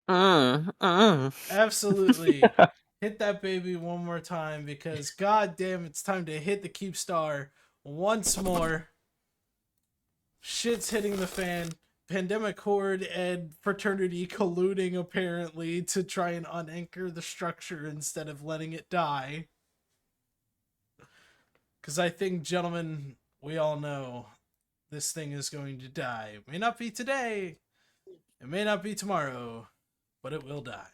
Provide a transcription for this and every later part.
Absolutely. Hit that baby one more time because god damn it's time to hit the Keepstar once more. Shit's hitting the fan. Pandemic Horde and Fraternity colluding apparently to try and unanchor the structure instead of letting it die. Because I think, gentlemen, we all know this thing is going to die. It may not be today, it may not be tomorrow, but it will die.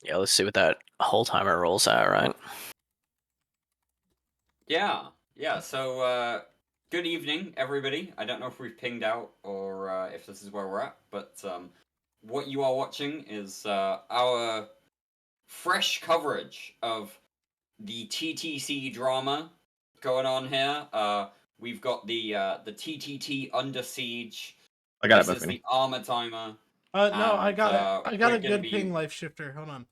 Yeah, let's see what that whole timer rolls out, right? Yeah. So, good evening, everybody. I don't know if we've pinged out or if this is where we're at, but what you are watching is our fresh coverage of the TTC drama going on here. We've got the TTT Under Siege. I got it, This is Bethany. the armor timer, No, I and got it. I got we're a gonna good be ping life shifter. Hold on.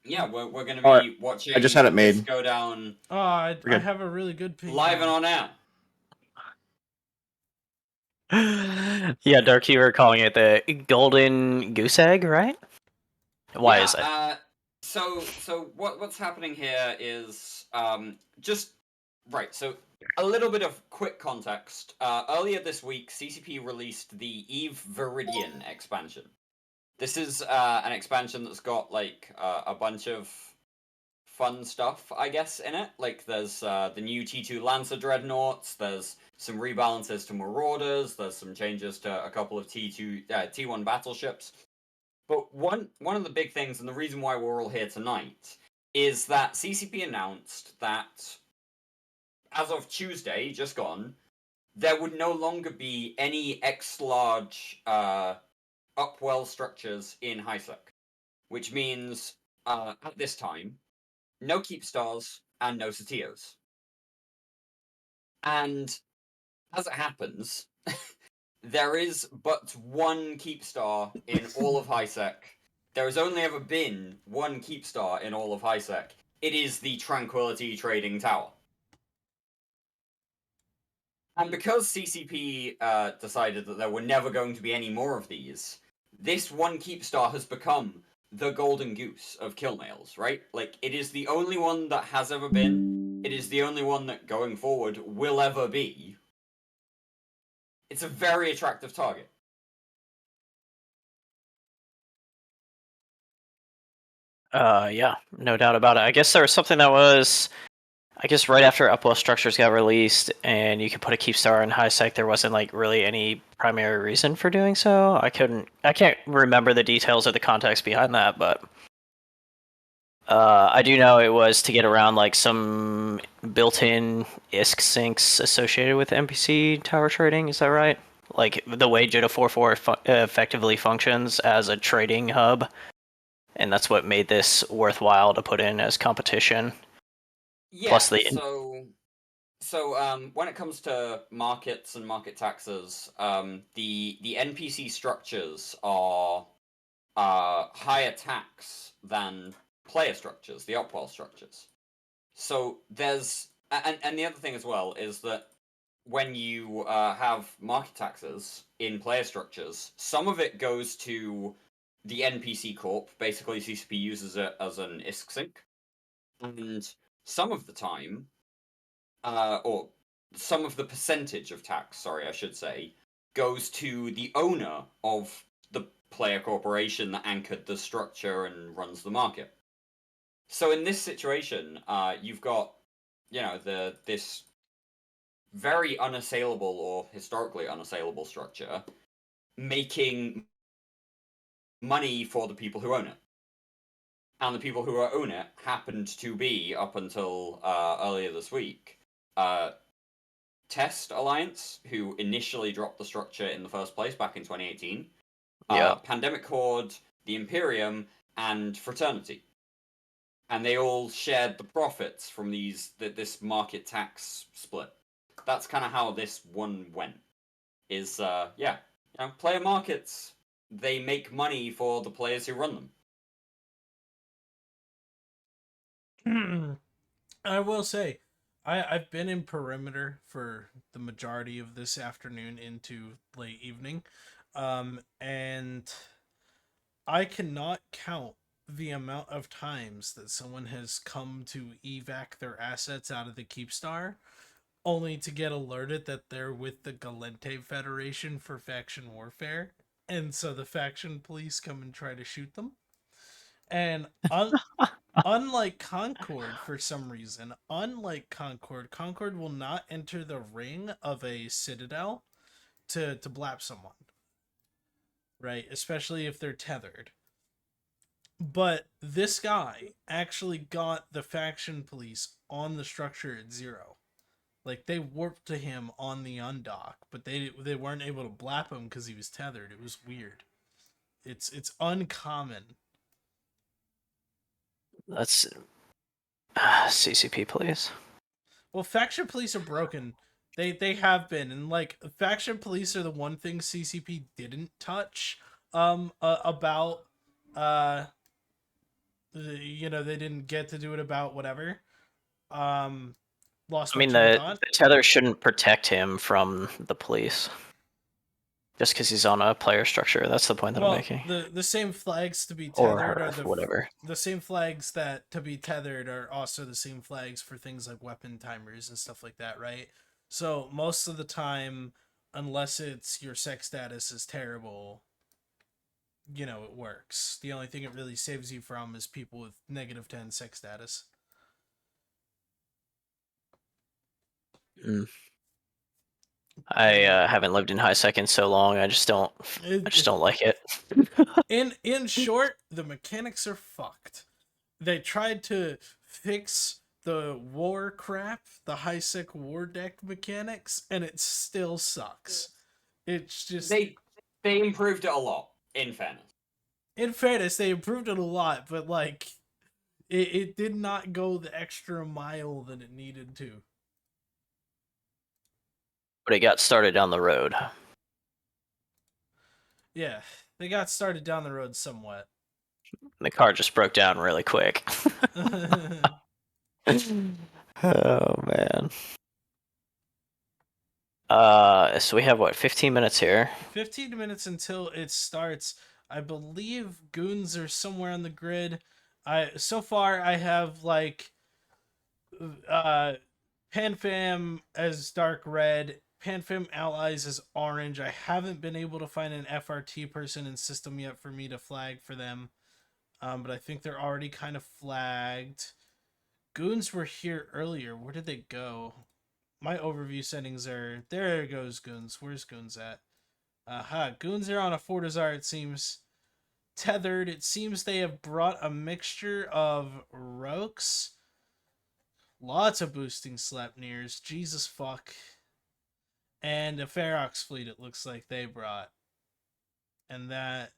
we're gonna All right, be I just had watching it this made. go down Oh, We're I good. have a really good ping live and now. on air. Yeah, Dark, you were calling it the golden goose egg, right? Why is it? So what's happening here is just right. So a little bit of quick context. Earlier this week, CCP released the Eve Viridian expansion. This is an expansion that's got like a bunch of fun stuff, I guess, in it. Like there's the new T2 Lancer dreadnoughts. There's some rebalances to Marauders. There's some changes to a couple of T1 battleships. But one of the big things, and the reason why we're all here tonight, is that CCP announced that as of Tuesday, just gone, there would no longer be any X large upwell structures in HiSec, which means at this time, no Keepstars and no Satios. And as it happens, there is but one Keepstar in all of HiSec. There has only ever been one Keepstar in all of HiSec. It is the Tranquility Trading Tower. And because CCP decided that there were never going to be any more of these, this one Keepstar has become the golden goose of Killmails, right? Like, it is the only one that has ever been. It is the only one that going forward will ever be. It's a very attractive target. Yeah, no doubt about it. I guess there was something that was, I guess right after Upwell Structures got released and you could put a Keepstar in high sec, there wasn't like really any primary reason for doing so. I can't remember the details or the context behind that, but I do know it was to get around like some built-in ISK sinks associated with NPC tower trading. Is that right? Like the way Jita 4.4 effectively functions as a trading hub, and that's what made this worthwhile to put in as competition. Yeah, Plus the so when it comes to markets and market taxes, the NPC structures are higher tax than player structures, the Upwell structures. So there's and the other thing as well is that when you have market taxes in player structures, some of it goes to the NPC corp. Basically, CCP uses it as an ISK sink, and some of the time, or some of the percentage of tax, sorry, I should say, goes to the owner of the player corporation that anchored the structure and runs the market. So in this situation, you've got, this very unassailable or historically unassailable structure making money for the people who own it. And the people who own it happened to be, up until earlier this week, Test Alliance, who initially dropped the structure in the first place back in 2018, yeah. Pandemic Horde, the Imperium, and Fraternity. And they all shared the profits from this market tax split. That's kind of how this one went. Is player markets, they make money for the players who run them. I will say, I've been in perimeter for the majority of this afternoon into late evening. And I cannot count the amount of times that someone has come to evac their assets out of the Keepstar only to get alerted that they're with the Galente Federation for faction warfare. And so the faction police come and try to shoot them. And unlike Concord, for some reason, Concord will not enter the ring of a citadel to blap someone. Right? Especially if they're tethered. But this guy actually got the faction police on the structure at 0. Like, they warped to him on the undock, but they weren't able to blap him because he was tethered. It was weird. It's uncommon. That's CCP, please. Well, faction police are broken. They have been, and like faction police are the one thing CCP didn't touch. About you know, they didn't get to do it about whatever. Lost I my mean, train of the thought. tether shouldn't protect him from the police. Just because he's on a player structure. That's the point that I'm making. The same flags to be tethered Or whatever. The same flags that to be tethered are also the same flags for things like weapon timers and stuff like that, right? So most of the time, unless it's your sex status is terrible, you know, it works. The only thing it really saves you from is people with -10 sex status. I haven't lived in high sec in so long. I just don't like it. In short, the mechanics are fucked. They tried to fix the war crap, the high sec war deck mechanics, and it still sucks. It's just They improved it a lot, in fairness. In fairness, they improved it a lot, but like it did not go the extra mile that it needed to. But it got started down the road. Yeah, they got started down the road somewhat. The car just broke down really quick. Oh man. So we have what, 15 minutes here? 15 minutes until it starts. I believe goons are somewhere on the grid. So far I have like PanFam as dark red, PanFam allies as orange. I haven't been able to find an FRT person in system yet for me to flag for them. But I think they're already kind of flagged. Goons were here earlier. Where did they go? My overview settings are... There goes Goons. Where's Goons at? Aha. Goons are on a Fortizar, it seems. Tethered. It seems they have brought a mixture of Rokes. Lots of boosting Sleipnirs. Jesus fuck. And a Ferox fleet, it looks like they brought. And that...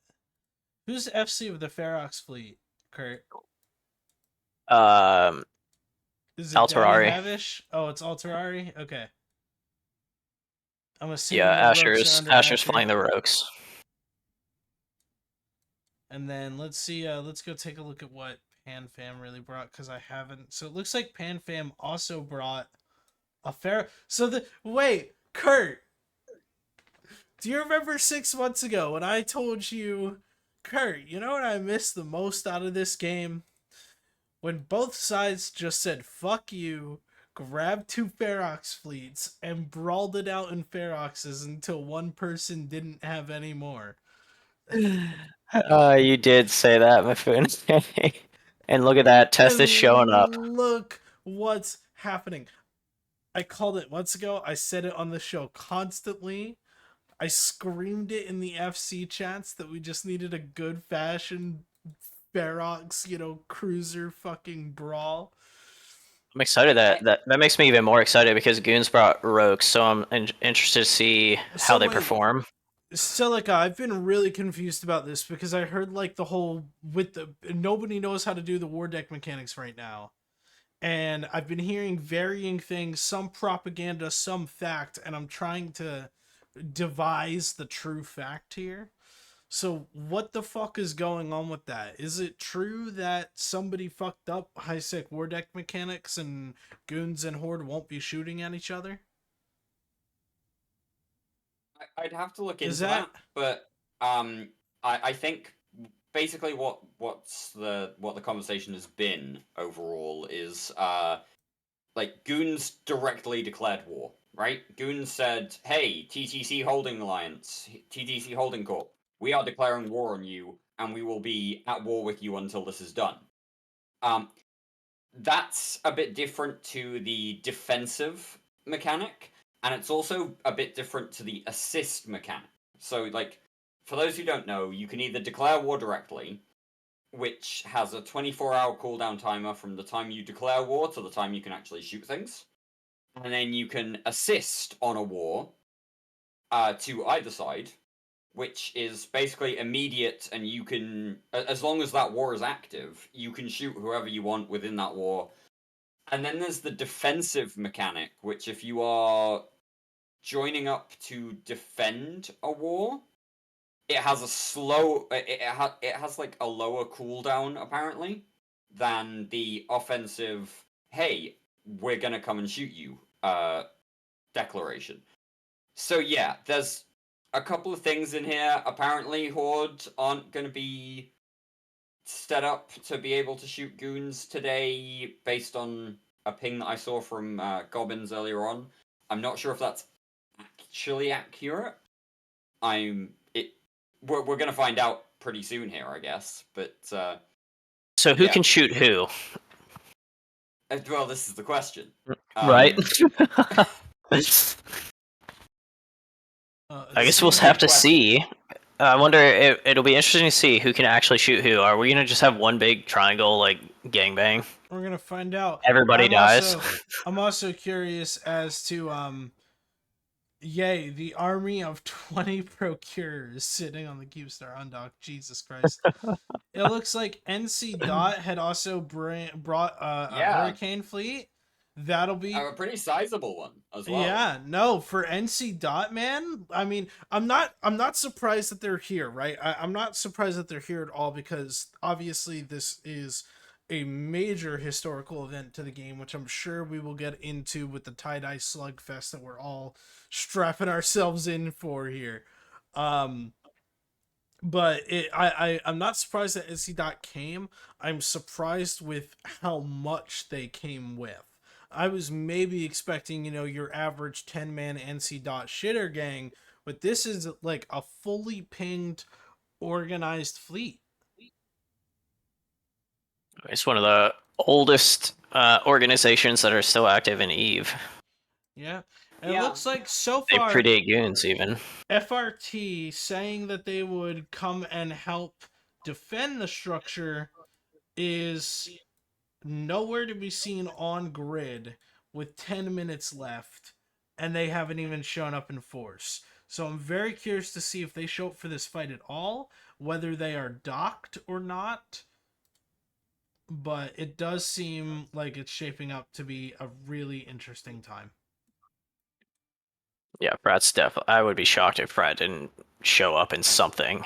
Who's the FC of the Ferox fleet, Kurt? Is it Alterari. Danny Havish? Oh, it's Alterari? Okay. I'm assuming Yeah, the Rokes are under Asher's Asher. flying the Rokes. And then let's see, let's go take a look at what PanFam really brought, because I haven't. So it looks like PanFam also brought a wait, Kurt, do you remember 6 months ago when I told you, Kurt, you know what I missed the most out of this game? When both sides just said, fuck you, grabbed 2 Ferox fleets, and brawled it out in Feroxes until one person didn't have any more. You did say that, Mifun. And look at that, Test is showing up. Look what's happening. I called it months ago. I said it on the show constantly. I screamed it in the FC chats that we just needed a good fashion Ferox, cruiser fucking brawl. I'm excited that makes me even more excited because Goons brought Rogues, so I'm interested to see how they perform. Celica, I've been really confused about this because I heard like the whole nobody knows how to do the war deck mechanics right now. And I've been hearing varying things, some propaganda, some fact, and I'm trying to devise the true fact here. So what the fuck is going on with that? Is it true that somebody fucked up high-sec war deck mechanics and Goons and Horde won't be shooting at each other? I'd have to look into that, but I think basically what the conversation has been overall is like Goons directly declared war, right? Goons said, "Hey, TTC Holding Alliance, TTC Holding Corp, we are declaring war on you, and we will be at war with you until this is done." Um, that's a bit different to the defensive mechanic, and it's also a bit different to the assist mechanic. So, like, for those who don't know, you can either declare war directly, which has a 24-hour cooldown timer from the time you declare war to the time you can actually shoot things, and then you can assist on a war to either side, which is basically immediate, and you can, as long as that war is active, you can shoot whoever you want within that war. And then there's the defensive mechanic, which if you are joining up to defend a war, it has a slow, it has like a lower cooldown apparently than the offensive. Hey, we're gonna come and shoot you. Declaration. So yeah, there's a couple of things in here. Apparently, Horde aren't gonna be set up to be able to shoot goons today, based on a ping that I saw from Gobbins earlier on. I'm not sure if that's actually accurate. We're gonna find out pretty soon here, I guess. But So who yeah. can shoot who? Well, this is the question. Right. I It guess we'll seems have Good to question. see. I wonder. It'll be interesting to see who can actually shoot who. Are we gonna just have one big triangle like gangbang? we're gonna find out. Everybody dies. I'm also curious as to yay, the army of 20 procurers sitting on the Keepstar undock. Jesus Christ. It looks like NC Dot had also brought a Yeah, hurricane fleet. That'll be a pretty sizable one as well. yeah, no, for NC Dot, man. I mean, I'm not surprised that they're here, right? I'm not surprised that they're here at all, because obviously this is a major historical event to the game, which I'm sure we will get into with the tie-dye slugfest that we're all strapping ourselves in for here. Um but I'm not surprised that NC Dot came. I'm surprised with how much they came with. I was maybe expecting, your average 10-man NC Dot shitter gang, but this is like a fully pinged, organized fleet. It's one of the oldest organizations that are still active in Eve. Yeah. And Yeah. it looks like so They far predate goons even. FRT saying that they would come and help defend the structure is nowhere to be seen on grid with 10 minutes left, and they haven't even shown up in force. So I'm very curious to see if they show up for this fight at all, whether they are docked or not. But it does seem like it's shaping up to be a really interesting time. Yeah, Brad's definitely. I would be shocked if Brad didn't show up in something.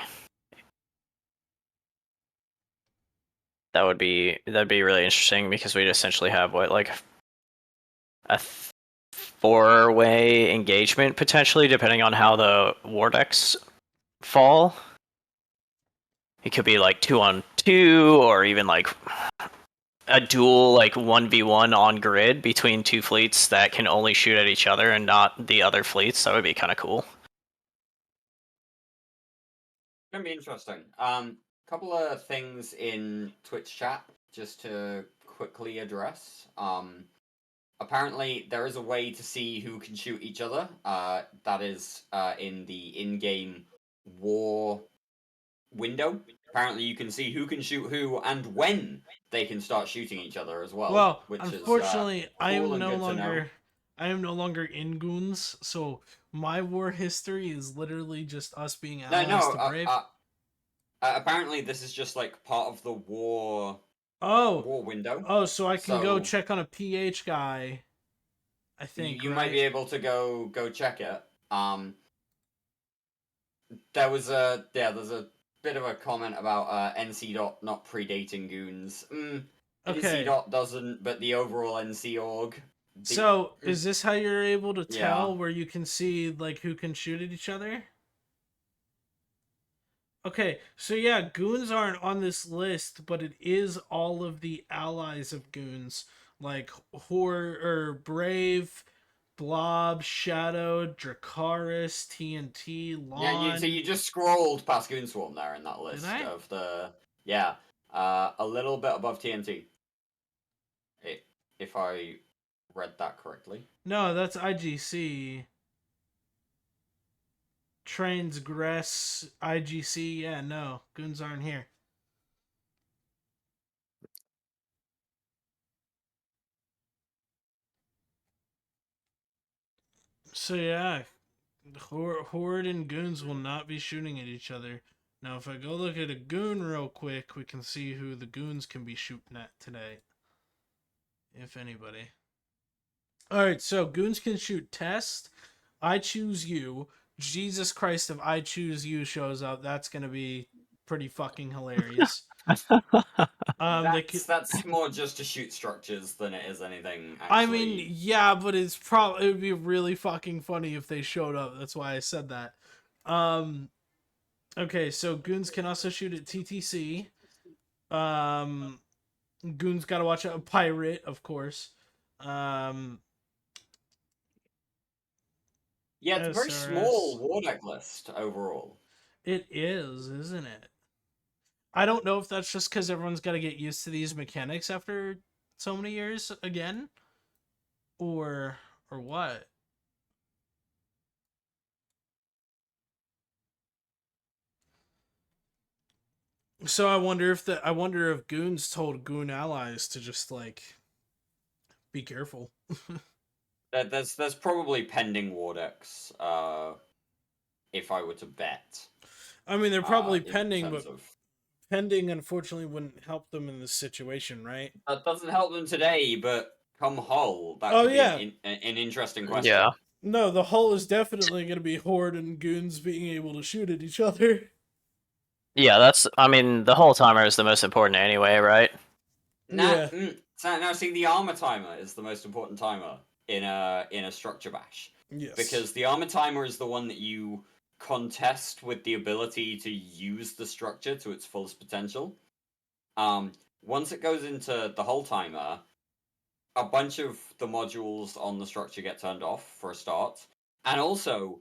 That'd be really interesting, because we'd essentially have what, like a four-way engagement potentially, depending on how the war decks fall. It could be like 2-on-2, or even like a duel, like 1v1 on grid between two fleets that can only shoot at each other and not the other fleets. That would be kind of cool. Gonna be interesting. Couple of things in Twitch chat just to quickly address. Apparently there is a way to see who can shoot each other. That is in the in-game war window. Apparently you can see who can shoot who and when they can start shooting each other as well. Well, which unfortunately, is cool and good to know. I am no longer in Goons, so my war history is literally just us being allies to Brave. Apparently this is just like part of the war window. Oh, so I can go check on a PH guy. I think you right? might be able to go check it. There's a bit of a comment about NC Dot not predating goons. Okay. NC Dot doesn't, but the overall NC org. So is this how you're able to tell Yeah. where you can see like who can shoot at each other? Okay, so yeah, goons aren't on this list, but it is all of the allies of goons, like Brave, Blob, Shadow, Dracaris, TNT, Yeah, so Lawn. you just scrolled past Goonswarm there in that Did list I? of the a little bit above TNT. If I read that correctly. No, that's IGC. Transgress, IGC. Yeah, no, goons aren't here. So yeah, Horde and goons will not be shooting at each other. Now, if I go look at a goon real quick, we can see who the goons can be shooting at today, if anybody. Alright, so goons can shoot Test. I choose you. Jesus Christ, if I choose you shows up, that's gonna be pretty fucking hilarious. They could. That's more just to shoot structures than it is anything I mean, actually. yeah, but it would be really fucking funny if they showed up. That's why I said that. Um, okay, so goons can also shoot at TTC. Um, goons gotta watch out. Pirate, of course. Um, Yeah, it's a very small SRS. war deck list overall. It is, isn't it? I don't know if that's just because everyone's got to get used to these mechanics after so many years again, or what. So I wonder if goons told goon allies to just like be careful. There's probably pending war decks. If I were to bet. I mean, they're probably In pending, terms but of pending unfortunately wouldn't help them in this situation, right? that doesn't help them today, but come Hull, that Oh could be yeah, an interesting Yeah. question. no, the hull is definitely going to be horde and goons being able to shoot at each other. Yeah, that's. I mean, the whole timer is the most important anyway, right? Yeah. Now see, the armor timer is the most important timer in a structure bash, Yes. because the armor timer is the one that you contest with the ability to use the structure to its fullest potential. Um, Once it goes into the whole timer, a bunch of the modules on the structure get turned off for a start, and also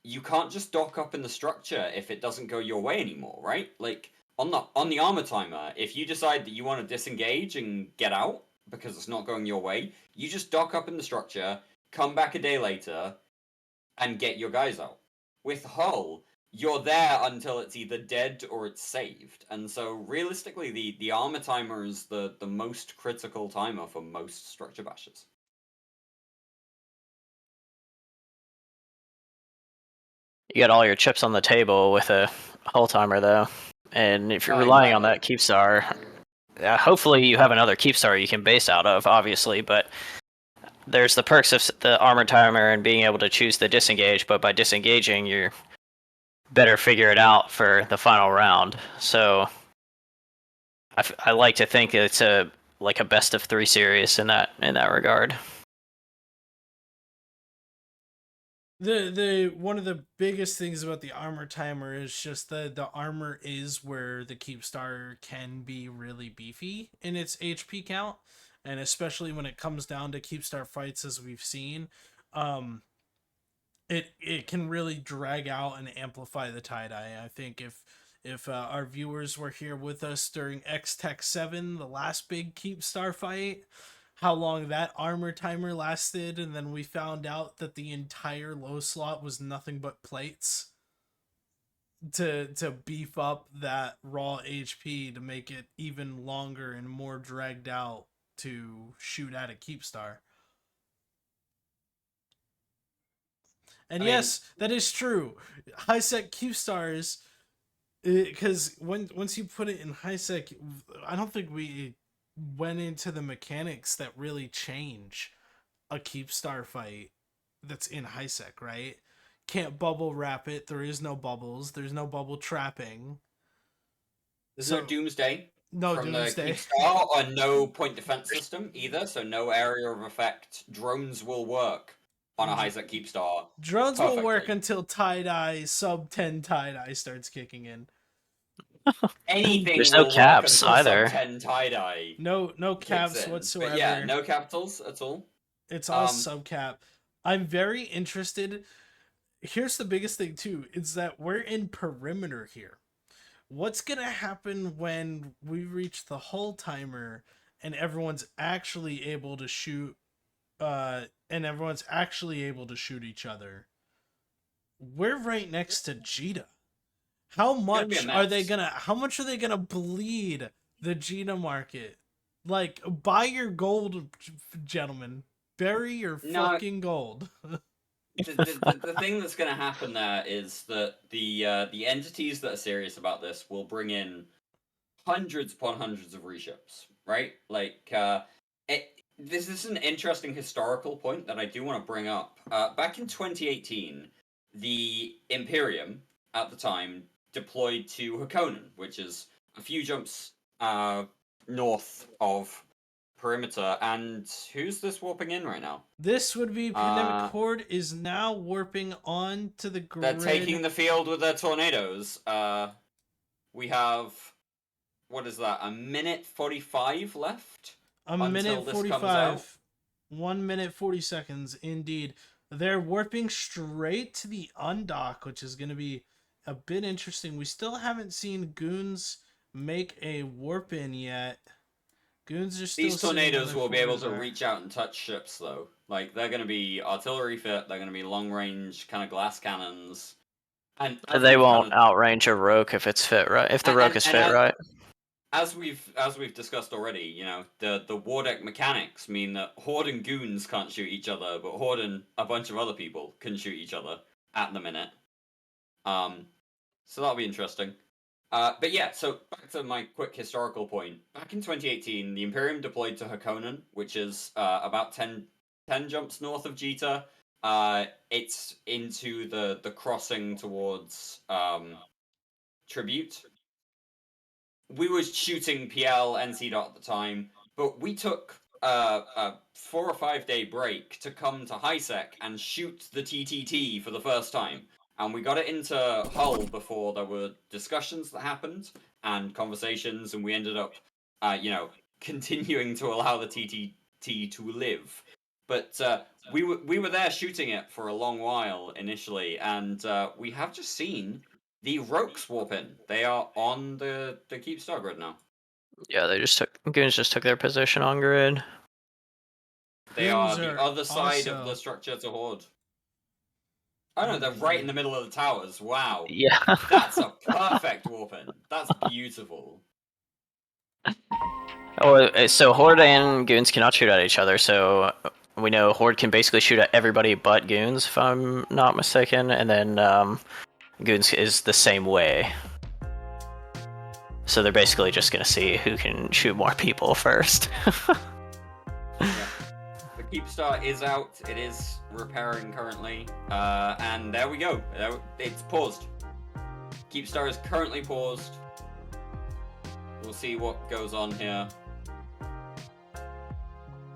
you can't just dock up in the structure if it doesn't go your way anymore, right? Like on the armor timer, if you decide that you want to disengage and get out because it's not going your way, you just dock up in the structure, come back a day later, and get your guys out. With Hull, you're there until it's either dead or it's saved. And so realistically the armor timer is the most critical timer for most structure bashes. You got all your chips on the table with a whole timer though, and if you're Oh, relying on that exactly. Keepstar, hopefully you have another Keepstar you can base out of, obviously. But there's the perks of the armor timer and being able to choose the disengage. But by disengaging, you're better figure it out for the final round. So I like to think it's a like a best of 3 series in that regard. The one of the biggest things about the armor timer is just the armor is where the Keepstar can be really beefy in its HP count, and especially when it comes down to Keepstar fights as we've seen, um, it can really drag out and amplify the tie dye. I think if our viewers were here with us during X Tech 7, the last big Keepstar fight, how long that armor timer lasted, and then we found out that the entire low slot was nothing but plates to beef up that raw HP to make it even longer and more dragged out to shoot at a Keepstar. And I mean, yes, that is true. High sec Keepstars, because once you put it in high sec, I don't think we went into the mechanics that really change a Keepstar fight that's in high sec, right? Can't bubble wrap it. There is no bubbles. There's no bubble trapping. there's no So doomsday no from the doomsday. Keepstar, or no point defense system either, so no area of effect. Drones will work on a high set Keepstar Drones will work perfectly. until tie dye sub 10 tie dye starts kicking in. anything There's no will work caps until either. sub 10 tie-dye No kicks caps in. whatsoever. But yeah, no capitals at all. It's all subcap. I'm very interested. Here's the biggest thing too, is that we're in perimeter here. What's gonna happen when we reach the hull timer and everyone's actually able to shoot each other? We're right next to Jita. How much are they gonna bleed the Gina market? Like, buy your gold, gentlemen. Bury your fucking gold. The thing that's going to happen there is that the entities that are serious about this will bring in hundreds upon hundreds of reships, right? Like, this is an interesting historical point that I do want to bring up. Back in 2018, the Imperium at the time deployed to Hakonen, which is a few jumps north of perimeter. And who's this warping in right now? This would be Pandemic Horde is now warping on to the grid. They're taking the field with their tornadoes. We have, what is that, a minute 45 left? A minute 45. 1 minute 40 seconds, indeed. They're warping straight to the undock, which is going to be a bit interesting. We still haven't seen Goons make a warp in yet. Goons are still. These tornadoes will be able to reach out and touch ships, though. Like, they're going to be artillery fit, they're going to be long range kind of glass cannons. And they won't outrange a Roke if it's fit right. If the Roke is fit right. As we've discussed already, you know, the war deck mechanics mean that Horde and Goons can't shoot each other, but Horde and a bunch of other people can shoot each other at the minute. So that'll be interesting. But yeah, so back to my quick historical point. Back in 2018, the Imperium deployed to Hakonen, which is about 10 jumps north of Jita. It's into the crossing towards Tribute. We were shooting PL, NC dot at the time, but we took a 4 or 5 day break to come to HiSec and shoot the TTT for the first time. And we got it into Hull before there were discussions that happened and conversations, and we ended up, continuing to allow the TTT to live. But we were there shooting it for a long while initially, and we have just seen the Rokes warp in. They are on the Keepstar grid now. Yeah, Goons just took their position on grid. They are the other side of the structure to Horde. Oh no, they're right in the middle of the towers. Wow. Yeah. That's a perfect warp in. That's beautiful. So Horde and Goons cannot shoot at each other, so we know Horde can basically shoot at everybody but Goons, if I'm not mistaken, and then Goons is the same way. So they're basically just gonna see who can shoot more people first. Yeah. The Keepstar is out. It is repairing currently. And there we go. It's paused. Keepstar is currently paused. We'll see what goes on here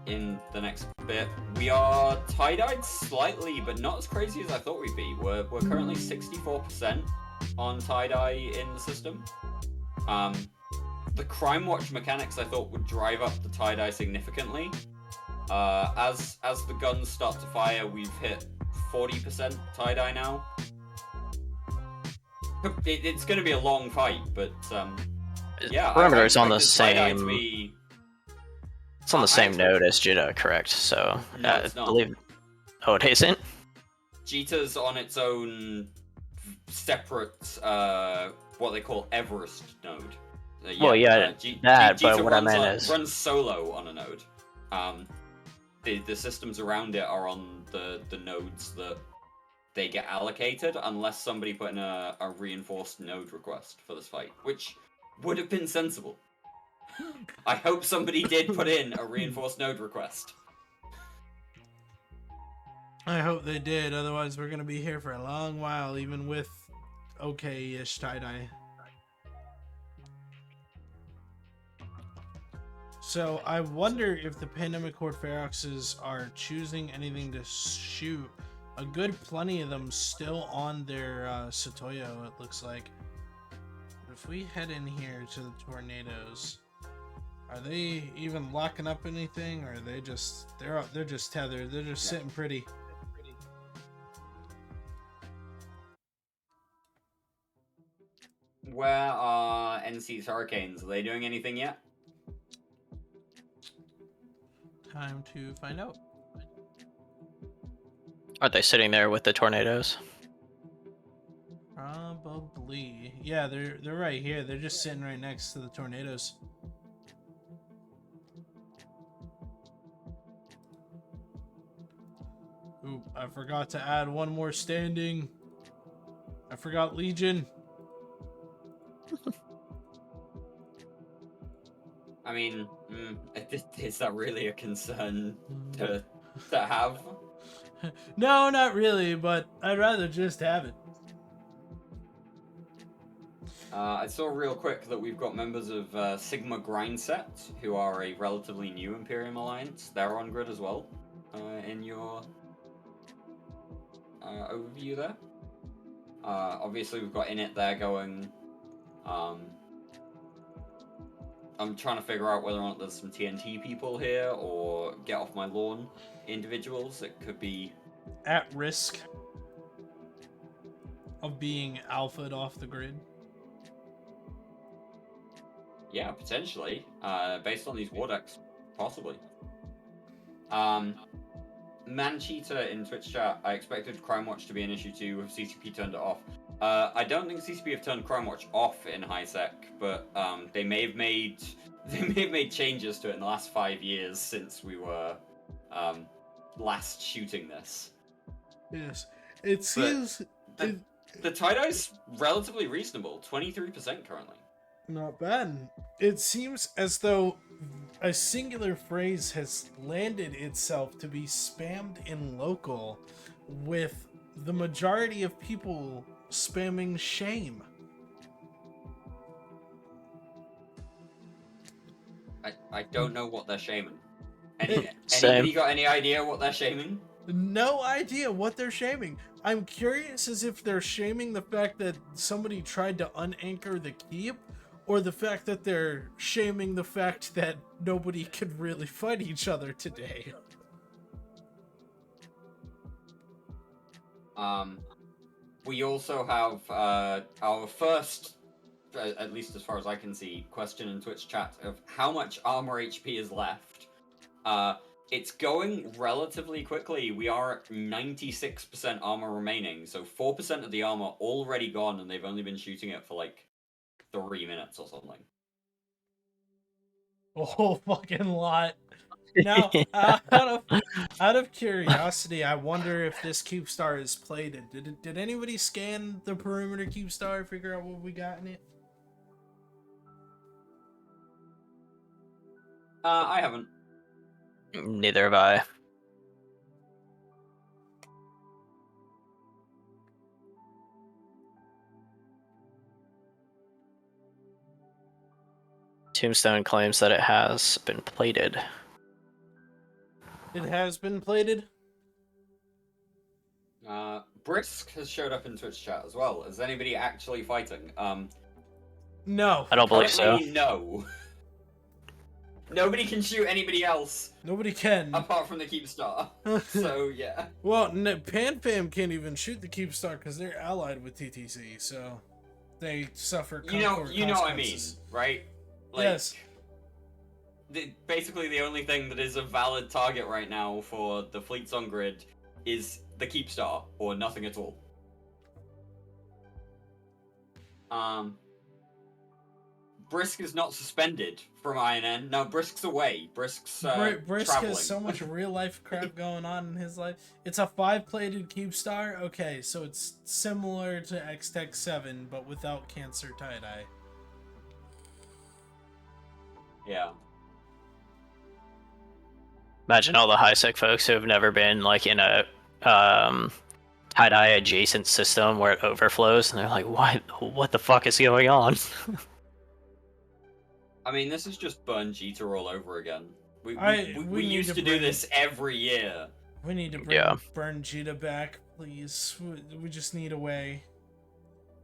in the next bit. We are tie-dyed slightly, but not as crazy as I thought we'd be. We're currently 64% on tie-dye in the system. The Crime Watch mechanics I thought would drive up the tie-dye significantly. As the guns start to fire, we've hit 40% tie-dye now. It's going to be a long fight, but yeah. Perimeter is on the same. It's on the same node as Jita, correct? So no, it's not. Oh, it isn't. Jita's on its own separate, what they call Everest node. Well, yeah, but what I meant is runs solo on a node. The systems around it are on the nodes that they get allocated, unless somebody put in a reinforced node request for this fight, which would have been sensible. I hope somebody did put in a reinforced node request. I hope they did, otherwise we're gonna be here for a long while, even with okay-ish tie-dye. So I wonder if the Pandemic Horde Feroxes are choosing anything to shoot. A good plenty of them still on their Satoyo, it looks like. if we head in here to the tornadoes, are they even locking up anything, or are they just they're just tethered? They're just sitting pretty. Where are NC's Hurricanes? Are they doing anything yet? Time to find out. Are they sitting there with the tornadoes? Probably. Yeah, they're right here. They're just sitting right next to the tornadoes. Ooh, I forgot to add one more standing. I forgot Legion. I mean, is that really a concern to have? No, not really, but I'd rather just have it. I saw real quick that we've got members of Sigma Grindset, who are a relatively new Imperium alliance. They're on grid as well, in your overview there. Obviously, we've got Init there going. I'm trying to figure out whether or not there's some TNT people here or get off my lawn individuals. It could be At risk of being alphaed off the grid. yeah, potentially. Based on these war decks, possibly. Mancheetah in Twitch chat, I expected Crime Watch to be an issue too with CCP turned it off. I don't think CCP have turned Crime Watch off in high sec, but they may have made changes to it in the last 5 years since we were last shooting this. Yes, it seems The tie-dye's relatively reasonable, 23% currently. not bad. It seems as though a singular phrase has landed itself to be spammed in local, with the majority of people spamming shame. I don't know what they're shaming. Anybody Same. got any idea what they're shaming? No idea what they're shaming. I'm curious as if they're shaming the fact that somebody tried to unanchor the keep, or the fact that they're shaming the fact that nobody could really fight each other today. We also have our first, at least as far as I can see, question in Twitch chat of how much armor HP is left. It's going relatively quickly. We are at 96% armor remaining, so 4% of the armor already gone, and they've only been shooting it for like 3 minutes or something. A whole fucking lot. Now, out of curiosity, I wonder if this Keepstar is plated. Did anybody scan the perimeter Keepstar, figure out what we got in it? I haven't. Neither have I. Tombstone claims that it has been plated. It has been plated. Brisk has showed up in Twitch chat as well. Is anybody actually fighting? No. I don't believe so. Currently, no. Nobody can shoot anybody else Nobody can. apart from the Keepstar. So yeah. Well, PanFam can't even shoot the Keepstar because they're allied with TTC, so they suffer Concord You know what I mean, consequences. right? Like, Yes. Basically, the only thing that is a valid target right now for the fleets on grid is the Keepstar, or nothing at all. Brisk is not suspended from INN. No, Brisk's away. Brisk Brisk traveling. has so much real life crap going on in his life. It's a 5-plated Keepstar. Okay, so it's similar to X-Tech 7, but without cancer tie-dye. Yeah. Imagine all the high sec folks who have never been like in a tie-dye adjacent system where it overflows, and they're like, what the fuck is going on? I mean, this is just Burn Jeter all over again. We need used to to do bring- this every year. We need to bring Yeah. Burn Jita back, please. We just need a way.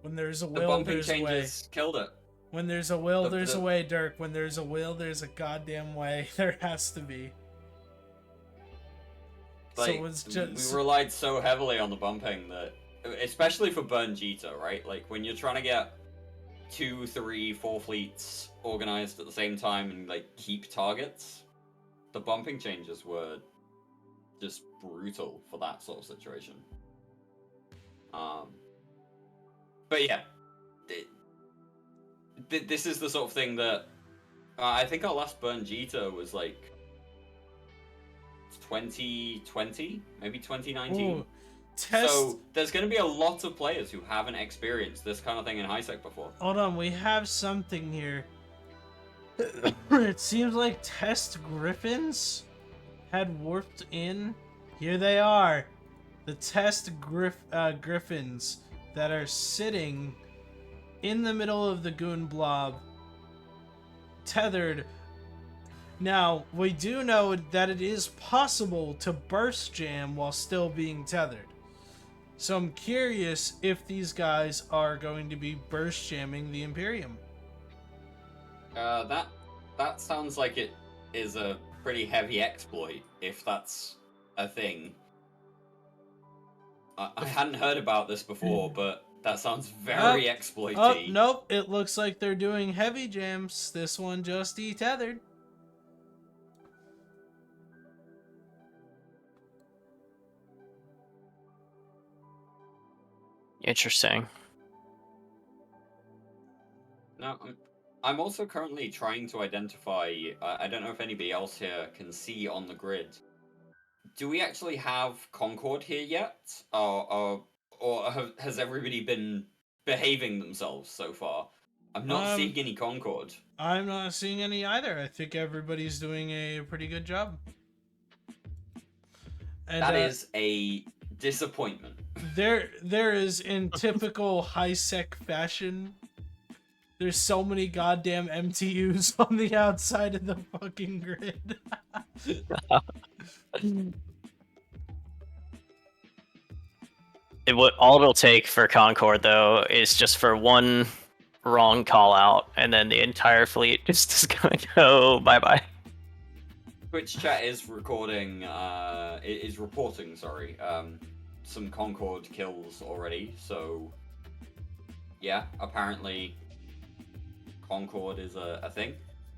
When there's a The will, bumping there's a way. changes killed it. When there's a will, there's a the- way, Dirk. When there's a will, there's a goddamn way. There has to be. Like, So it's just... we relied so heavily on the bumping that, especially for Burn Jita, right? Like, when you're trying to get 2, 3, 4 fleets organized at the same time and, like, keep targets, the bumping changes were just brutal for that sort of situation. But yeah, this is the sort of thing that I think our last Burn Jita was like 2020, maybe 2019. Ooh, test... So there's going to be a lot of players who haven't experienced this kind of thing in HiSec before. Hold on, we have something here. It seems like test griffins had warped in. Here they are. The test griffins that are sitting in the middle of the goon blob, tethered. Now, we do know that it is possible to burst jam while still being tethered. So I'm curious if these guys are going to be burst jamming the Imperium. That sounds like it is a pretty heavy exploit, if that's a thing. I hadn't heard about this before, but that sounds very exploity. Oh, nope. It looks like they're doing heavy jams. This one just tethered. Interesting. No, I'm also currently trying to identify. I don't know if anybody else here can see on the grid. Do we actually have Concord here yet, or has everybody been behaving themselves so far? I'm not seeing any Concord. I'm not seeing any either. I think everybody's doing a pretty good job. And that is a disappointment. There is, in typical HiSec fashion, there's so many goddamn MTUs on the outside of the fucking grid. All it'll take for Concord, though, is just for one wrong call out, and then the entire fleet just is going to go bye-bye. Twitch chat is reporting, some Concord kills already, so yeah, apparently Concord is a thing.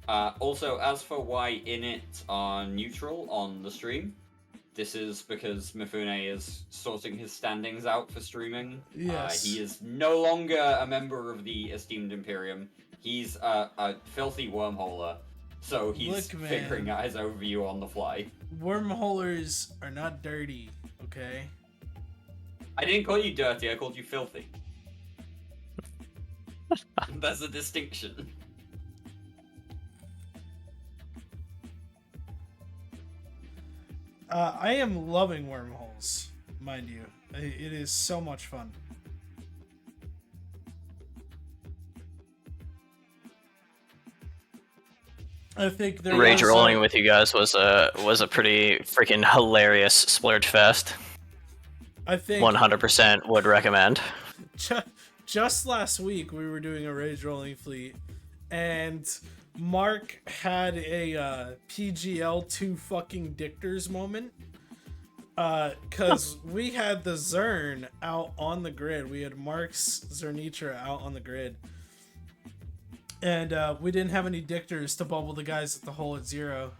Also, as for why Init are neutral on the stream, this is because Mifune is sorting his standings out for streaming. Yes. He is no longer a member of the esteemed Imperium. He's a filthy wormholer, so he's figuring out his overview on the fly. Wormholers are not dirty, okay? I didn't call you dirty, I called you filthy. That's a distinction. I am loving wormholes, mind you. It is so much fun. I think there Rage rolling with you guys was a pretty freaking hilarious splurge fest. I think 100% would recommend. Just last week we were doing a rage rolling fleet, and Mark had a PGL2 fucking dictors moment. Cause we had the Zern out on the grid. We had Mark's Zernitra out on the grid. And we didn't have any dictors to bubble the guys at the hole at 0.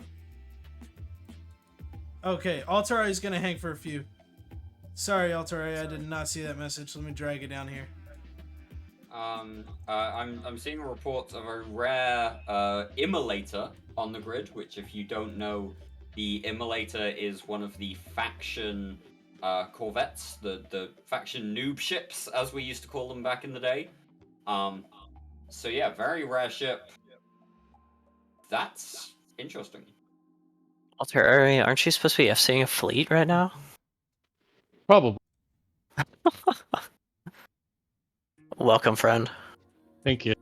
Okay, Altarai is gonna hang for a few. Sorry, Altarai, I did not see that message. Let me drag it down here. I'm seeing a report of a rare immolator on the grid, which, if you don't know, the immolator is one of the faction corvettes, the faction noob ships, as we used to call them back in the day. So yeah, very rare ship. That's interesting. Altair, aren't you supposed to be FCing a fleet right now? Probably. Welcome, friend. Thank you.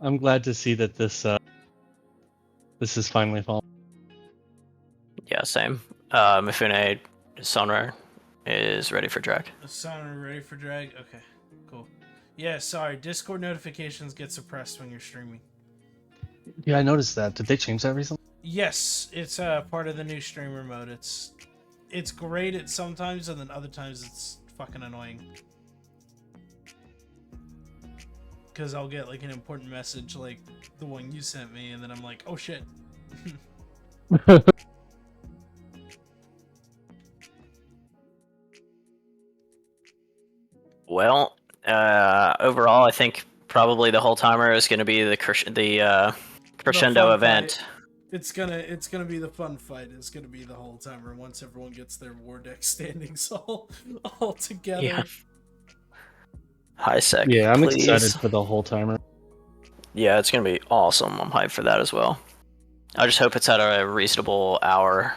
I'm glad to see that this is finally falling. Yeah, same. Mifune Sonra is ready for drag. Sonra ready for drag? Okay, cool. Yeah, sorry. Discord notifications get suppressed when you're streaming. Yeah, I noticed that. Did they change that recently? Yes, it's part of the new streamer mode. It's great at sometimes, and then other times it's fucking annoying. Because I'll get like an important message like the one you sent me, and then I'm like, oh shit. Well, overall, I think probably the whole timer is going to be the crescendo fun event. fight. It's gonna be the fun fight. It's gonna be the whole timer once everyone gets their war deck standings all together. Yeah. High sec, Yeah, I'm please. excited for the whole timer. Yeah, it's gonna be awesome. I'm hyped for that as well. I just hope it's at a reasonable hour.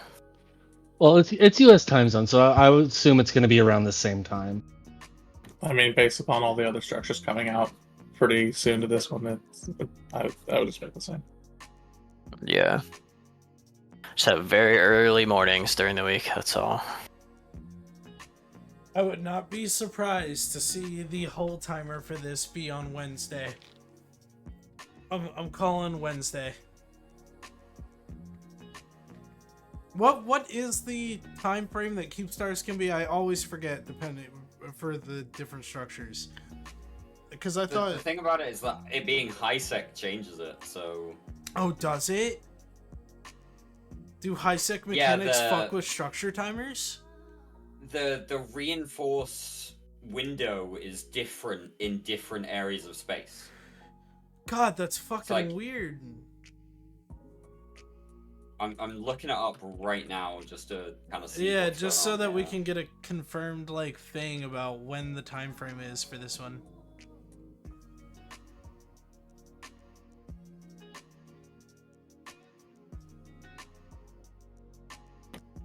Well, it's U.S. time zone, so I would assume it's going to be around the same time. I mean, based upon all the other structures coming out pretty soon to this one, I would expect the same. Yeah. Just have very early mornings during the week, that's all. I would not be surprised to see the whole timer for this be on Wednesday. I'm calling Wednesday. What is the time frame that Keepstars can be? I always forget depending for the different structures. Because I thought the thing about it is that it being high sec changes it. So. Oh, does it? Do high sec mechanics fuck with structure timers? The reinforce window is different in different areas of space. God, that's fucking weird. I'm looking it up right now just to kind of see. Yeah, just so that we can get a confirmed like thing about when the time frame is for this one.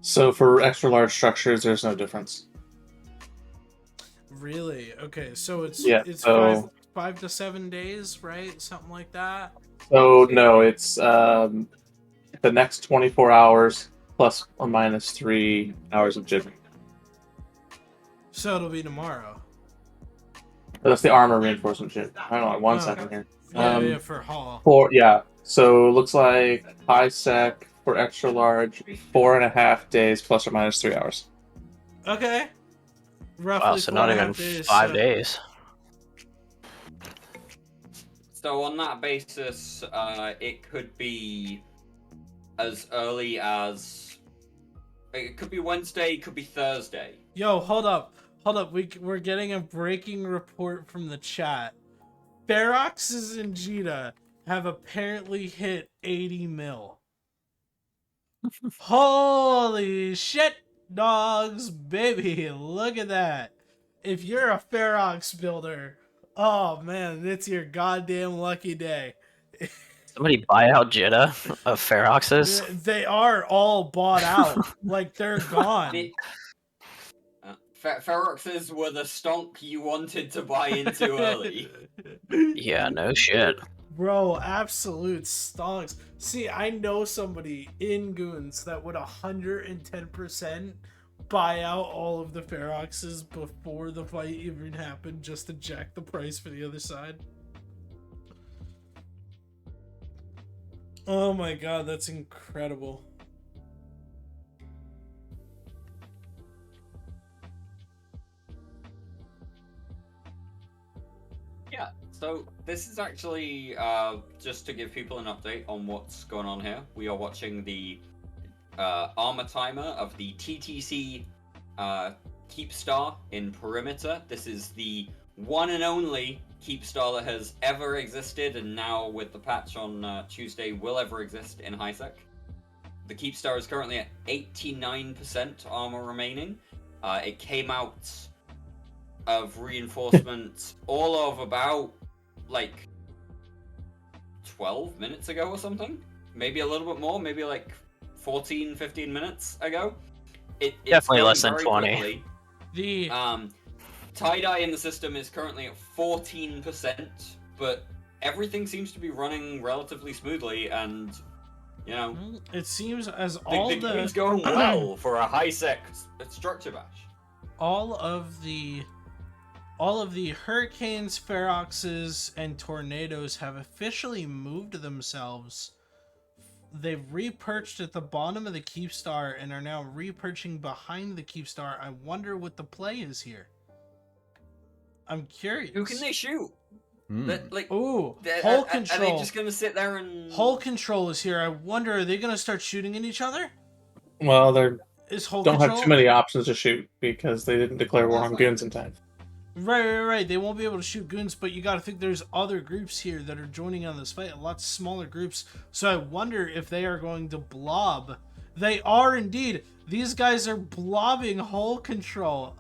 So for extra large structures, there's no difference. Really? Okay, so it's so, 5 to 7 days, right? Something like that. So no, it's the next 24 hours plus or minus 3 hours of jibbing. So it'll be tomorrow. That's the armor reinforcement shit. I don't know, one second here. Yeah, for haul. So it looks like high sec for extra large, 4.5 days plus or minus 3 hours. Okay. Roughly wow, so not even 5 days. So on that basis, it could be as early as it could be Wednesday, it could be Thursday. Yo, hold up. We're getting a breaking report from the chat. Ferox's and Jita have apparently hit 80 mil. Holy shit, dogs, baby, look at that. If you're a Ferox builder, oh man, it's your goddamn lucky day. Somebody buy out Jitta of Ferox's? They are all bought out. Like, they're gone. Feroxes were the stonk you wanted to buy into early. Yeah, no shit. Bro, absolute stonks. See, I know somebody in Goons that would 110% buy out all of the Feroxes before the fight even happened just to jack the price for the other side. Oh my god, that's incredible. Yeah, so this is actually just to give people an update on what's going on here. We are watching the armor timer of the TTC Keepstar in Perimeter. This is the one and only Keepstar that has ever existed, and now with the patch on Tuesday will ever exist in HiSec. The Keepstar is currently at 89% armor remaining. It came out of reinforcement all of about like 12 minutes ago or something. Maybe a little bit more, maybe like 14, 15 minutes ago. It's definitely less than 20. Quickly. The tie-dye in the system is currently at 14%, but everything seems to be running relatively smoothly, and you know, it seems as the game's going well for a high-sec structure bash. All of the all of the hurricanes, feroxes, and tornadoes have officially moved themselves. They've re-perched at the bottom of the Keepstar and are now re-perching behind the Keepstar. I wonder what the play is here. I'm curious. Who can they shoot? Like, Ooh, are hull they control. just gonna sit there and Hull control is here. I wonder, are they gonna start shooting at each other? Well, they Is hull don't control? have too many options to shoot because they didn't declare war on goons in time. Right. They won't be able to shoot goons, but you gotta think there's other groups here that are joining on this fight, a lot smaller groups. So I wonder if they are going to blob. They are indeed. These guys are blobbing hull control.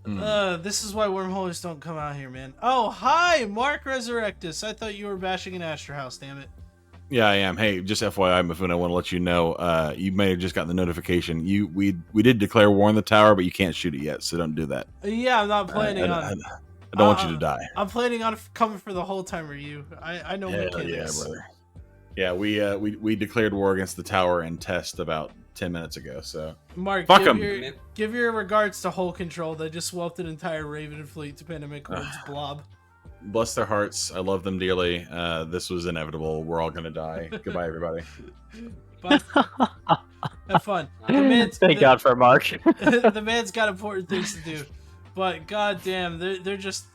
This is why wormholes don't come out here, man. Oh, hi, Mark Resurrectus. I thought you were bashing an Astra House, damn it. Yeah, I am. Hey, just FYI, Mifune, I want to let you know, you may have just gotten the notification. We did declare war on the tower, but you can't shoot it yet, so don't do that. Yeah, I'm not planning on. I don't want you to die. I'm planning on coming for the whole time review. I know Hell mechanics. yeah, brother. Yeah, we declared war against the tower and test about 10 minutes ago. So Mark, fuck give 'em. your regards to Hull Control. They just swept an entire Raven fleet to Pandemic Horde's blob. Bless their hearts. I love them dearly. This was inevitable. We're all gonna die. Goodbye, everybody. But have fun. Thank God for Mark. The man's got important things to do. But goddamn, they're just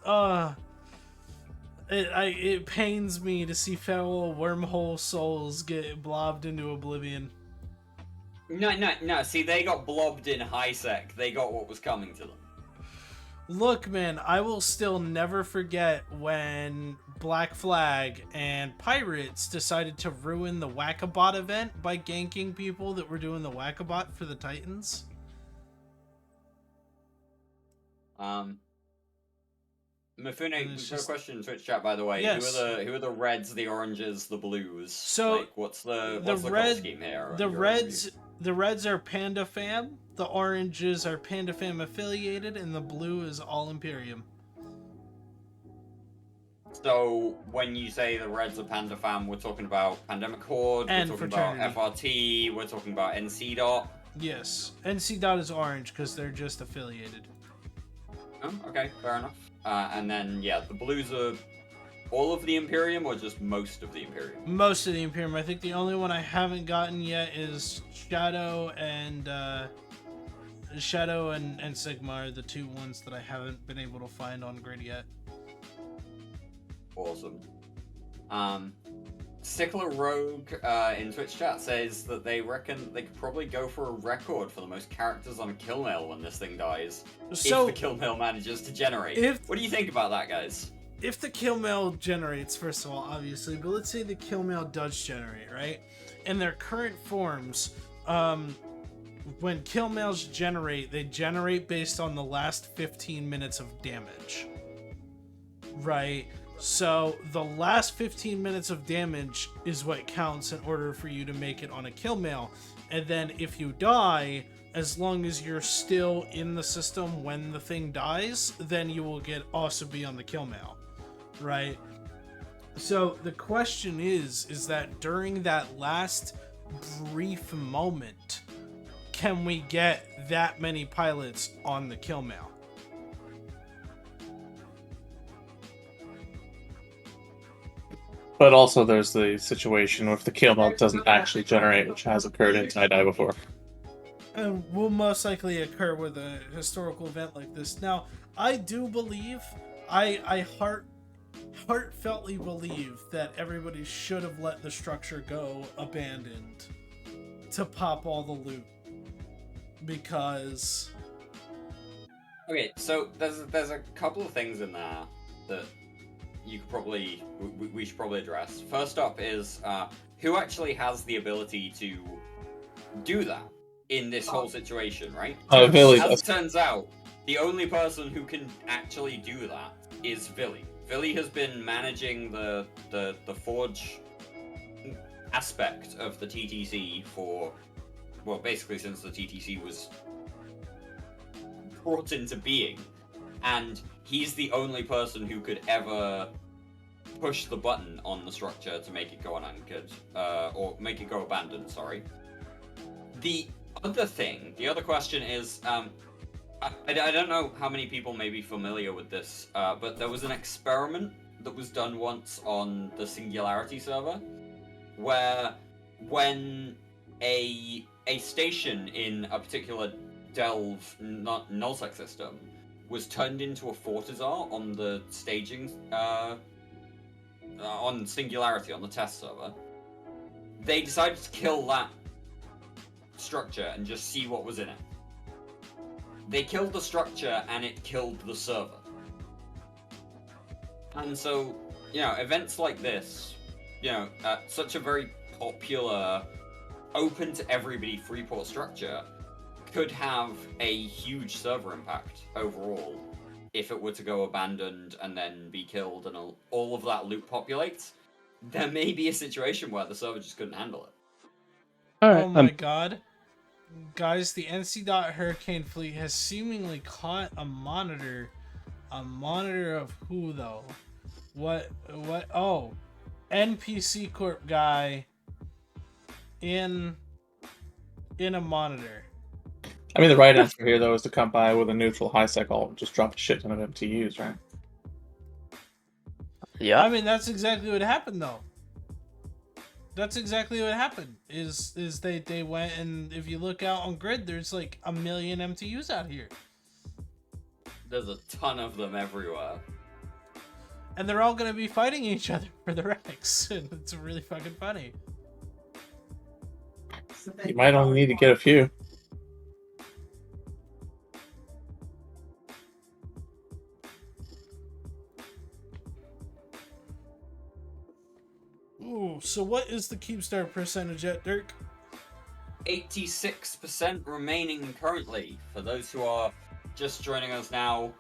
it pains me to see fellow wormhole souls get blobbed into oblivion. No. See, they got blobbed in high sec. They got what was coming to them. Look, man, I will still never forget when Black Flag and Pirates decided to ruin the Whackabot event by ganking people that were doing the Whackabot for the Titans. Mifune, we've got a question in Twitch chat, by the way. Yes. Who are the reds, the oranges, the blues? So, like, what's the red color scheme here? the reds are Panda Fam, the oranges are Panda Fam affiliated, and the blue is all Imperium. So when you say the reds are Panda Fam, we're talking about Pandemic Horde, And we're talking Fraternity. about FRT, we're talking about NC Dot. Yes, NC Dot is orange because they're just affiliated. Oh, okay, fair enough. And then yeah, the blues are all of the Imperium or just most of the Imperium? Most of the Imperium. I think the only one I haven't gotten yet is Shadow and Sigma are the two ones that I haven't been able to find on grid yet. Awesome. Sickler Rogue in Twitch chat says that they reckon they could probably go for a record for the most characters on Killmail when this thing dies. So if the Killmail manages to generate. What do you think about that, guys? If the Killmail generates, first of all, obviously, but let's say the Killmail does generate, right? In their current forms, when Killmails generate, they generate based on the last 15 minutes of damage. Right? So the last 15 minutes of damage is what counts in order for you to make it on a Killmail. And then if you die, as long as you're still in the system when the thing dies, then you will also be on the Killmail. Right? So the question is that during that last brief moment, can we get that many pilots on the Killmail? But also there's the situation where if the Killmail doesn't actually generate, which has occurred in tie-dye before. And will most likely occur with a historical event like this. Now, I do believe, I heartfeltly believe that everybody should have let the structure go abandoned to pop all the loot. Because... Okay, so there's a couple of things in there that you could probably we should probably address. First up is who actually has the ability to do that in this whole situation, right? Villy As does. it turns out, the only person who can actually do that is Villy. Villy has been managing the Forge aspect of the TTC for, well, basically since the TTC was brought into being, and he's the only person who could ever push the button on the structure to make it go unanchored, or make it go abandoned, sorry. The other question is, I don't know how many people may be familiar with this, but there was an experiment that was done once on the Singularity server, where when a station in a particular delve nullsec system was turned into a Fortizar on the staging on Singularity on the test server, they decided to kill that structure and just see what was in it. They killed the structure and it killed the server. And so, events like this, such a very popular, open to everybody Freeport structure could have a huge server impact overall if it were to go abandoned and then be killed and all of that loot populates. There may be a situation where the server just couldn't handle it. All right. Oh my god. Guys, the NC Dot Hurricane Fleet has seemingly caught a monitor. A monitor of who, though? What? Oh. NPC Corp guy in a monitor. I mean, the right answer here, though, is to come by with a neutral high sec ult and just drop a shit ton of MTUs, right? Yeah. I mean, that's exactly what happened, though. That's exactly what happened. Is they went, and if you look out on grid, there's like 1 million MTUs out here. There's a ton of them everywhere. And they're all gonna be fighting each other for the Rex. And it's really fucking funny. You might only need to get a few. Ooh, so what is the Keepstar percentage at, Dirk? 86% remaining currently. For those who are just joining us now,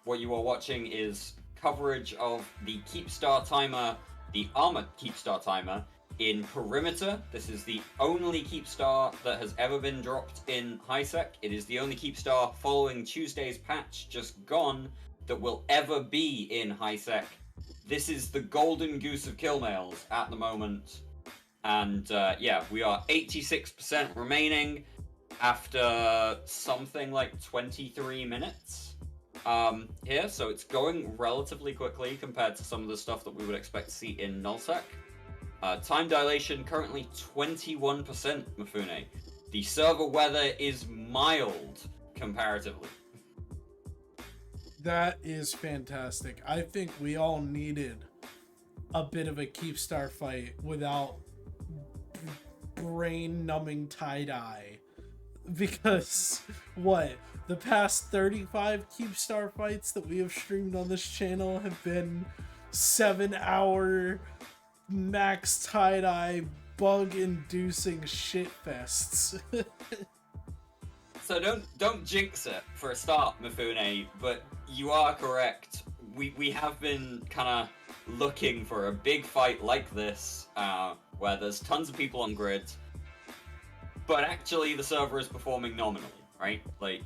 what you are watching is coverage of the Keepstar timer, the Armor Keepstar timer, in Perimeter. This is the only Keepstar that has ever been dropped in HiSec. It is the only Keepstar following Tuesday's patch just gone that will ever be in HiSec. This is the golden goose of Killmails at the moment. And we are 86% remaining after something like 23 minutes here. So it's going relatively quickly compared to some of the stuff that we would expect to see in nullsec. Time dilation currently 21%, Mifune. The server weather is mild comparatively. That is fantastic. I think we all needed a bit of a Keepstar fight without brain-numbing tie-dye. Because, the past 35 Keepstar fights that we have streamed on this channel have been 7-hour max tie-dye bug-inducing shitfests. So don't jinx it for a start, Mifune, but you are correct. We have been kind of looking for a big fight like this, where there's tons of people on grid, but actually the server is performing nominally, right? Like,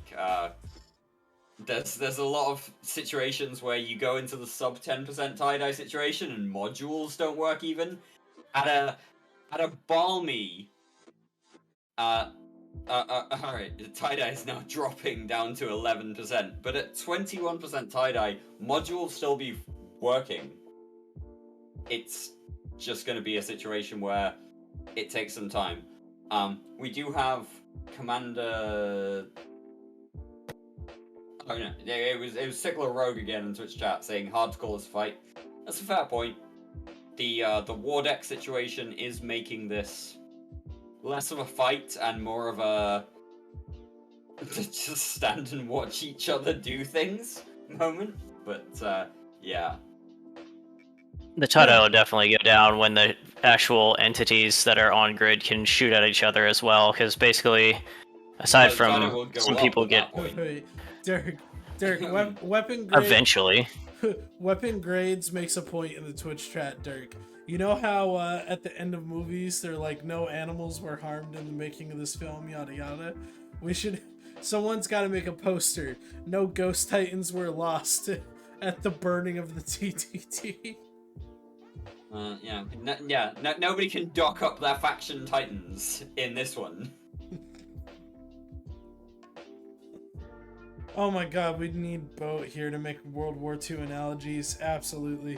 there's a lot of situations where you go into the sub 10% tie-dye situation and modules don't work even. At a balmy, alright, the tie-dye is now dropping down to 11%, but at 21% tie-dye, modules still be working. It's just going to be a situation where it takes some time. We do have Commander... Oh no, it was Sickler Rogue again in Twitch chat saying hard to call this fight. That's a fair point. The war deck situation is making this less of a fight and more of a just stand and watch each other do things moment. But yeah. The tie-dye will definitely go down when the actual entities that are on grid can shoot at each other as well, because basically, aside The tie-dye from will go some up people at get... that point. Wait, Dirk, weapon grade... Eventually. Weapon grades makes a point in the Twitch chat, Dirk. You know how at the end of movies they're like, no animals were harmed in the making of this film, yada yada? Someone's got to make a poster. No ghost titans were lost at the burning of the TTT. Nobody can dock up their faction titans in this one. Oh my god, we need boat here to make World War II analogies. Absolutely.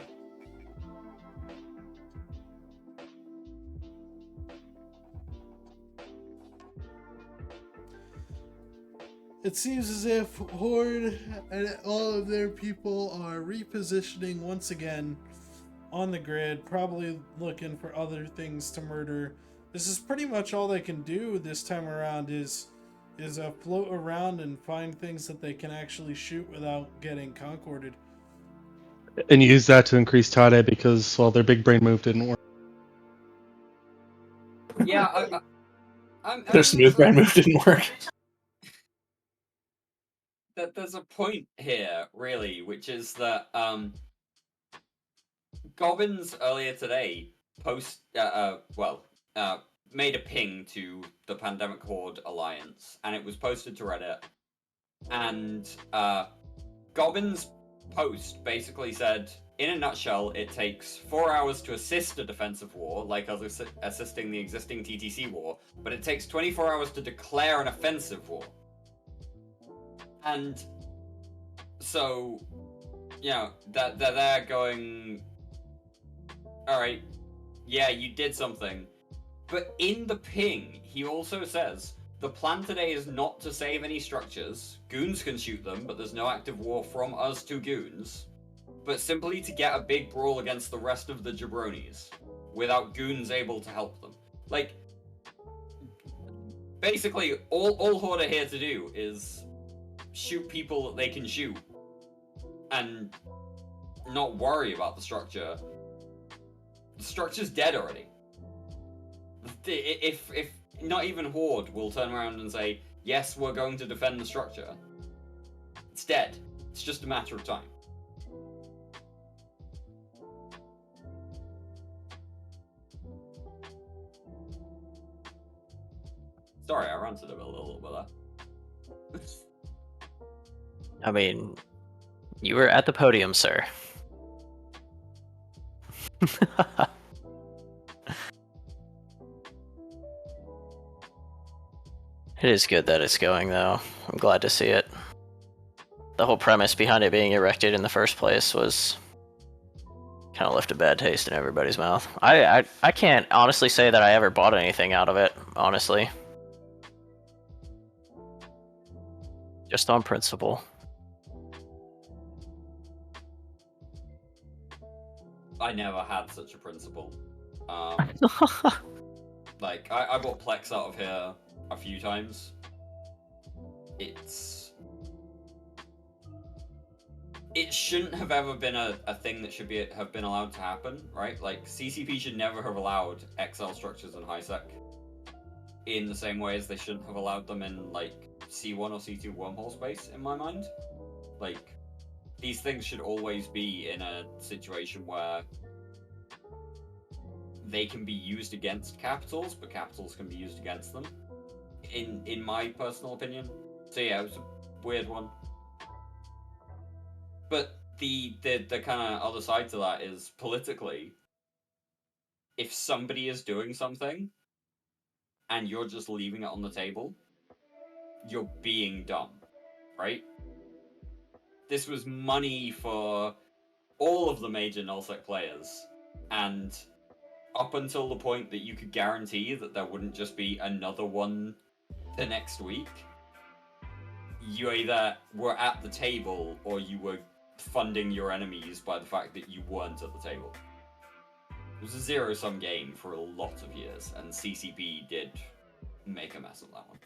It seems as if Horde and all of their people are repositioning once again on the grid, probably looking for other things to murder. This is pretty much all they can do this time around is float around and find things that they can actually shoot without getting concorded. And use that to increase Tade because, well, their big brain move didn't work. Yeah, Their smooth brain move didn't work. there's a point here, really, which is that Gobbins earlier today made a ping to the Pandemic Horde Alliance, and it was posted to Reddit. And Gobbins' post basically said, in a nutshell, it takes 4 hours to assist a defensive war, like us assisting the existing TTC war, but it takes 24 hours to declare an offensive war. And so, you know, that they're going, all right, yeah, you did something. But in the ping, he also says, the plan today is not to save any structures. Goons can shoot them, but there's no active war from us to goons. But simply to get a big brawl against the rest of the jabronis, without goons able to help them. Like, basically, all Horde are here to do is shoot people that they can shoot, and not worry about the structure. The structure's dead already. If not even Horde will turn around and say, yes, we're going to defend the structure, it's dead. It's just a matter of time. Sorry, I ranted a little bit there. I mean, you were at the podium, sir. It is good that it's going, though. I'm glad to see it. The whole premise behind it being erected in the first place was kind of left a bad taste in everybody's mouth. I can't honestly say that I ever bought anything out of it, honestly. Just on principle. I never had such a principle. Like, I bought Plex out of here a few times. It shouldn't have ever been a thing that should have been allowed to happen, right? Like, CCP should never have allowed XL structures in HiSec in the same way as they shouldn't have allowed them in, like, C1 or C2 wormhole space, in my mind. Like, these things should always be in a situation where they can be used against capitals, but capitals can be used against them. In my personal opinion. So yeah, it was a weird one. But the kind of other side to that is, politically, if somebody is doing something and you're just leaving it on the table, you're being dumb, right? This was money for all of the major nullsec players, and up until the point that you could guarantee that there wouldn't just be another one the next week, you either were at the table or you were funding your enemies by the fact that you weren't at the table. It was a zero-sum game for a lot of years, and CCP did make a mess of that one.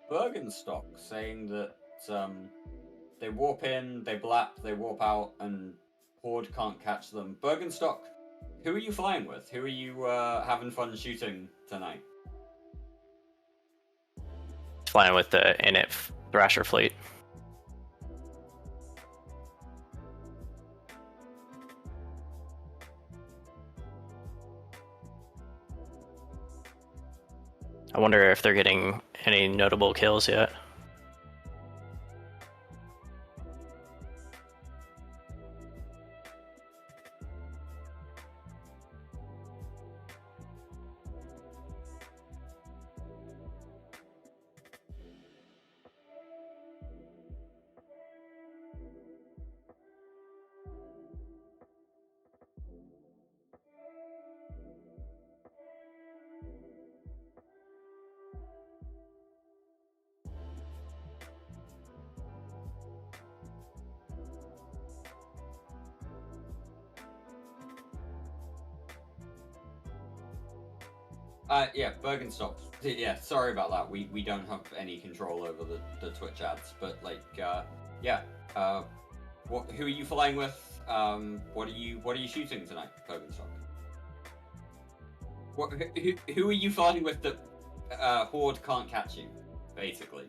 Bergenstock saying that they warp in, they blap, they warp out, and Horde can't catch them. Bergenstock, who are you flying with? Who are you having fun shooting tonight? Flying with the Init Thrasher fleet. I wonder if they're getting any notable kills yet. Yeah, Bergenstock. Yeah, sorry about that. We don't have any control over the Twitch ads, but like, yeah. Who are you flying with? What are you shooting tonight, Bergenstock? Who are you flying with that Horde can't catch you, basically?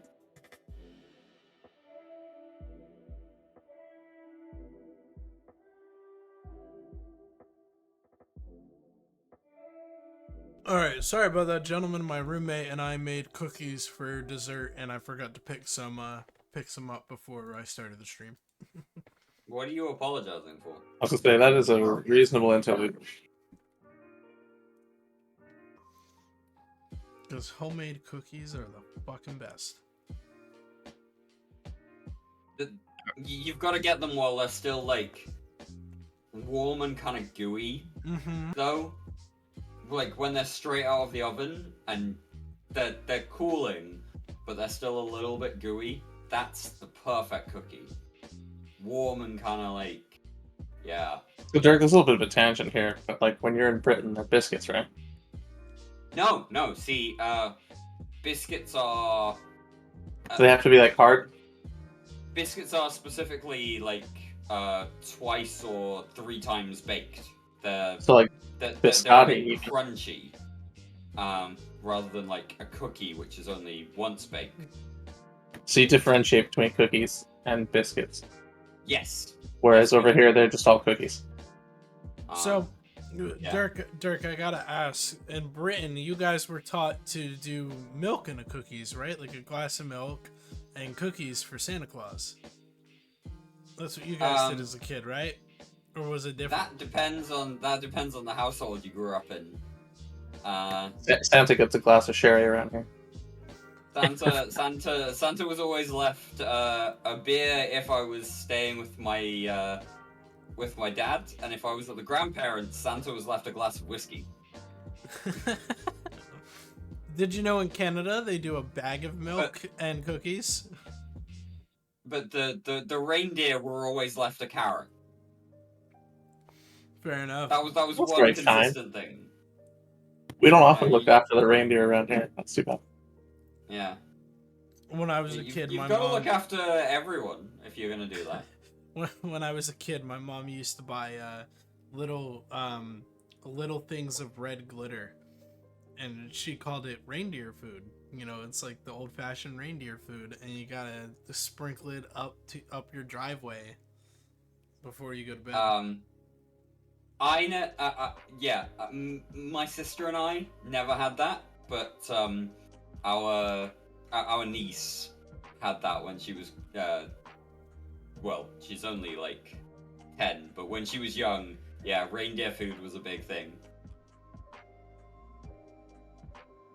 Alright, sorry about that, gentlemen. My roommate and I made cookies for dessert, and I forgot to pick some up before I started the stream. What are you apologizing for? I was gonna say that is a reasonable interlude. Because homemade cookies are the fucking best. You've got to get them while they're still like warm and kind of gooey, though. Like when they're straight out of the oven and they're cooling, but they're still a little bit gooey. That's the perfect cookie. Warm and kind of like, yeah. So, Derek, there's a little bit of a tangent here, but like when you're in Britain, they're biscuits, right? No. See, biscuits are. Do they have to be like hard? Biscuits are specifically like twice or 3 times baked. So like they're biscotti. crunchy, rather than like a cookie, which is only once baked. So you differentiate between cookies and biscuits. Yes. Whereas over here, they're just all cookies. So, yeah. Dirk, I gotta ask. In Britain, you guys were taught to do milk in the cookies, right? Like a glass of milk and cookies for Santa Claus. That's what you guys did as a kid, right? Or was it different? That depends on the household you grew up in. Santa gets a glass of sherry around here. Santa was always left a beer if I was staying with my dad, and if I was at the grandparents, Santa was left a glass of whiskey. Did you know in Canada they do a bag of milk and cookies? But the reindeer were always left a carrot. Fair enough. That was That's one very consistent thing. We don't often look after the reindeer around here. That's too bad. Yeah. When I was a kid, you've my got to mom... look after everyone if you're gonna do that. When I was a kid, my mom used to buy little things of red glitter, and she called it reindeer food. You know, it's like the old-fashioned reindeer food, and you gotta sprinkle it up your driveway before you go to bed. My sister and I never had that, but our niece had that when she was well, she's only like 10, but when she was young, yeah, reindeer food was a big thing.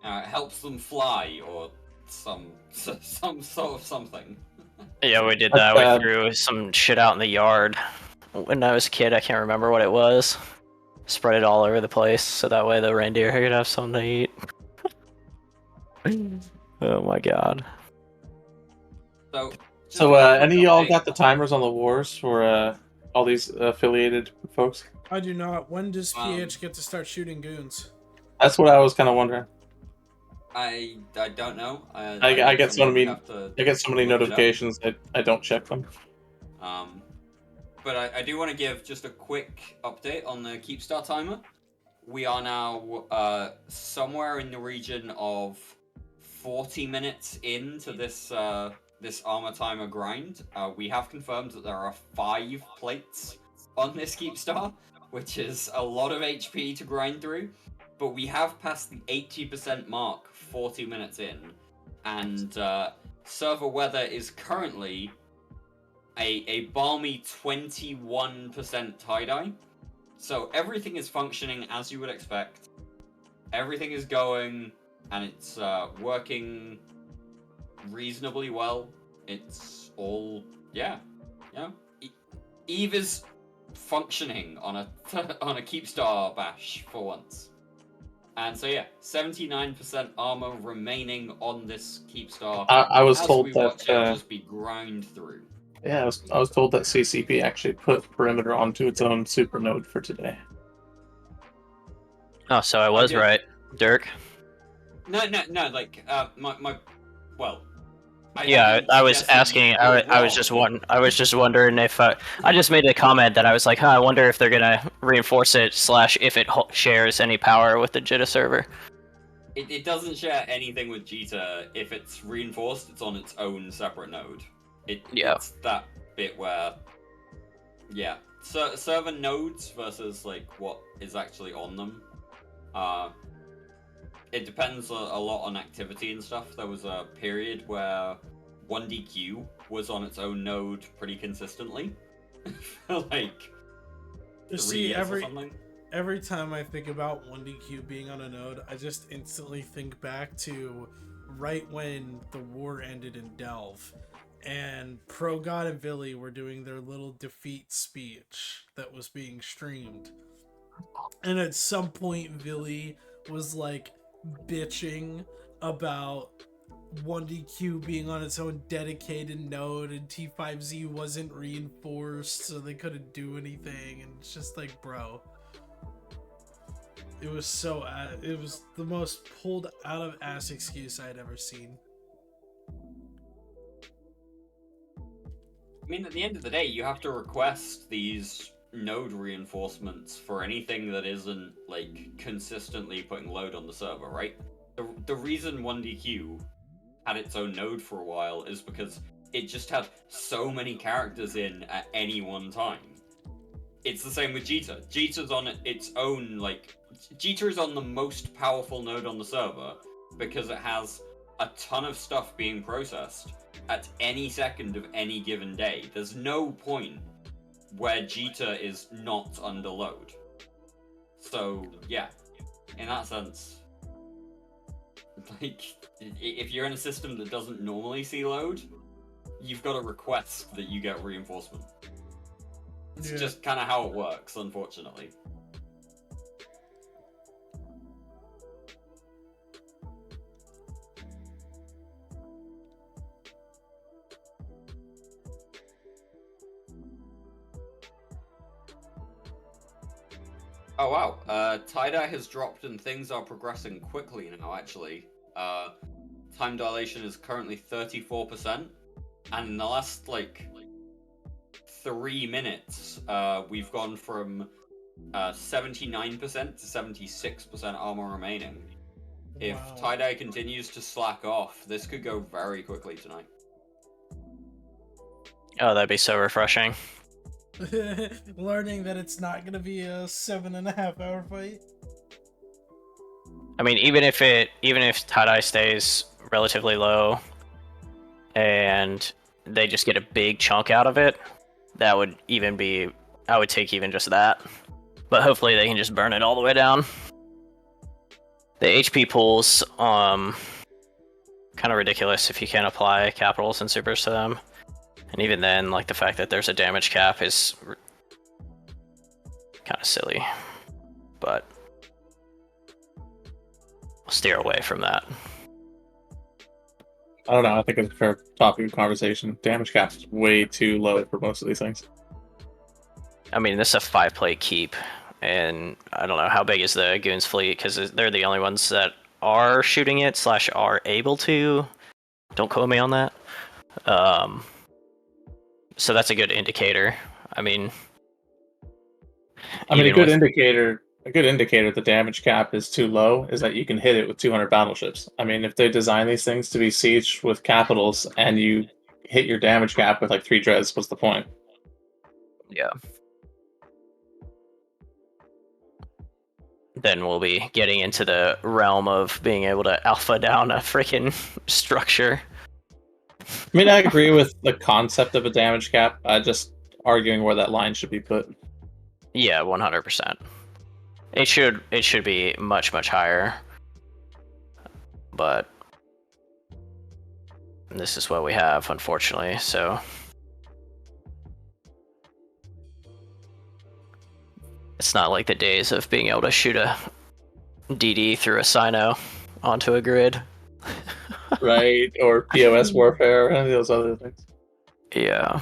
It helps them fly, or some sort of something. Yeah, we did that. We threw some shit out in the yard when I was a kid. I can't remember what it was. Spread it all over the place so that way the reindeer could have something to eat. Oh my god. So any of y'all got the timers on the wars for all these affiliated folks? I do not. When does PH get to start shooting goons? That's what I was kind of wondering. I don't know. I get so many notifications that I don't check them. But I do want to give just a quick update on the Keepstar timer. We are now somewhere in the region of 40 minutes into this armor timer grind. We have confirmed that there are 5 plates on this Keepstar, which is a lot of HP to grind through. But we have passed the 80% mark 40 minutes in, and server weather is currently a balmy 21% tie-dye. So everything is functioning as you would expect. Everything is going, and it's working reasonably well. It's all, yeah. Eve is functioning on a Keepstar bash for once. And so yeah, 79% armor remaining on this Keepstar. I was told we that watch it just be grind through. Yeah, I was told that CCP actually put perimeter onto its own super node for today. Oh, so I was right, Dirk. No. Like, my well. Yeah, didn't I was suggest that asking. you're I was just wondering if I just made a comment that I was like, huh, I wonder if they're gonna reinforce it / if it shares any power with the Jitta server. It doesn't share anything with Jita. If it's reinforced, it's on its own separate node. Yeah. It's that bit where, yeah, server nodes versus like what is actually on them. It depends a lot on activity and stuff. There was a period where 1DQ was on its own node pretty consistently, for like 3 years or something. Every time I think about 1DQ being on a node, I just instantly think back to right when the war ended in Delve, and Pro God and Billy were doing their little defeat speech that was being streamed. And at some point, Billy was like bitching about 1DQ being on its own dedicated node and T5Z wasn't reinforced, so they couldn't do anything. And it's just like, bro. It was so, it was the most pulled out of ass excuse I had ever seen. I mean, at the end of the day, you have to request these node reinforcements for anything that isn't, like, consistently putting load on the server, right? The reason 1DQ had its own node for a while is because it just had so many characters in at any one time. It's the same with Jita. Jita's on its own, like, Jita is on the most powerful node on the server because it has a ton of stuff being processed at any second of any given day. There's no point where Jita is not under load. So, yeah, in that sense, like, if you're in a system that doesn't normally see load, you've got to request that you get reinforcement. It's just kind of how it works, unfortunately. Oh wow, tie-dye has dropped and things are progressing quickly now, actually. Time dilation is currently 34%, and in the last, like, 3 minutes, we've gone from 79% to 76% armor remaining. If tie-dye continues to slack off, this could go very quickly tonight. Oh, that'd be so refreshing. Learning that it's not gonna be a 7.5 hour fight. I mean, even if tie-dye stays relatively low and they just get a big chunk out of it, that would even be, I would take even just that. But hopefully they can just burn it all the way down. The HP pools, kind of ridiculous if you can't apply capitals and supers to them. And even then, like, the fact that there's a damage cap is kind of silly. But I'll steer away from that. I don't know. I think it's a fair topic of conversation. Damage cap is way too low for most of these things. I mean, this is a 5-plate keep, and I don't know how big is the Goons fleet, because they're the only ones that are shooting it / are able to. Don't quote me on that. So that's a good indicator. I mean, a good indicator the damage cap is too low is that you can hit it with 200 battleships. I mean, if they design these things to be sieged with capitals and you hit your damage cap with like 3 dreads, what's the point? Yeah. Then we'll be getting into the realm of being able to alpha down a freaking structure. I mean, I agree with the concept of a damage cap. Just arguing where that line should be put. Yeah, 100%. It should be much higher. But this is what we have, unfortunately. So it's not like the days of being able to shoot a DD through a Sino onto a grid. Right, or POS warfare, or any of those other things. Yeah.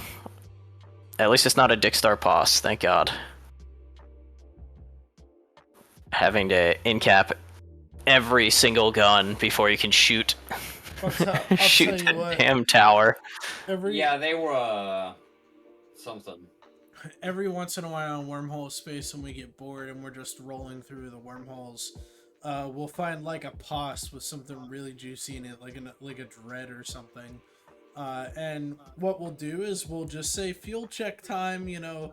At least it's not a Dickstar POS, thank God. Having to in-cap every single gun before you can shoot I'll tell shoot you the what. damn tower. Yeah, they were something. Every once in a while in wormhole space, when we get bored and we're just rolling through the wormholes, we'll find like a pos with something really juicy in it, like a dread or something. And what we'll do is we'll just say fuel check time. You know,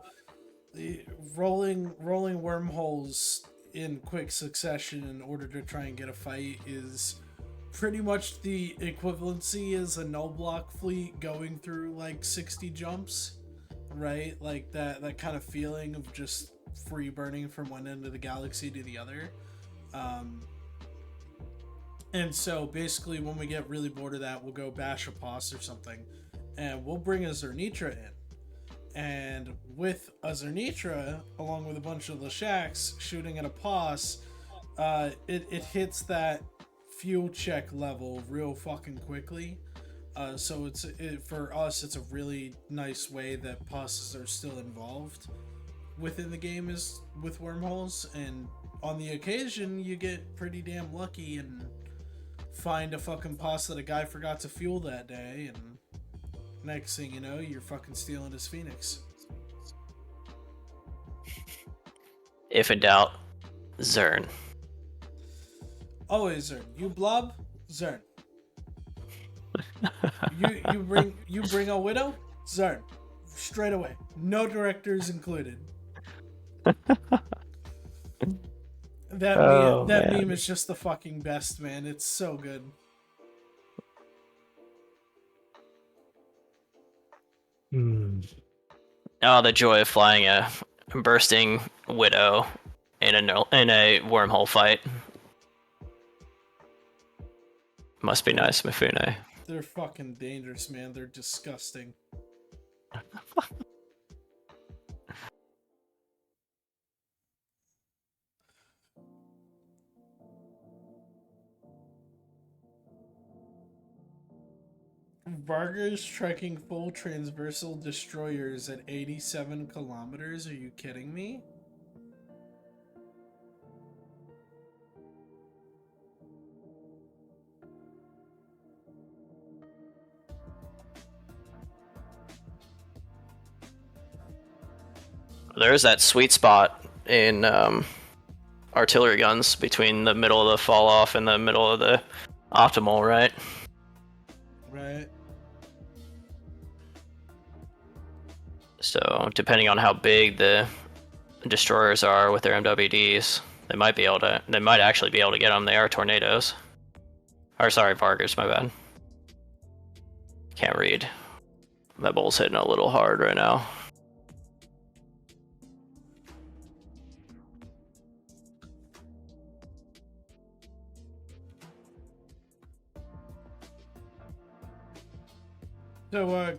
rolling wormholes in quick succession in order to try and get a fight is pretty much the equivalency as a no block fleet going through like 60 jumps, right? Like that kind of feeling of just free burning from one end of the galaxy to the other. And so basically when we get really bored of that, we'll go bash a pos or something, and we'll bring a Zernitra in. And with a Zernitra, along with a bunch of Lashaks shooting at a pos, it hits that fuel check level real fucking quickly. So for us, it's a really nice way that poses are still involved within the game is with wormholes, and on the occasion you get pretty damn lucky and find a fucking pos that a guy forgot to fuel that day, and next thing you know, you're fucking stealing his Phoenix. If in doubt, Zern. Always Zern. You blob, Zern. you bring a widow, Zern. Straight away. No directors included. That meme is just the fucking best, man. It's so good. Oh, the joy of flying a bursting widow in a wormhole fight. Must be nice, Mifune. They're fucking dangerous, man. They're disgusting. Vargas trekking full transversal destroyers at 87 kilometers? Are you kidding me? There's that sweet spot in artillery guns between the middle of the fall off and the middle of the optimal, right? Right. So depending on how big the destroyers are with their MWDs, they might actually be able to get them. They are tornadoes. Or sorry, Vargas, my bad. Can't read. That bull's hitting a little hard right now. So,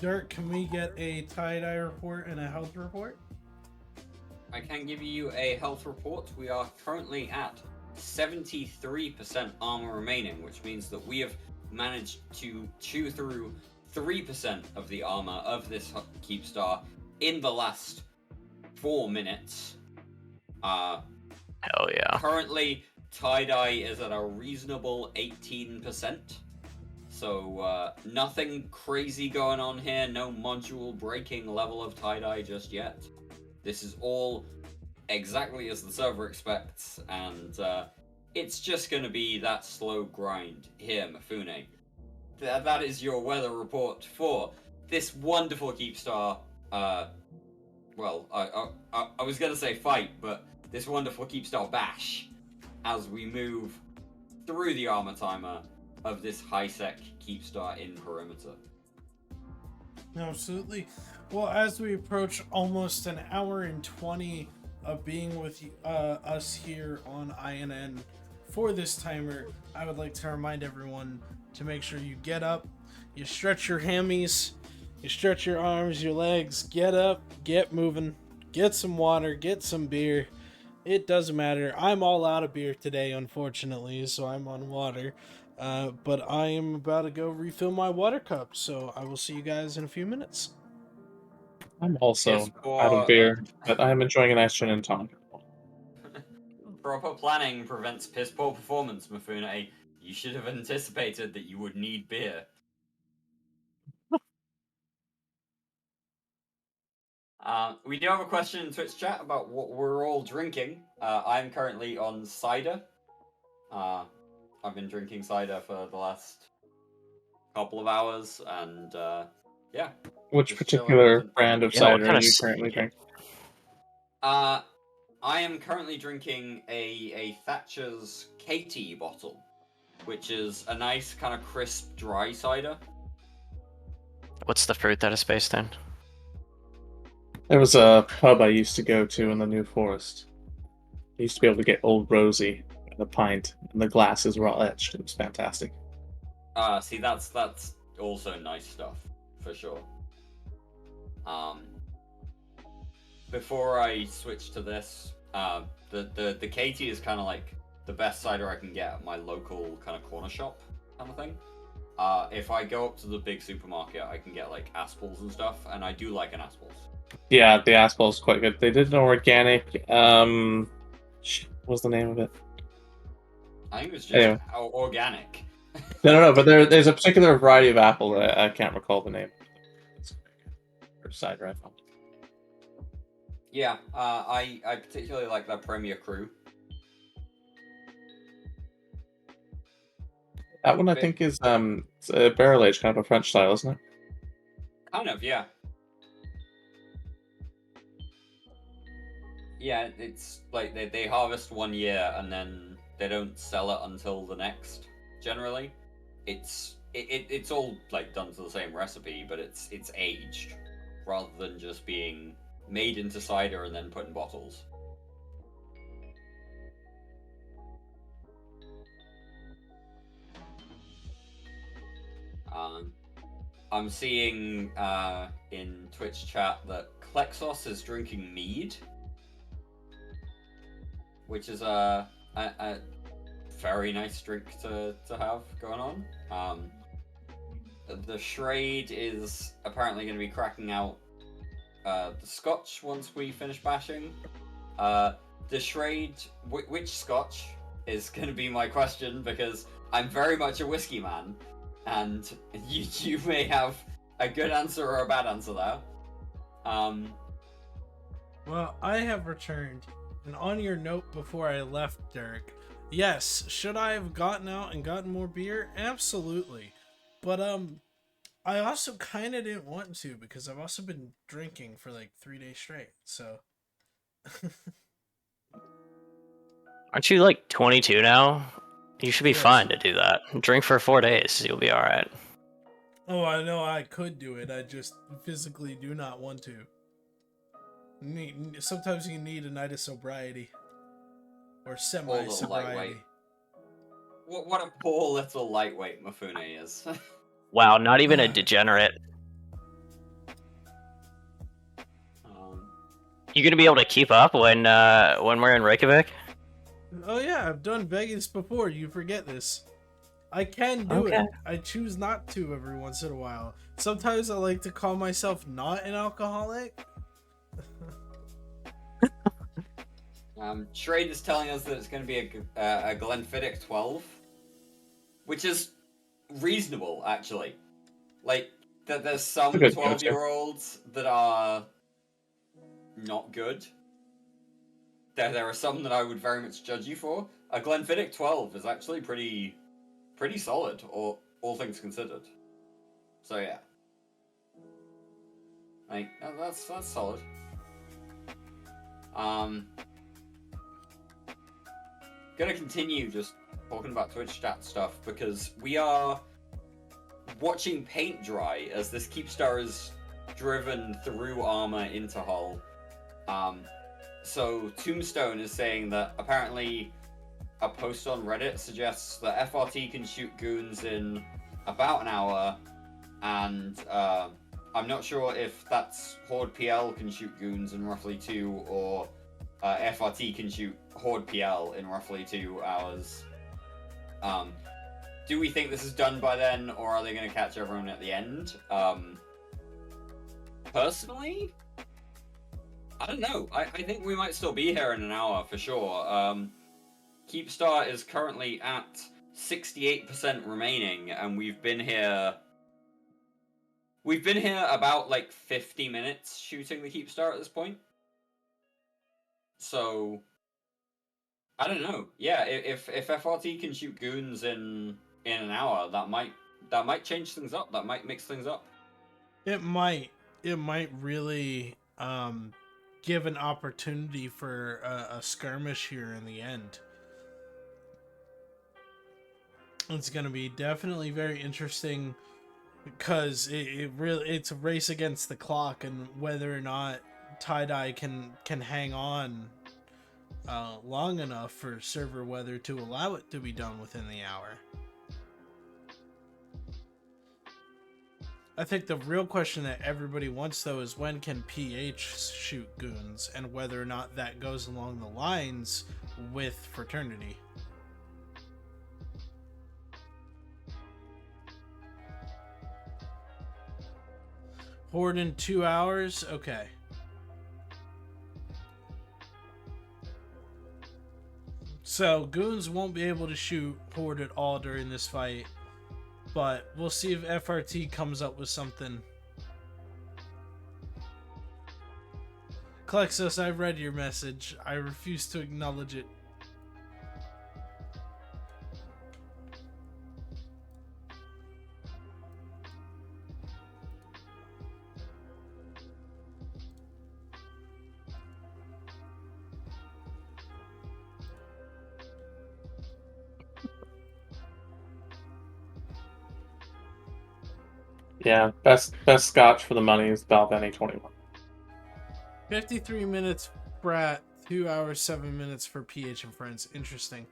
Dirk, can we get a tie-dye report and a health report? I can give you a health report. We are currently at 73% armor remaining, which means that we have managed to chew through 3% of the armor of this Keepstar in the last 4 minutes. Hell yeah. Currently, tie-dye is at a reasonable 18%. So, nothing crazy going on here, no module breaking level of tie-dye just yet. This is all exactly as the server expects, and it's just going to be that slow grind here, Mifune. That is your weather report for this wonderful Keepstar, well, I was going to say fight, but this wonderful Keepstar bash as we move through the armor timer of this high-sec Keepstar in perimeter. Absolutely. Well, as we approach almost an hour and 20 of being with us here on INN for this timer, I would like to remind everyone to make sure you get up, you stretch your hammies, you stretch your arms, your legs, get up, get moving, get some water, get some beer. It doesn't matter. I'm all out of beer today, unfortunately, so I'm on water. But I am about to go refill my water cup, so I will see you guys in a few minutes. I'm also out of beer, but I am enjoying a nice gin and tonic. Proper planning prevents piss poor performance, Mifune. You should have anticipated that you would need beer. We do have a question in Twitch chat about what we're all drinking. I'm currently on cider. I've been drinking cider for the last couple of hours, and yeah. Which Just particular chilling. brand of Yeah, what cider kind are of you currently drinking? I am currently drinking a Thatcher's KT bottle, which is a nice kind of crisp, dry cider. What's the fruit that is based in? There was a pub I used to go to in the New Forest. I used to be able to get Old Rosie in a pint, and the glasses were all etched. It was fantastic. See, that's also nice stuff for sure. Before I switch to this, the KT is kind of like the best cider I can get at my local kind of corner shop kind of thing. If I go up to the big supermarket, I can get like Aspals and stuff, and I do like an Aspals. Yeah, the Aspal's quite good. They did an organic. What was the name of it? I think it was just Anyway. organic. No. But there's a particular variety of apple that I can't recall the name. Or cider I found. Yeah, I particularly like that Premier Cru. That one I think is it's a barrel aged, kind of a French style, isn't it? Kind of, yeah. Yeah, it's like they harvest 1 year and then they don't sell it until the next. Generally, it's all like done to the same recipe, but it's aged rather than just being made into cider and then put in bottles. I'm seeing in Twitch chat that Klexos is drinking mead, which is a very nice drink to have going on. The Shrade is apparently going to be cracking out the Scotch once we finish bashing. The Shrade, which Scotch is going to be my question, because I'm very much a whiskey man, and you may have a good answer or a bad answer there. Well, I have returned, and on your note before I left, Derek, yes, should I have gotten out and gotten more beer? Absolutely. But I also kind of didn't want to, because I've also been drinking for like 3 days straight. So Aren't you like 22 now? You should be Yes. fine to do that. Drink for 4 days. You'll be all right. Oh, I know I could do it. I just physically do not want to. Sometimes you need a night of sobriety. Or semi-sobriety. lightweight. What a poor little lightweight Mifune is. Wow, not even a degenerate. You gonna be able to keep up when we're in Reykjavik? Oh yeah, I've done Vegas before. You forget this. I can do it. I choose not to every once in a while. Sometimes I like to call myself not an alcoholic. Shrade is telling us that it's going to be a Glenfiddich 12, which is reasonable, actually. Like, that there's some 12-year-olds that are not good. There are some that I would very much judge you for. A Glenfiddich 12 is actually pretty solid, or all things considered. So yeah, like that's solid. Gonna continue just talking about Twitch chat stuff, because we are watching paint dry as this Keepstar is driven through armor into hull. So Tombstone is saying that apparently a post on Reddit suggests that FRT can shoot goons in about an hour, and I'm not sure if that's Horde PL can shoot goons in roughly 2, or FRT can shoot Horde PL in roughly 2 hours. Do we think this is done by then, or are they going to catch everyone at the end? Personally, I don't know. I think we might still be here in an hour for sure. Keepstar is currently at 68% remaining, and we've been here about like 50 minutes shooting the Keepstar at this point. So I don't know. Yeah, if FRT can shoot goons in an hour, that might change things up. That might mix things up. It might really give an opportunity for a skirmish here in the end. It's going to be definitely very interesting because it's a race against the clock, and whether or not Tie-Dye can hang on long enough for server weather to allow it to be done within the hour. I think the real question that everybody wants, though, is when can PH shoot goons, and whether or not that goes along the lines with Fraternity. Horde in 2 hours? Okay. So, goons won't be able to shoot Horde at all during this fight, but we'll see if FRT comes up with something. Klexos, I've read your message. I refuse to acknowledge it. Yeah, best scotch for the money is Balvenie 21. 53 minutes Brat, 2 hours 7 minutes for PH and Friends. Interesting.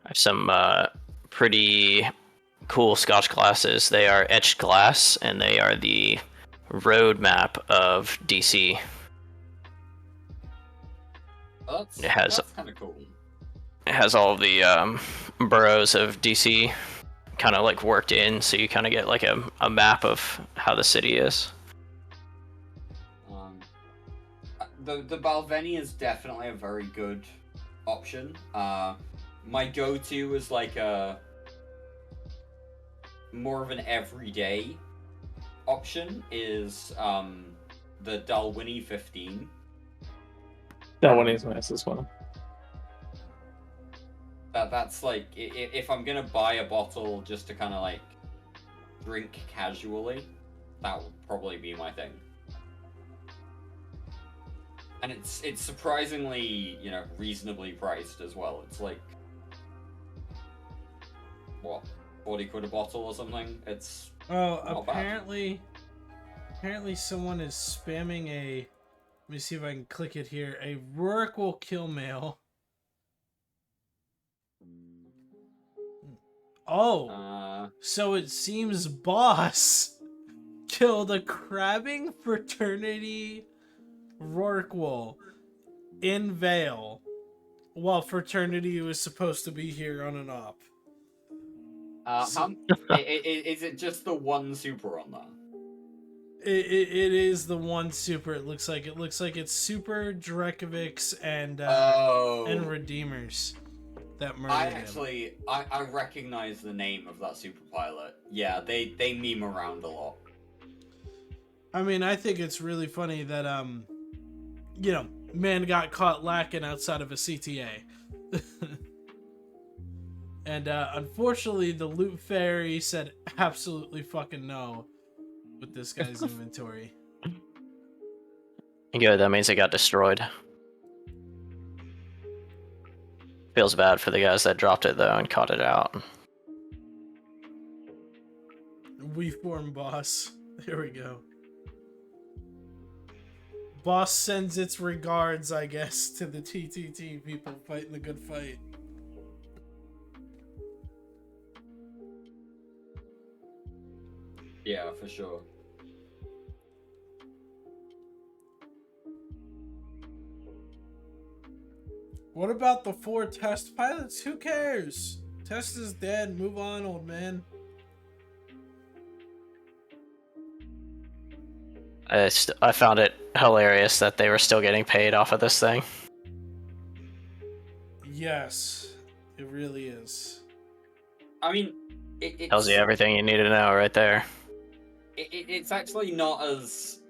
I have some pretty cool Scotch glasses. They are etched glass, and they are the roadmap of DC. That's kind of cool. It has all the boroughs of DC kind of like worked in, so you kind of get like a map of how the city is. The Balvenie is definitely a very good option. My go-to is like a more of an everyday option is the Dalwhinnie 15. Dalwhinnie's nice as well. That's like, if I'm gonna buy a bottle just to kind of like drink casually, that would probably be my thing. And it's surprisingly, reasonably priced as well. It's like, what, 40 quid a bottle or something? It's apparently someone is spamming a, let me see if I can click it here, a Rorqual Killmail. So it seems Boss killed a crabbing Fraternity Rorqual in Vale while Fraternity was supposed to be here on an op. Is it just the one super on that? It is the one super. It looks like it's Super Drekovics and Redeemers that murdered him. I recognize the name of that super pilot. Yeah, they meme around a lot. I mean, I think it's really funny that man got caught lacking outside of a CTA. And unfortunately, the loot fairy said absolutely fucking no with this guy's inventory. Good, that means it got destroyed. Feels bad for the guys that dropped it though and caught it out. We form Boss. Here we go. Boss sends its regards, I guess, to the TTT people fighting the good fight. Yeah, for sure. What about the 4 test pilots? Who cares? Test is dead. Move on, old man. I found it hilarious that they were still getting paid off of this thing. Yes, it really is. I mean, it's Tells you everything you need to know right there. it's actually not as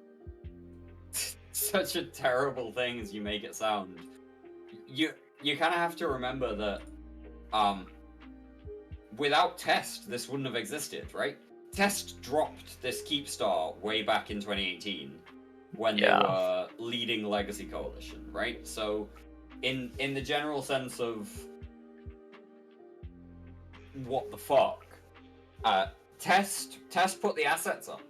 such a terrible thing as you make it sound. You kind of have to remember that without Test, this wouldn't have existed, right? Test dropped this Keepstar way back in 2018 when they were leading Legacy Coalition, right? So, in the general sense of what the fuck, Test put the assets up.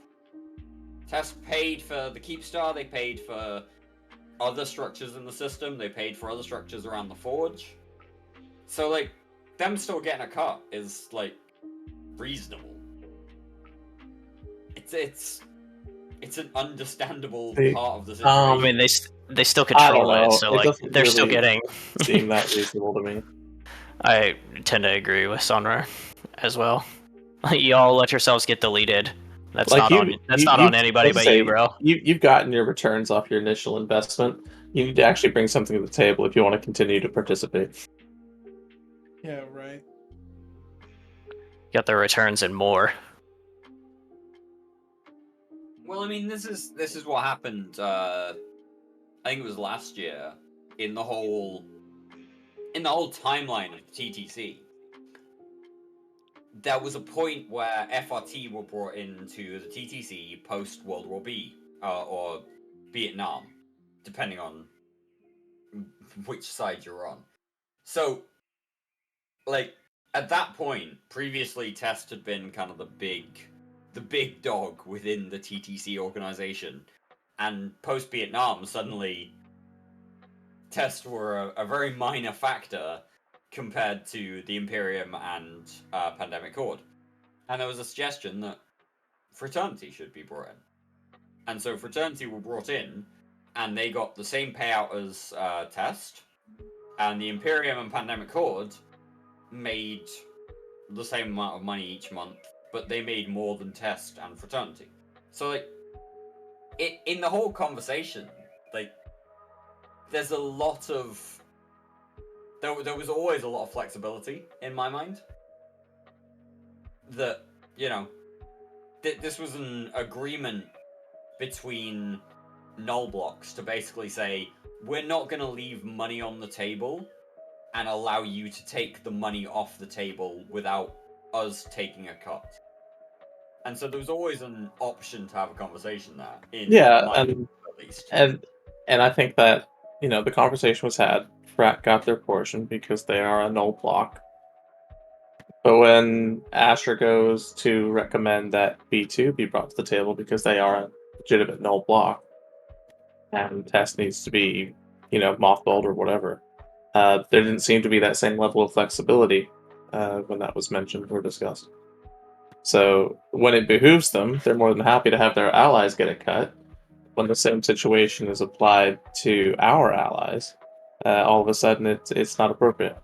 Test paid for the Keepstar. They paid for other structures in the system. They paid for other structures around the Forge. So, like, them still getting a cut is, like, reasonable. It's an understandable part of the situation. I mean, they still I don't control know. it, so It like doesn't they're still really getting. seem that reasonable to me. I tend to agree with Sonra as well. Y'all let yourselves get deleted. That's Like not on anybody let's but say, you, bro. You've gotten your returns off your initial investment. You need to actually bring something to the table if you want to continue to participate. Yeah, right. Got the returns and more. Well, I mean, this is what happened. I think it was last year in the whole timeline of TTC. There was a point where FRT were brought into the TTC post World War B or Vietnam, depending on which side you're on. So, like, at that point, previously Test had been kind of the big dog within the TTC organization, and post Vietnam, suddenly Test were a very minor factor compared to the Imperium and Pandemic Horde. And there was a suggestion that Fraternity should be brought in. And so Fraternity were brought in, and they got the same payout as Test, and the Imperium and Pandemic Horde made the same amount of money each month, but they made more than Test and Fraternity. So, like, in the whole conversation, like, there's a lot of... There was always a lot of flexibility in my mind. That, you know, this was an agreement between null blocks to basically say, we're not going to leave money on the table and allow you to take the money off the table without us taking a cut. And so there was always an option to have a conversation there. At least. And I think that, you know, the conversation was had. Frat got their portion because they are a null block. But when Asher goes to recommend that B2 be brought to the table because they are a legitimate null block, and Test needs to be, you know, mothballed or whatever, there didn't seem to be that same level of flexibility when that was mentioned or discussed. So when it behooves them, they're more than happy to have their allies get a cut. When the same situation is applied to our allies, all of a sudden it's not appropriate.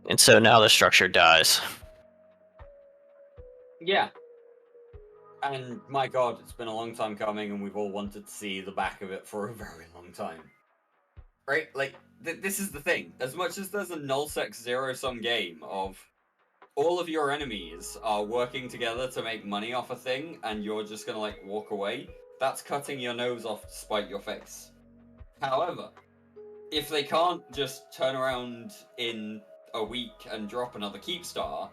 And so now the structure dies. Yeah. And my god, it's been a long time coming, and we've all wanted to see the back of it for a very long time. Right? Like, this is the thing. As much as there's a null-sex zero-sum game of all of your enemies are working together to make money off a thing, and you're just gonna, like, walk away, that's cutting your nose off to spite your face. However, if they can't just turn around in a week and drop another Keepstar,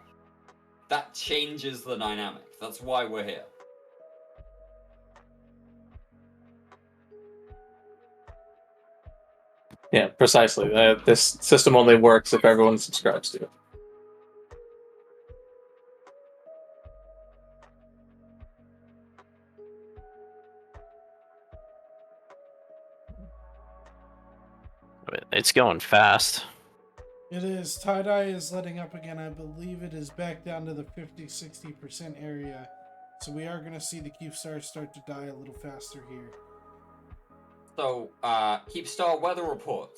that changes the dynamic. That's why we're here. Yeah, precisely. This system only works if everyone subscribes to it. It's going fast. It is. Tie-dye is letting up again. I believe it is back down to the 50-60% area. So we are going to see the Keepstars start to die a little faster here. So, Keepstar weather report.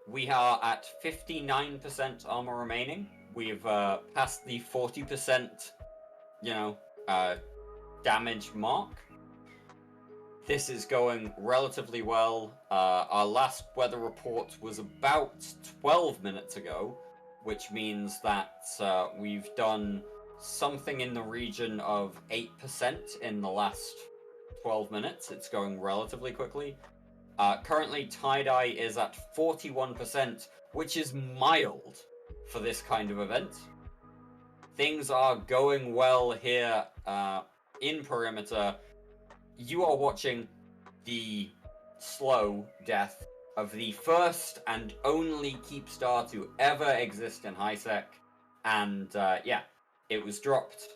We are at 59% armor remaining. We've passed the 40%, damage mark. this is going relatively well. Our last weather report was about 12 minutes ago, which means that we've done something in the region of 8% in the last 12 minutes. It's going relatively quickly. Currently, tie-dye is at 41%, which is mild for this kind of event. Things are going well here in Perimeter. You are watching the slow death of the first and only Keepstar to ever exist in HiSec. And yeah, it was dropped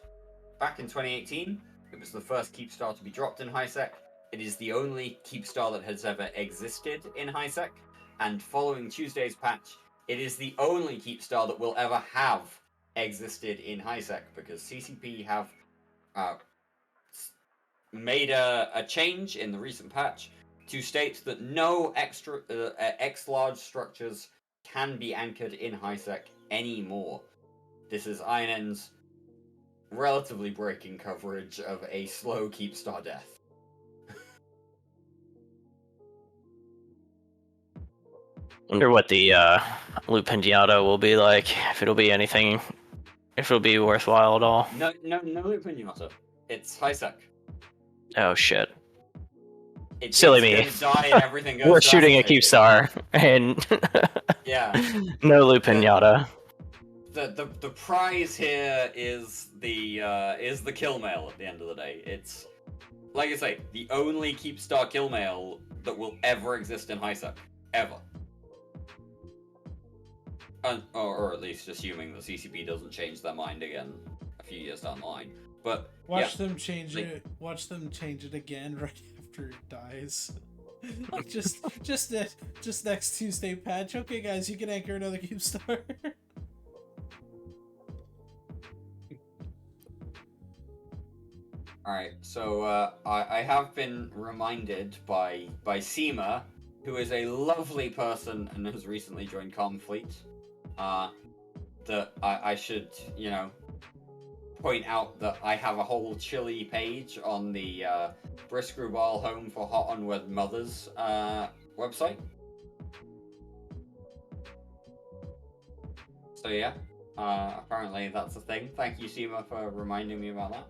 back in 2018. It was the first Keepstar to be dropped in HiSec. It is the only Keepstar that has ever existed in HiSec. And following Tuesday's patch, it is the only Keepstar that will ever have existed in HiSec, because CCP have made a change in the recent patch to state that no extra X-large structures can be anchored in HiSec anymore. This is INN's relatively breaking coverage of a slow Keepstar death. Wonder what the loot pinata will be like, if it'll be anything, if it'll be worthwhile at all. No loot pinata. It's HiSec. Oh shit. It's Silly me. gonna die and everything goes We're to shooting a acetate. Keepstar, and Yeah. no loot pinata. The prize here is the Killmail at the end of the day. It's, like I say, the only Keepstar Killmail that will ever exist in HiSec. Ever. Or at least assuming the CCP doesn't change their mind again a few years down the line. But Watch them change it. Watch them change it again right after it dies. just next Tuesday patch. Okay, guys, you can anchor another Keepstar. Alright, so I have been reminded by Seema, who is a lovely person and has recently joined Fleet, that I should, point out that I have a whole chili page on the Briskrubal Home for Hot Unwed Mothers website. So yeah, apparently that's a thing. Thank you, Seema, for reminding me about that.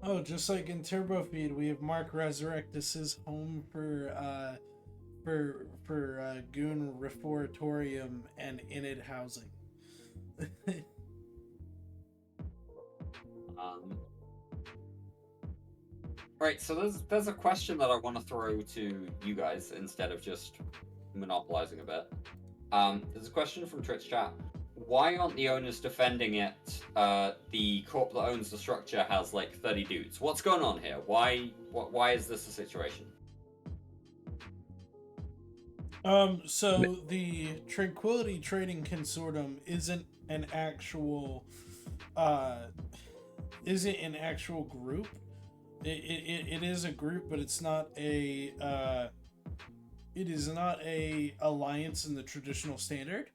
Oh, just like in Turbo Feed, we have Mark Resurrectus's home for Goon Reformatorium and Inid housing. Right, so there's a question that I want to throw to you guys instead of just monopolizing a bit. There's a question from Twitch chat. Why aren't the owners defending it? The corp that owns the structure has like 30 dudes. What's going on here? Why is this a situation? So the Tranquility Trading Consortium isn't an actual group. It is a group, but it's not a it is not a alliance in the traditional standard.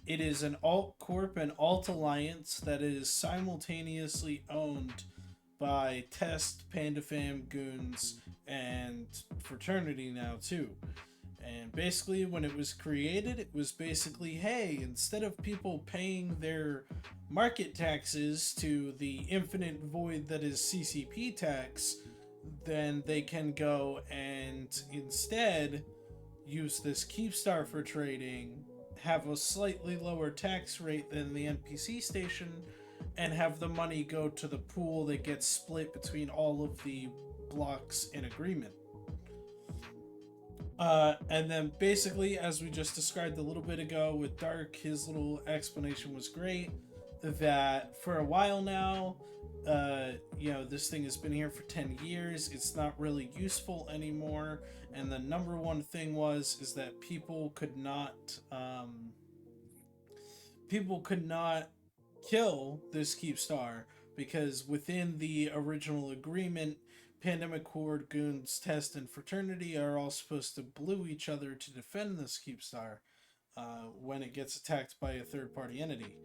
It is an alt corp and alt alliance that is simultaneously owned by Test, PandaFam, Goons, and Fraternity now too. And basically, when it was created, it was basically, hey, instead of people paying their market taxes to the infinite void that is CCP tax, then they can go and instead use this Keepstar for trading, have a slightly lower tax rate than the NPC station, and have the money go to the pool that gets split between all of the blocks in agreement. And then basically, as we just described a little bit ago with Dark, his little explanation was great, that for a while now, this thing has been here for 10 years, it's not really useful anymore, and the number one thing is that people could not kill this Keepstar, because within the original agreement, Pandemic Horde, Goons, Test, and Fraternity are all supposed to blue each other to defend this Keepstar when it gets attacked by a third-party entity.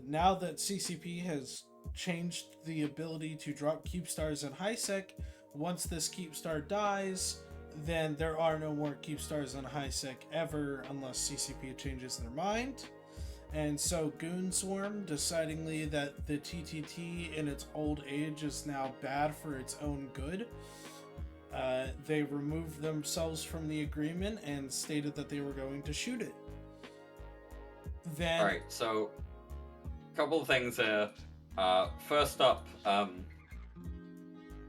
Now that CCP has changed the ability to drop Keepstars in HiSec, once this Keepstar dies, then there are no more Keepstars on HiSec ever unless CCP changes their mind. And so Goonswarm, decidingly that the TTT in its old age is now bad for its own good, they removed themselves from the agreement and stated that they were going to shoot it. Then, Alright, so a couple of things here. First up,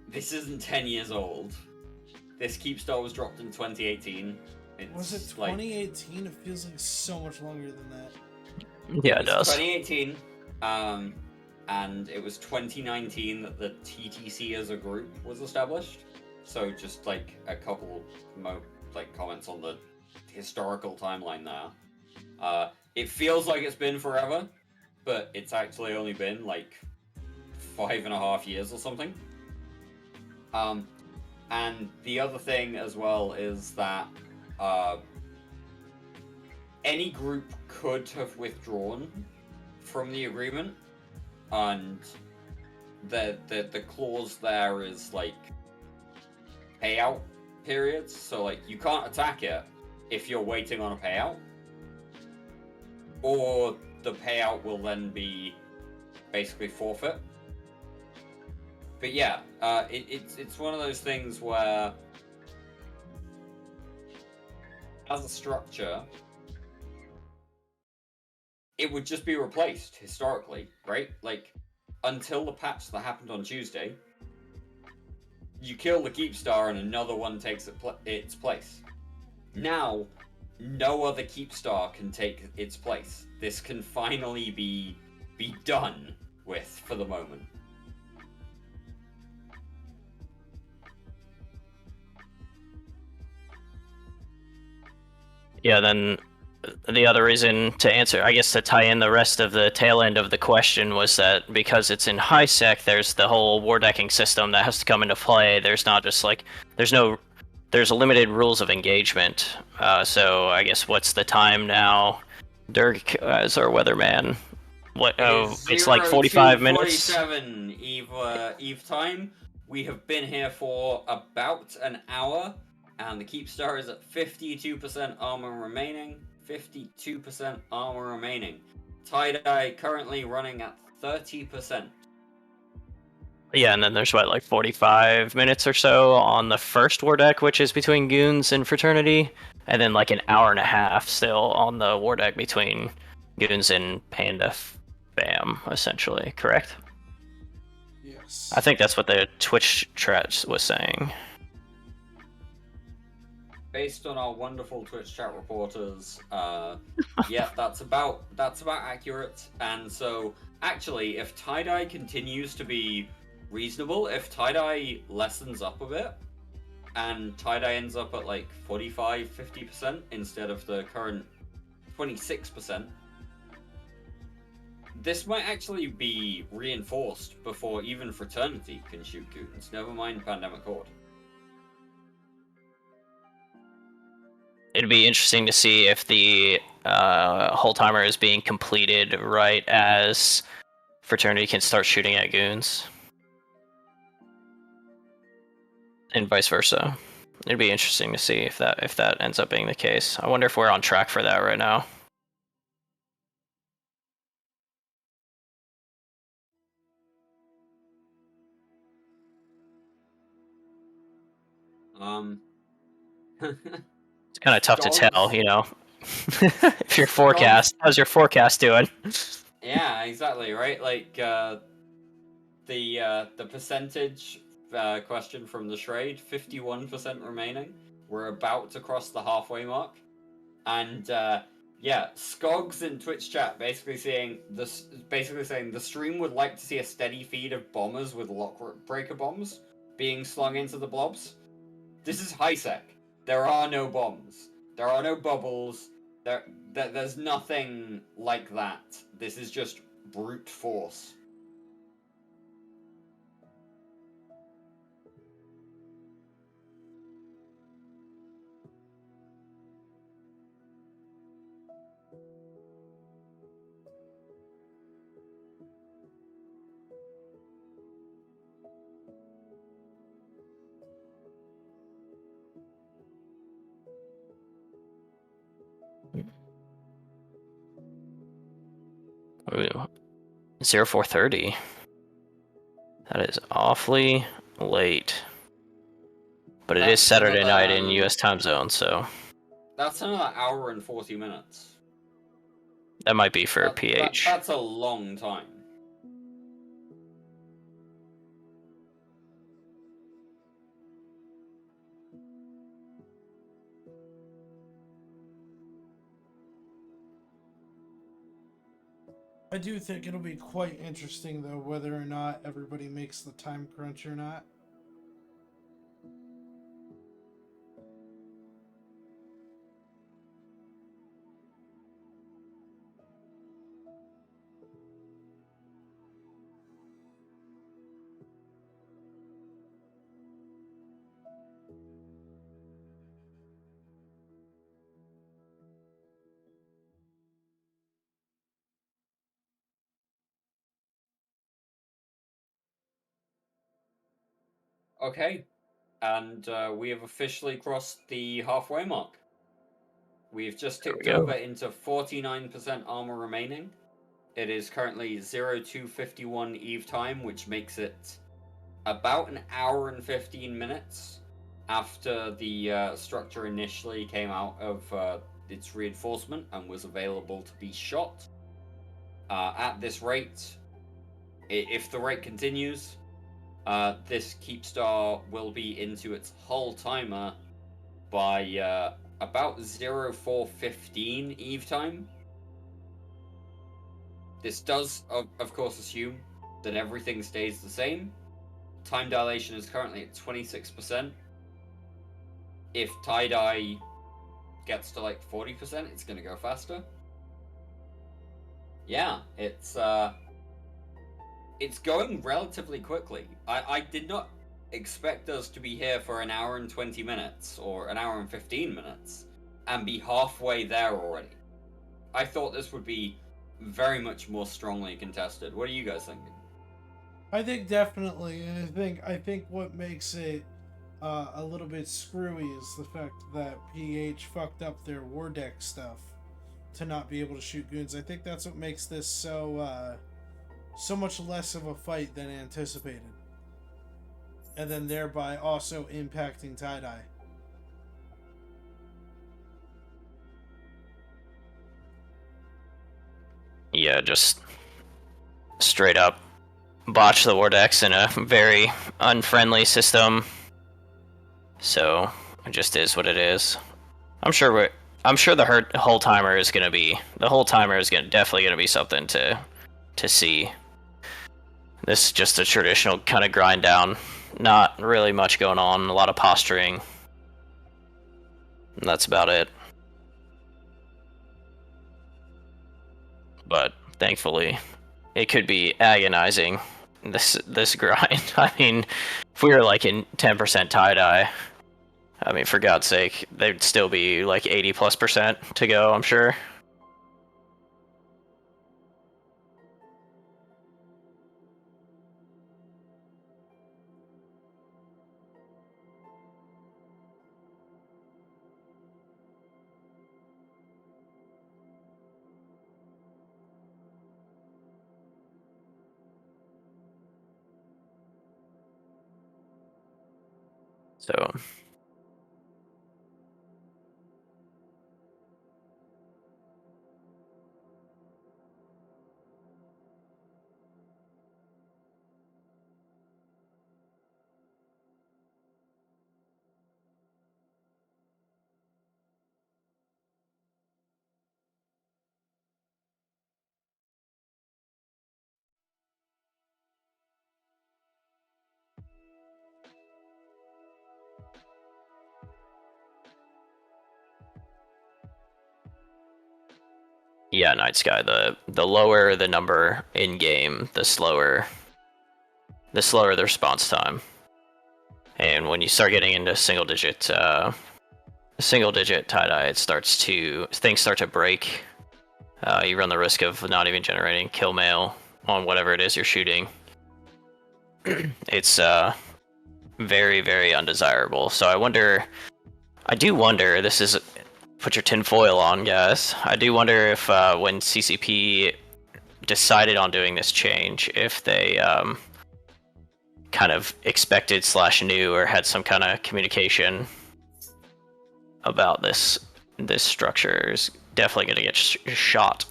this isn't 10 years old. This Keepstar was dropped in 2018. was it 2018? It feels like so much longer than that. Yeah, it does. 2018, and it was 2019 that the TTC as a group was established. So just like a couple comments on the historical timeline there. It feels like it's been forever, but it's actually only been like 5.5 years or something. And the other thing as well is that any group could have withdrawn from the agreement, and the clause there is like payout periods. So like you can't attack it if you're waiting on a payout, or the payout will then be basically forfeit. But yeah, it's one of those things where, as a structure, it would just be replaced historically, right? Like, until the patch that happened on Tuesday, you kill the Keepstar and another one takes its place. Now, no other Keepstar can take its place. This can finally be done with for the moment. Yeah, then the other reason to answer, I guess to tie in the rest of the tail end of the question, was that because it's in HiSec, there's the whole war decking system that has to come into play. There's not just like, there's limited rules of engagement. So I guess what's the time now? Dirk as our weatherman. It's like 45 minutes. 47 Eve time. We have been here for about an hour, and the Keepstar is at 52% armor remaining. 52% armor remaining. Tie-dye currently running at 30%. Yeah, and then there's like 45 minutes or so on the first war deck, which is between Goons and Fraternity, and then like an hour and a half still on the war deck between Goons and Panda Fam, essentially, correct? Yes. I think that's what the Twitch chat was saying. Based on our wonderful Twitch chat reporters, yeah, that's about accurate. And so, actually, if tie-dye continues to be reasonable, if tie-dye lessens up a bit, and tie-dye ends up at like 45-50% instead of the current 26%, this might actually be reinforced before even Fraternity can shoot Goons, never mind Pandemic Horde. It'd be interesting to see if the whole timer is being completed right as Fraternity can start shooting at Goons. And vice versa. It'd be interesting to see if that ends up being the case. I wonder if we're on track for that right now. It's kind of tough to tell, you know. If your forecast, how's your forecast doing? Yeah, exactly, right? Like the percentage question from the Shrade, 51% remaining. We're about to cross the halfway mark, and yeah, Skogs in Twitch chat basically saying the stream would like to see a steady feed of bombers with lockbreaker bombs being slung into the blobs. This is HiSec. There are no bombs. There are no bubbles. There's nothing like that. This is just brute force. Ooh, 0430. That is awfully late. But it is That's Saturday night in another- US time zone, so That's another hour and 40 minutes. that might be for That- PH. that's a long time. I do think it'll be quite interesting, though, whether or not everybody makes the time crunch or not. Okay, and we have officially crossed the halfway mark. We've just There we ticked go. over into 49% armor remaining. It is currently 0251 Eve time, which makes it about an hour and 15 minutes after the structure initially came out of its reinforcement and was available to be shot. At this rate, if the rate continues, this Keepstar will be into its hull timer by about 0415 Eve time. This does, of course, assume that everything stays the same. Time dilation is currently at 26%. If tie-dye gets to like 40%, it's going to go faster. Yeah, it's going relatively quickly. I did not expect us to be here for an hour and 20 minutes or an hour and 15 minutes and be halfway there already. I thought this would be very much more strongly contested. What are you guys thinking? I think definitely, and I think what makes it a little bit screwy is the fact that PH fucked up their war deck stuff to not be able to shoot goons. I think that's what makes this so much less of a fight than anticipated, and then thereby also impacting tie-dye. Yeah, just straight up botch the Vortex in a very unfriendly system. So it just is what it is. I'm sure the whole timer is gonna be definitely gonna be something to see. This is just a traditional kind of grind down. Not really much going on. A lot of posturing. And that's about it. But thankfully, it could be agonizing. This grind. I mean, if we were like in 10% tie-dye, I mean, for God's sake, they'd still be like 80+% to go, I'm sure. So yeah, Night Sky. The lower the number in game, the slower the response time. And when you start getting into single digit tie-dye, things start to break. You run the risk of not even generating Killmail on whatever it is you're shooting. It's very, very undesirable. So I do wonder, this is, put your tinfoil on, guys. I do wonder if when CCP decided on doing this change, if they kind of expected / knew or had some kind of communication about this structure is definitely going to get shot.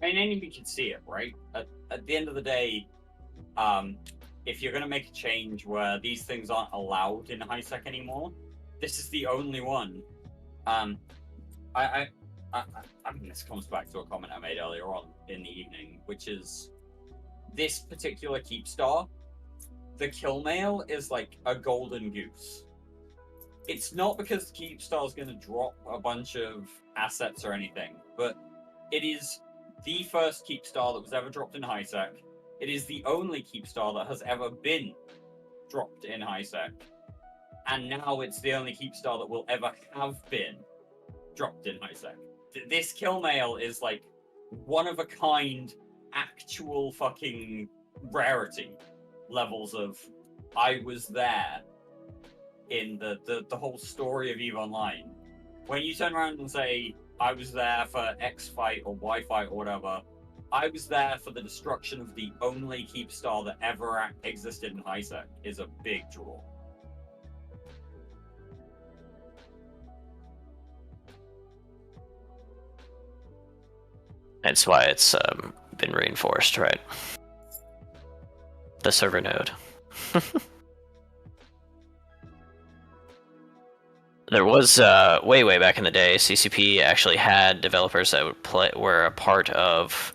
I mean, anybody can see it, right? At the end of the day, if you're going to make a change where these things aren't allowed in HiSec anymore, this is the only one. I mean, this comes back to a comment I made earlier on in the evening, which is this particular Keepstar, the Killmail is like a golden goose. It's not because the Keepstar is going to drop a bunch of assets or anything, but it is the first Keepstar that was ever dropped in HiSec. It is the only Keepstar that has ever been dropped in HiSec. And now it's the only Keepstar that will ever have been dropped in HiSec. This Killmail is like one of a kind, actual fucking rarity levels of I was there in the whole story of EVE Online. When you turn around and say, I was there for X fight or Y fight or whatever, I was there for the destruction of the only Keepstar that ever existed in HiSec is a big draw. That's why it's been reinforced, right? The server node. There was way back in the day, CCP actually had developers that were a part of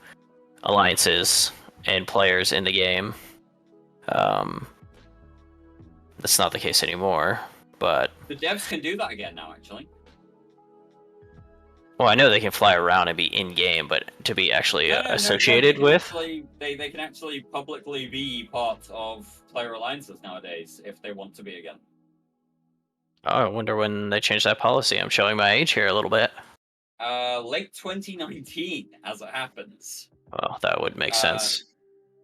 alliances and players in the game. That's not the case anymore, but The devs can do that again now, actually. well, I know they can fly around and be in game, but to be actually associated they can with. actually, they can actually publicly be part of player alliances nowadays if they want to be again. Oh, I wonder when they change that policy. I'm showing my age here a little bit. Late 2019, as it happens. Well, that would make sense.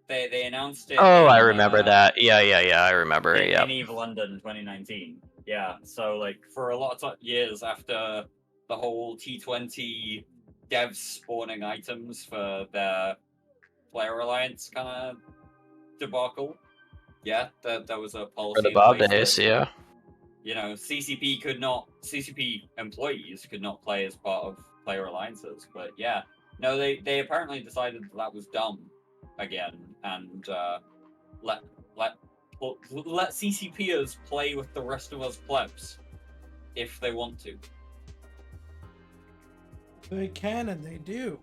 They announced it. Oh, in, I remember that. Yeah, I remember. Yeah. In EVE London 2019. Yeah, so like for a lot of years after the whole T20 devs spawning items for their player alliance kind of debacle, yeah, that was a policy For the in Bob place days, that, yeah. you know, CCP employees could not play as part of player alliances. But yeah, no, they apparently decided that was dumb again, and let CCPers play with the rest of us plebs if they want to. They can and they do.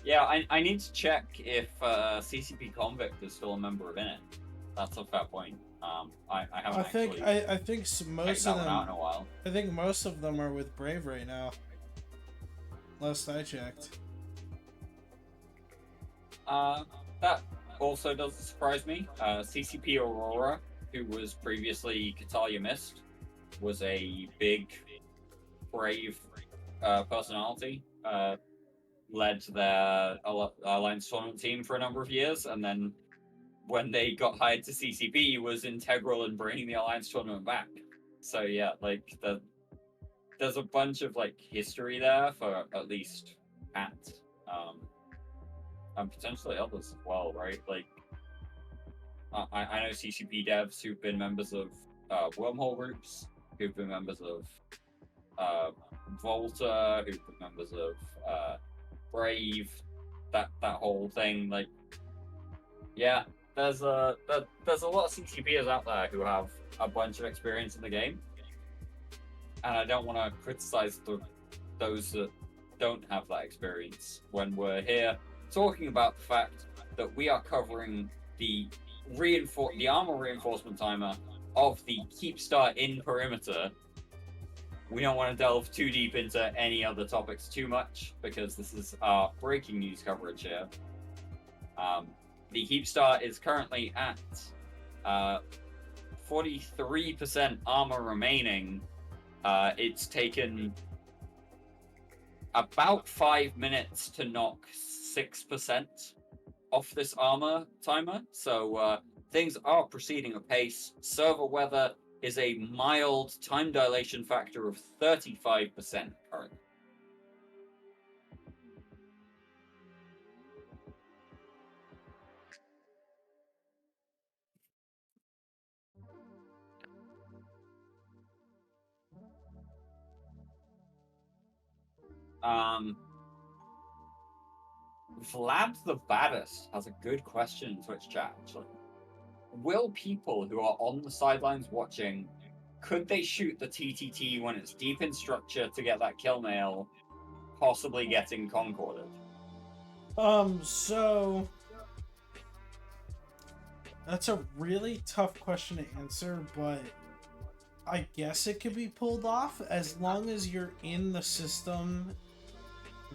Yeah, I need to check if CCP Convict is still a member of Init. That's a fair point. I haven't. I think most of them out in a while. I think most of them are with Brave right now. Last I checked. That also doesn't surprise me. CCP Aurora, who was previously Catalia Mist, was a big, brave personality. Led their Alliance tournament team for a number of years, and then when they got hired to CCP, was integral in bringing the Alliance tournament back. So yeah, like there's a bunch of like history there for at least Pat, and potentially others as well, right? Like I know CCP devs who've been members of wormhole groups, who've been members of Volta, who've been members of Brave, that whole thing. Like, yeah, there's a lot of CCPers out there who have a bunch of experience in the game, and I don't want to criticize those that don't have that experience when we're here talking about the fact that we are covering the armor reinforcement timer of the Keepstar in perimeter. We don't want to delve too deep into any other topics too much because this is our breaking news coverage here. The Keepstar is currently at 43% armor remaining. It's taken about 5 minutes to knock 6% off this armor timer, so things are proceeding apace. Server weather is a mild time dilation factor of 35% currently. Vlad the Baddest has a good question in Twitch chat, actually. Will people who are on the sidelines watching, could they shoot the TTT when it's deep in structure to get that Killmail, possibly getting Concorded? So that's a really tough question to answer, but I guess it could be pulled off as long as you're in the system.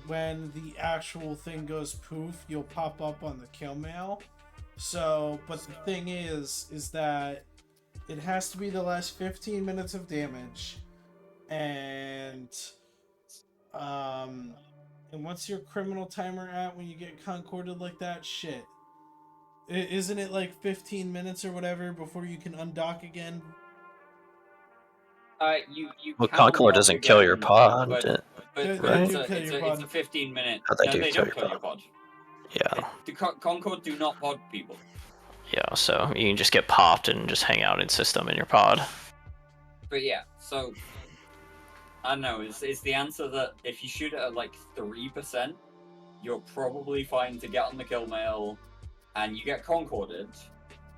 When the actual thing goes poof, you'll pop up on the kill mail. So, but the thing is that it has to be the last 15 minutes of damage, and what's your criminal timer at when you get concorded like that? Shit, isn't it like 15 minutes or whatever before you can undock again? You Well, can Concord undock doesn't kill your again, pod. but They right? do kill your it's pod. a 15-minute. Oh, they No, do they kill don't your kill your pod. pod. Yeah. Concord do not pod people. Yeah, so you can just get popped and just hang out in system in your pod. But yeah, so I don't know. Is the answer that if you shoot it at like 3%, you're probably fine to get on the kill mail, and you get concorded,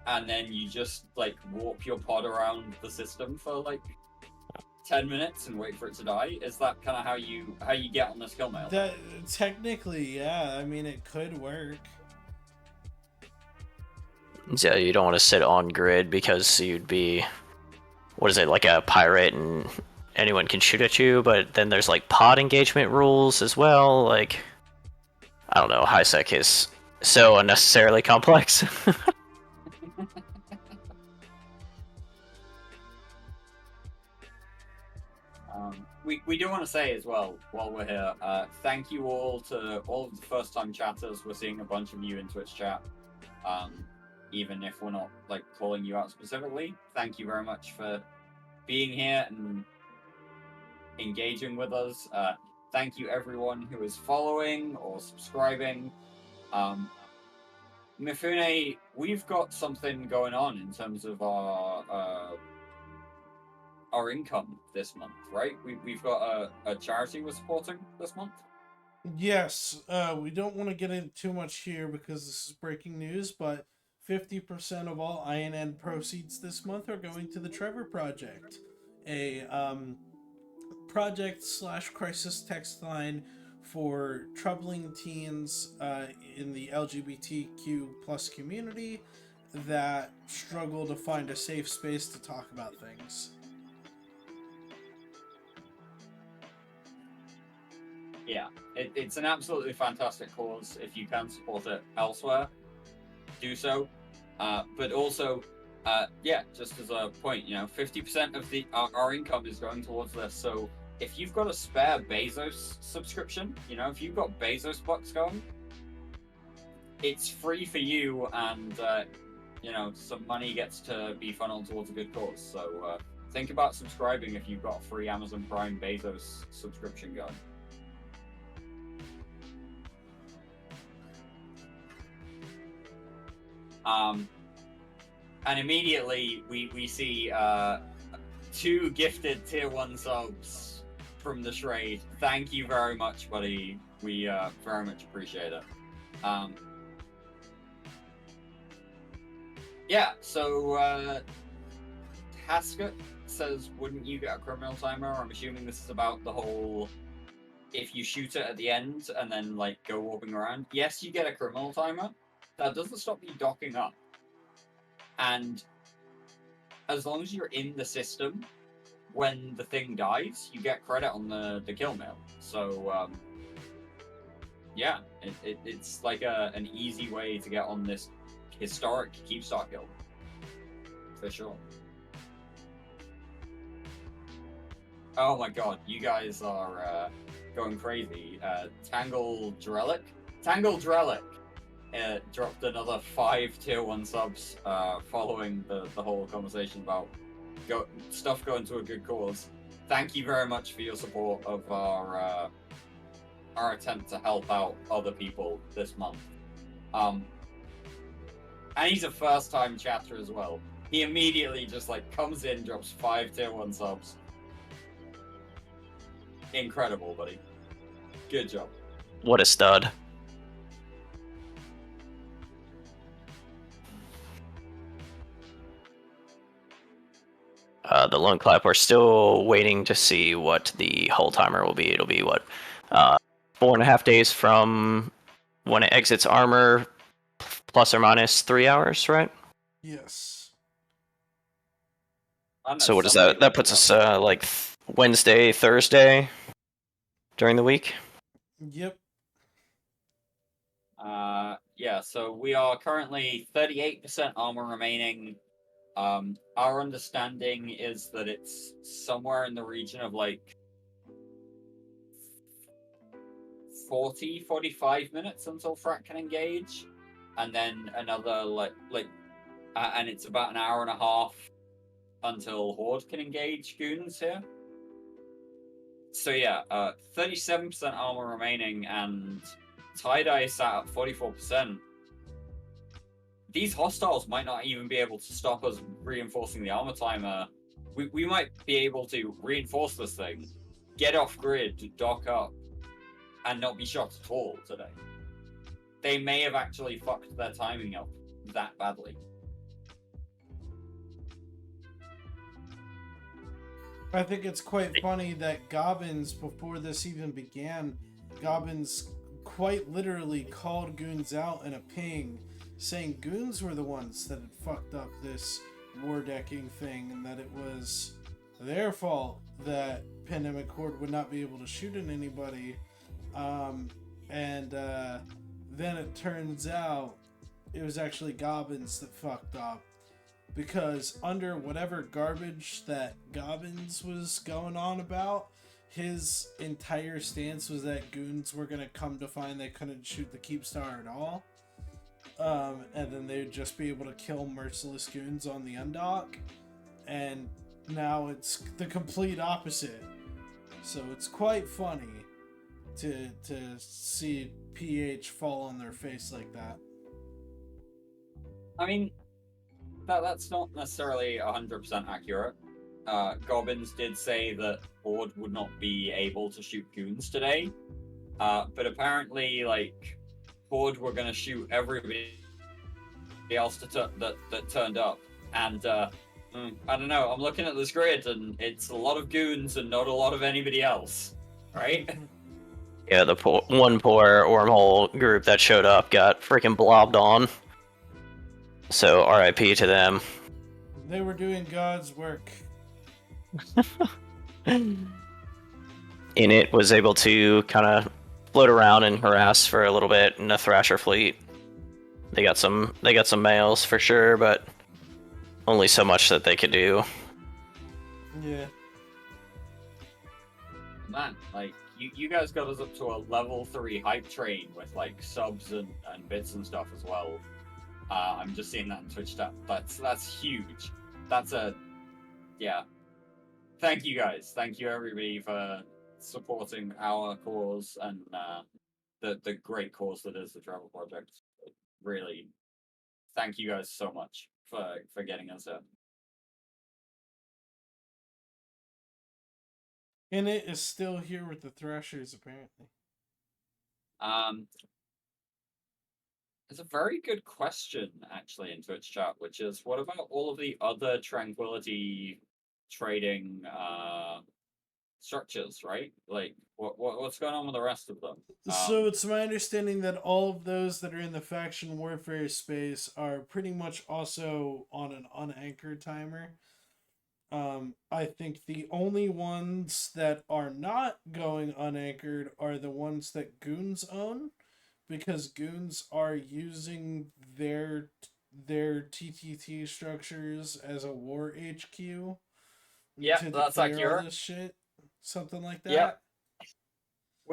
and then you just like warp your pod around the system for like 10 minutes and wait for it to die? Is that kind of how you get on this kill mail? That technically, yeah. I mean, it could work. Yeah, you don't want to sit on grid because you'd be, what is it, like a pirate and anyone can shoot at you, but then there's like pod engagement rules as well. Like, I don't know, HiSec is so unnecessarily complex. We do want to say as well, while we're here, thank you all to all of the first-time chatters. We're seeing a bunch of you in Twitch chat. Even if we're not like calling you out specifically, thank you very much for being here and engaging with us. Thank you everyone who is following or subscribing. Mifune, we've got something going on in terms of our income this month, right? We've got a charity we're supporting this month. Yes, we don't want to get into too much here because this is breaking news, but 50% of all INN proceeds this month are going to the Trevor Project, a project / crisis text line for troubling teens in the LGBTQ plus community that struggle to find a safe space to talk about things. Yeah, it's an absolutely fantastic cause. If you can support it elsewhere, do so. But also, yeah, just as a point, 50% of our income is going towards this. So if you've got a spare Bezos subscription, if you've got Bezos bucks going, it's free for you, and some money gets to be funneled towards a good cause. So think about subscribing if you've got a free Amazon Prime Bezos subscription going. And immediately we see 2 gifted tier 1 subs from the Shrade. Thank you very much, buddy. We very much appreciate it. Yeah, so Haskett says, wouldn't you get a criminal timer? I'm assuming this is about the whole, if you shoot it at the end and then like go warping around. Yes, you get a criminal timer. That doesn't stop you docking up. And as long as you're in the system, when the thing dies, you get credit on the kill mail. So, yeah, it's like an easy way to get on this historic Keepstar kill. For sure. Oh my god, you guys are going crazy. Tangle Drellic dropped another 5 tier 1 subs following the whole conversation about stuff going to a good cause. Thank you very much for your support of our attempt to help out other people this month. And he's a first time chatter as well. He immediately just like comes in, drops 5 tier 1 subs. Incredible, buddy. Good job. What a stud. The lung clap, we're still waiting to see what the hull timer will be. It'll be what? 4.5 days from when it exits armor, plus or minus 3 hours, right? Yes. So what is that? That puts us like Wednesday, Thursday during the week. Yep. Yeah, so we are currently 38% armor remaining. Our understanding is that it's somewhere in the region of like 45 minutes until Frat can engage, and then another and it's about an hour and a half until Horde can engage goons here. So yeah, 37% armor remaining, and tie-dye sat at 44%. These hostiles might not even be able to stop us reinforcing the armor timer. We might be able to reinforce this thing, get off grid, dock up, and not be shot at all today. They may have actually fucked their timing up that badly. I think it's quite funny that Gobbins, before this even began, Gobbins quite literally called goons out in a ping, saying goons were the ones that had fucked up this war decking thing, and that it was their fault that Pandemic Horde would not be able to shoot at anybody. Then it turns out it was actually Gobbins that fucked up. Because under whatever garbage that Gobbins was going on about, his entire stance was that goons were going to come to find they couldn't shoot the Keepstar at all. And then they would just be able to kill merciless goons on the undock. And now it's the complete opposite. So it's quite funny to see PH fall on their face like that. I mean, that's not necessarily 100% accurate. Gobbins did say that Horde would not be able to shoot goons today, but apparently, like, Horde were going to shoot everybody else that turned up, and I don't know. I'm looking at this grid, and it's a lot of goons and not a lot of anybody else, right? Yeah, the one poor wormhole group that showed up got freaking blobbed on. So RIP to them. They were doing God's work. Init was able to kind of float around and harass for a little bit in the Thrasher fleet. They got some males for sure, but only so much that they could do. Yeah. Man, like, you guys got us up to a level 3 hype train with like subs and bits and stuff as well. I'm just seeing that in Twitch chat. That's huge. Yeah. Thank you guys. Thank you everybody for supporting our cause and the great cause that is the Travel Project. Really, thank you guys so much for getting us there. And it is still here with the Thrashers, apparently. It's a very good question, actually, in Twitch chat, which is, what about all of the other Tranquility trading structures, right? Like, what's going on with the rest of them? So it's my understanding that all of those that are in the faction warfare space are pretty much also on an unanchored timer. I think the only ones that are not going unanchored are the ones that goons own, because goons are using their TTT structures as a war HQ. Yeah, to that's declare accurate. all this shit, something like that. Yep.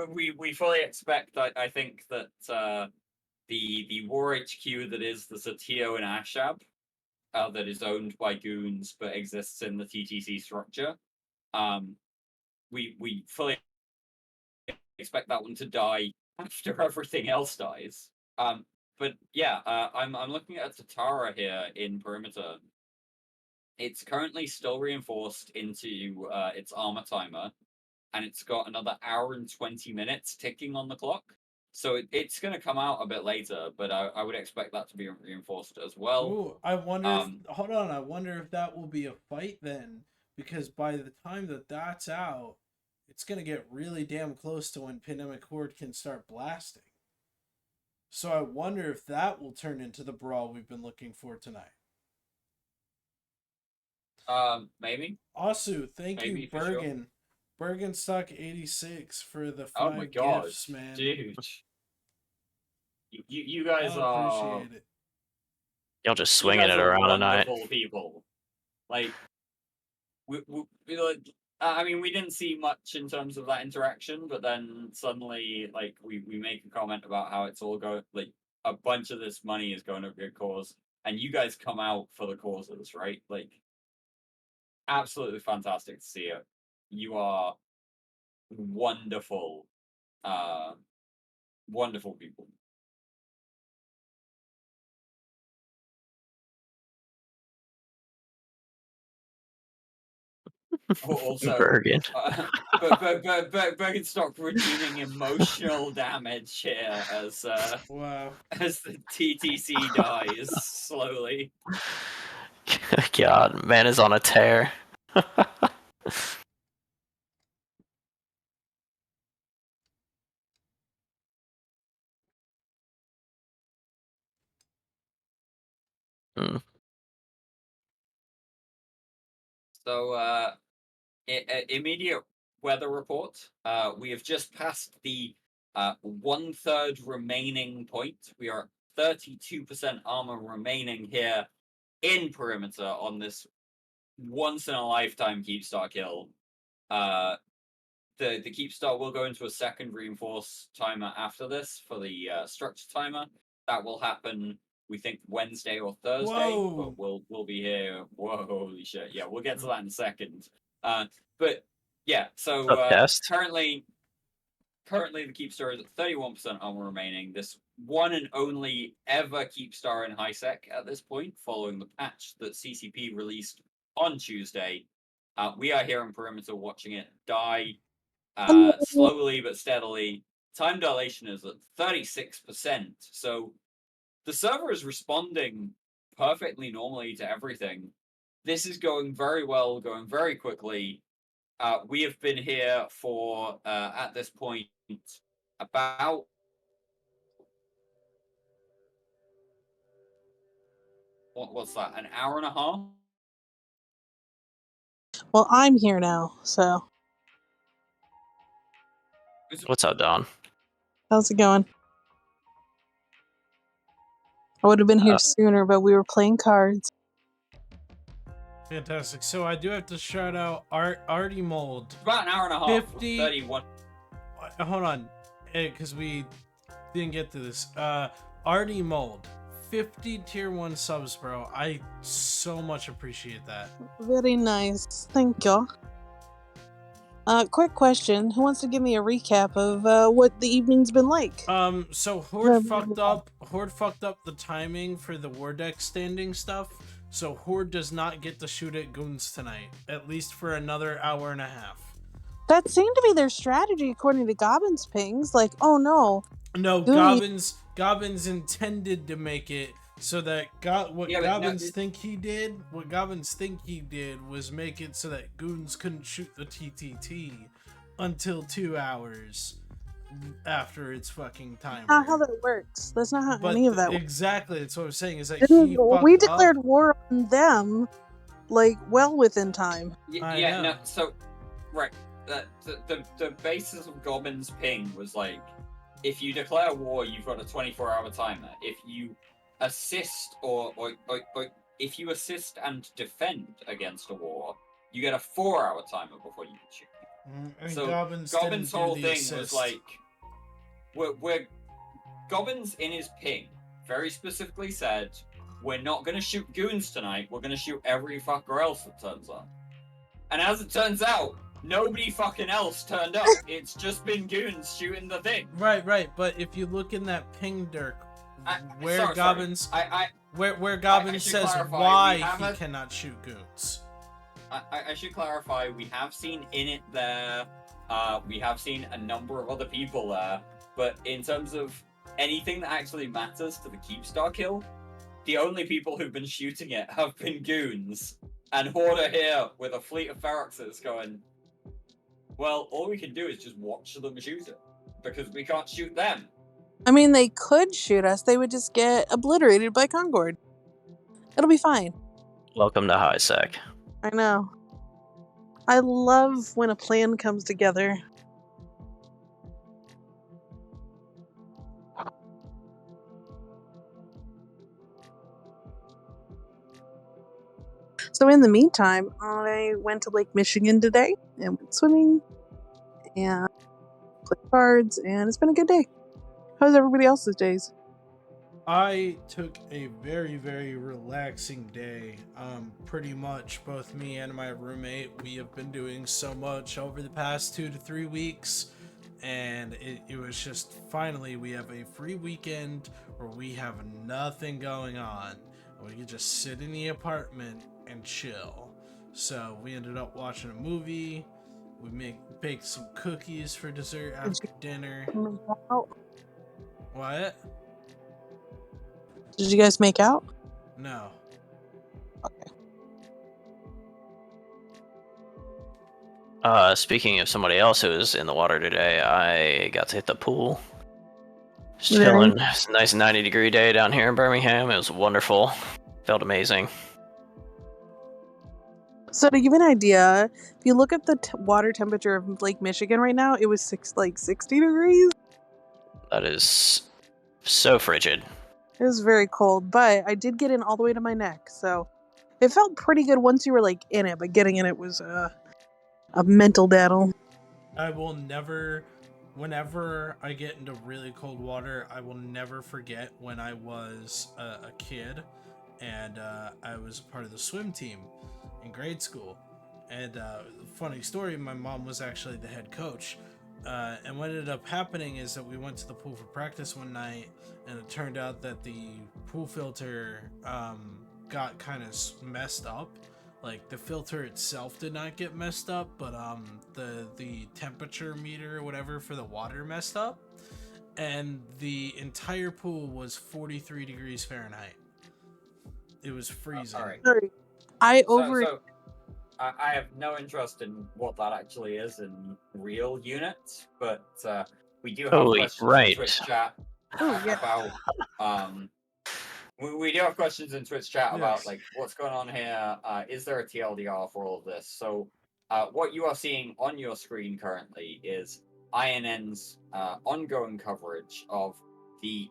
We fully expect. I think that the war HQ that is the Satio and Ashab, that is owned by goons but exists in the TTC structure. We fully expect that one to die after everything else dies. But yeah, I'm looking at Tatara here in Perimeter. It's currently still reinforced into its armor timer. and it's got another hour and 20 minutes ticking on the clock. So it's going to come out a bit later, but I would expect that to be reinforced as well. Ooh, I wonder hold on, I wonder if that will be a fight then, because by the time that that's out, it's going to get really damn close to when Pandemic Horde can start blasting. So I wonder if that will turn into the brawl we've been looking for tonight. Maybe. Also, thank Maybe, you, for sure. Bergen. Bergenstock 86 for the 5 Oh my god, gifts, man. dude. You guys I are appreciate it. Y'all just you swinging guys it are around tonight. wonderful people. Like, we like, I mean, we didn't see much in terms of that interaction, but then suddenly, like, we make a comment about how it's all going, like, a bunch of this money is going to a good cause, and you guys come out for the causes, right? Like, absolutely fantastic to see it. You are wonderful, wonderful people. Also, Bergen. Bergenstock redeeming emotional damage here as Wow. as the TTC dies slowly. God, man is on a tear. Hmm. So, immediate weather report. We have just passed the 1/3 remaining point. We are at 32% armor remaining here in perimeter on this once in a lifetime Keepstar kill. The Keepstar will go into a second reinforce timer after this for the structure timer. That will happen, we think, Wednesday or Thursday. Whoa. But we'll be here. Whoa, holy shit! Yeah, we'll get to that in a second. But yeah, so Test. currently the Keepstar is at 31% armor remaining. This one and only ever Keepstar in high sec at this point, following the patch that CCP released on Tuesday. We are here in perimeter watching it die slowly but steadily. Time dilation is at 36%. So the server is responding perfectly normally to everything. This is going very well, going very quickly. We have been here for, at this point, about what's that? An hour and a half? Well, I'm here now, so What's up, Don? how's it going? I would have been here sooner, but we were playing cards. Fantastic. So I do have to shout out Artie Mold. About an hour and a half. 50 31. Hold on, because we didn't get to this. Artie Mold, 50 tier 1 subs, bro. I so much appreciate that. Very nice. Thank you. Quick question. Who wants to give me a recap of what the evening's been like? So Horde fucked up the timing for the War deck standing stuff. So Horde does not get to shoot at goons tonight, at least for another hour and a half. That seemed to be their strategy according to Gobbins pings. Like, oh no. No, Gobbins intended to make it so that what Gobbins think he did was make it so that goons couldn't shoot the TTT until 2 hours after its fucking time. Not how that works. That's not how any of that works. Exactly, that's what I'm saying. Is that we declared war on them, like, well within time. Yeah, no, so right. The basis of Gobbins' ping was like, if you declare war, you've got a 24-hour timer. If you assist or if you assist and defend against a war, you get a 4-hour timer before you can shoot. So Gobbins' whole thing was like, we're Gobbins in his ping very specifically said, we're not going to shoot goons tonight. We're going to shoot every fucker else that turns up. And as it turns out, nobody fucking else turned up. It's just been goons shooting the thing. Right. But if you look in that ping, Dirk, where Gobbins says why he cannot shoot goons. I should clarify, we have seen in it there We have seen a number of other people there, but in terms of anything that actually matters to the Keepstar kill, the only people who've been shooting it have been goons. And Horde are here with a fleet of Feroxes going, well, all we can do is just watch them shoot it, because we can't shoot them. I mean, they could shoot us. They would just get obliterated by Concord. It'll be fine. Welcome to High Sec. I know. I love when a plan comes together. So in the meantime, I went to Lake Michigan today and went swimming and played cards, and it's been a good day. How's everybody else's days? I took a very, very relaxing day. Pretty much both me and my roommate, we have been doing so much over the past 2 to 3 weeks, and it was just finally we have a free weekend where we have nothing going on. We can just sit in the apartment and chill. So we ended up watching a movie. We baked some cookies for dessert after dinner. What? Did you guys make out? No. Speaking of somebody else who was in the water today, I got to hit the pool. Just Really? chilling. It's a nice 90-degree day down here in Birmingham. It was wonderful. Felt amazing. So to give you an idea, if you look at the water temperature of Lake Michigan right now, it was 60 degrees. That is so frigid. It was very cold, but I did get in all the way to my neck, so it felt pretty good once you were like in it. But getting in it was a mental battle. I will never, whenever I get into really cold water, I will never forget when I was a kid and I was a part of the swim team in grade school. And funny story, my mom was actually the head coach. And what ended up happening is that we went to the pool for practice one night, and it turned out that the pool filter got kind of messed up. Like, the filter itself did not get messed up, but the temperature meter or whatever for the water messed up, and the entire pool was 43 degrees Fahrenheit. It was freezing. All right. Sorry. I have no interest in what that actually is in real units, but we do have questions in Twitch chat about we do have questions in Twitch chat about like what's going on here. Is there a TLDR for all of this? So what you are seeing on your screen currently is INN's ongoing coverage of the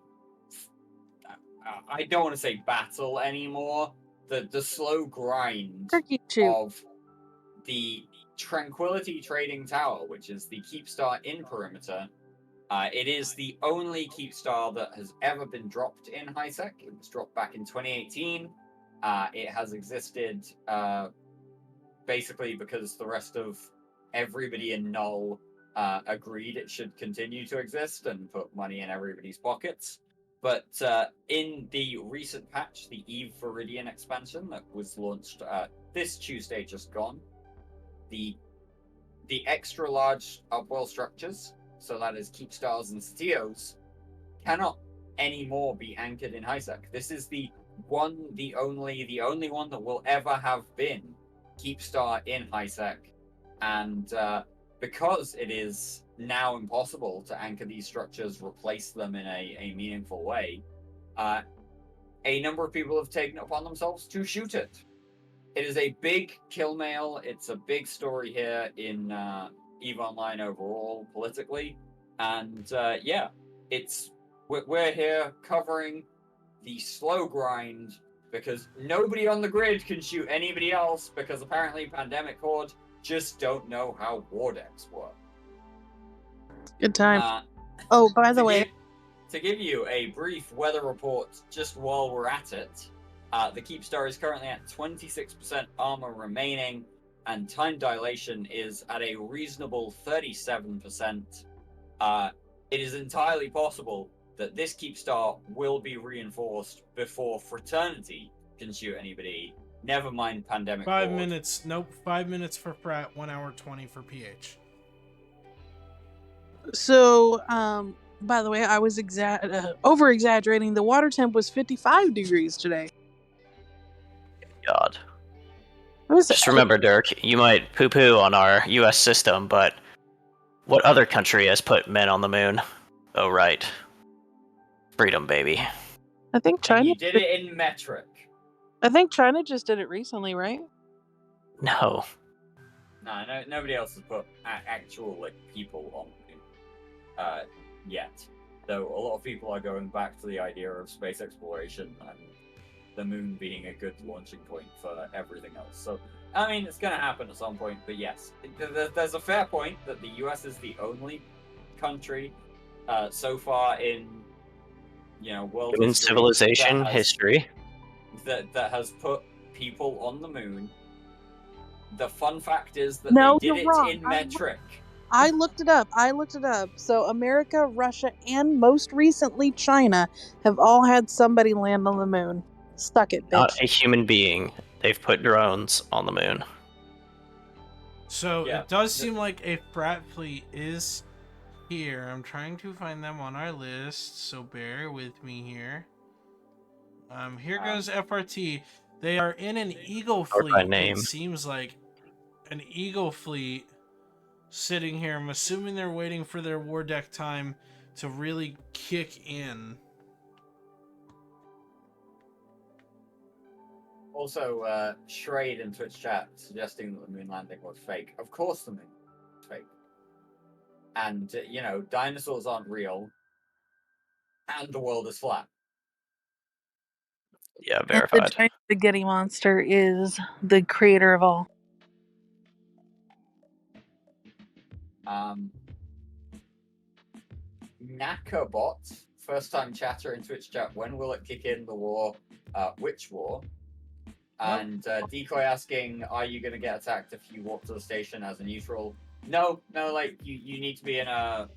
I don't want to say battle anymore. The slow grind of the Tranquility Trading Tower, which is the Keepstar in Perimeter. It is the only Keepstar that has ever been dropped in HiSec. It was dropped back in 2018. It has existed basically because the rest of everybody in Null agreed it should continue to exist and put money in everybody's pockets. But in the recent patch, the Eve Viridian expansion that was launched this Tuesday just gone, the extra large upwell structures, so that is Keepstars and Satios, cannot anymore be anchored in HiSec. This is the only one that will ever have been Keepstar in HiSec, and because it is now impossible to anchor these structures, replace them in a meaningful way, a number of people have taken it upon themselves to shoot it. It is a big Killmail. It's a big story here in EVE Online overall, politically. And yeah, we're here covering the slow grind because nobody on the grid can shoot anybody else because apparently Pandemic Horde just don't know how war decks work. Good time. By the way, to give you a brief weather report just while we're at it, the Keepstar is currently at 26% armor remaining, and time dilation is at a reasonable 37%. It is entirely possible that this Keepstar will be reinforced before Fraternity can shoot anybody. Never mind Pandemic 5 Horde. minutes. Nope. 5 minutes for Pratt. 1 hour 20 for PH. So, by the way, I was over exaggerating. The water temp was 55 degrees today. God. It was, Just remember, Dirk, you might poo-poo on our U.S. system, but what other country has put men on the moon? Oh, right. Freedom, baby. I think And China. you did it in metric. I think China just did it recently, right? No. No, nobody else has put actual like people on the moon yet. Though a lot of people are going back to the idea of space exploration and the moon being a good launching point for everything else. So, I mean, it's going to happen at some point. But yes, there's a fair point that the U.S. is the only country so far in world Human history civilization history. that has put people on the moon. The fun fact is that No, they did you're it wrong. in metric. I looked it up. So America, Russia, and most recently China have all had somebody land on the moon. Suck it, bitch. Not a human being. They've put drones on the moon. So Yeah. it does seem like a frat fleet is here. I'm trying to find them on our list, so bear with me here. Here goes FRT. They are in an Eagle Or fleet. by name. It seems like an Eagle fleet sitting here. I'm assuming they're waiting for their war deck time to really kick in. Also, Shrade in Twitch chat suggesting that the moon landing was fake. Of course the moon was fake. And, dinosaurs aren't real. And the world is flat. Yeah, And the verified. giant spaghetti monster is the creator of all. Nakabot, first time chatter in Twitch chat, when will it kick in the war? Which war? And Decoy asking, are you going to get attacked if you walk to the station as a neutral? No, like, you need to be in a...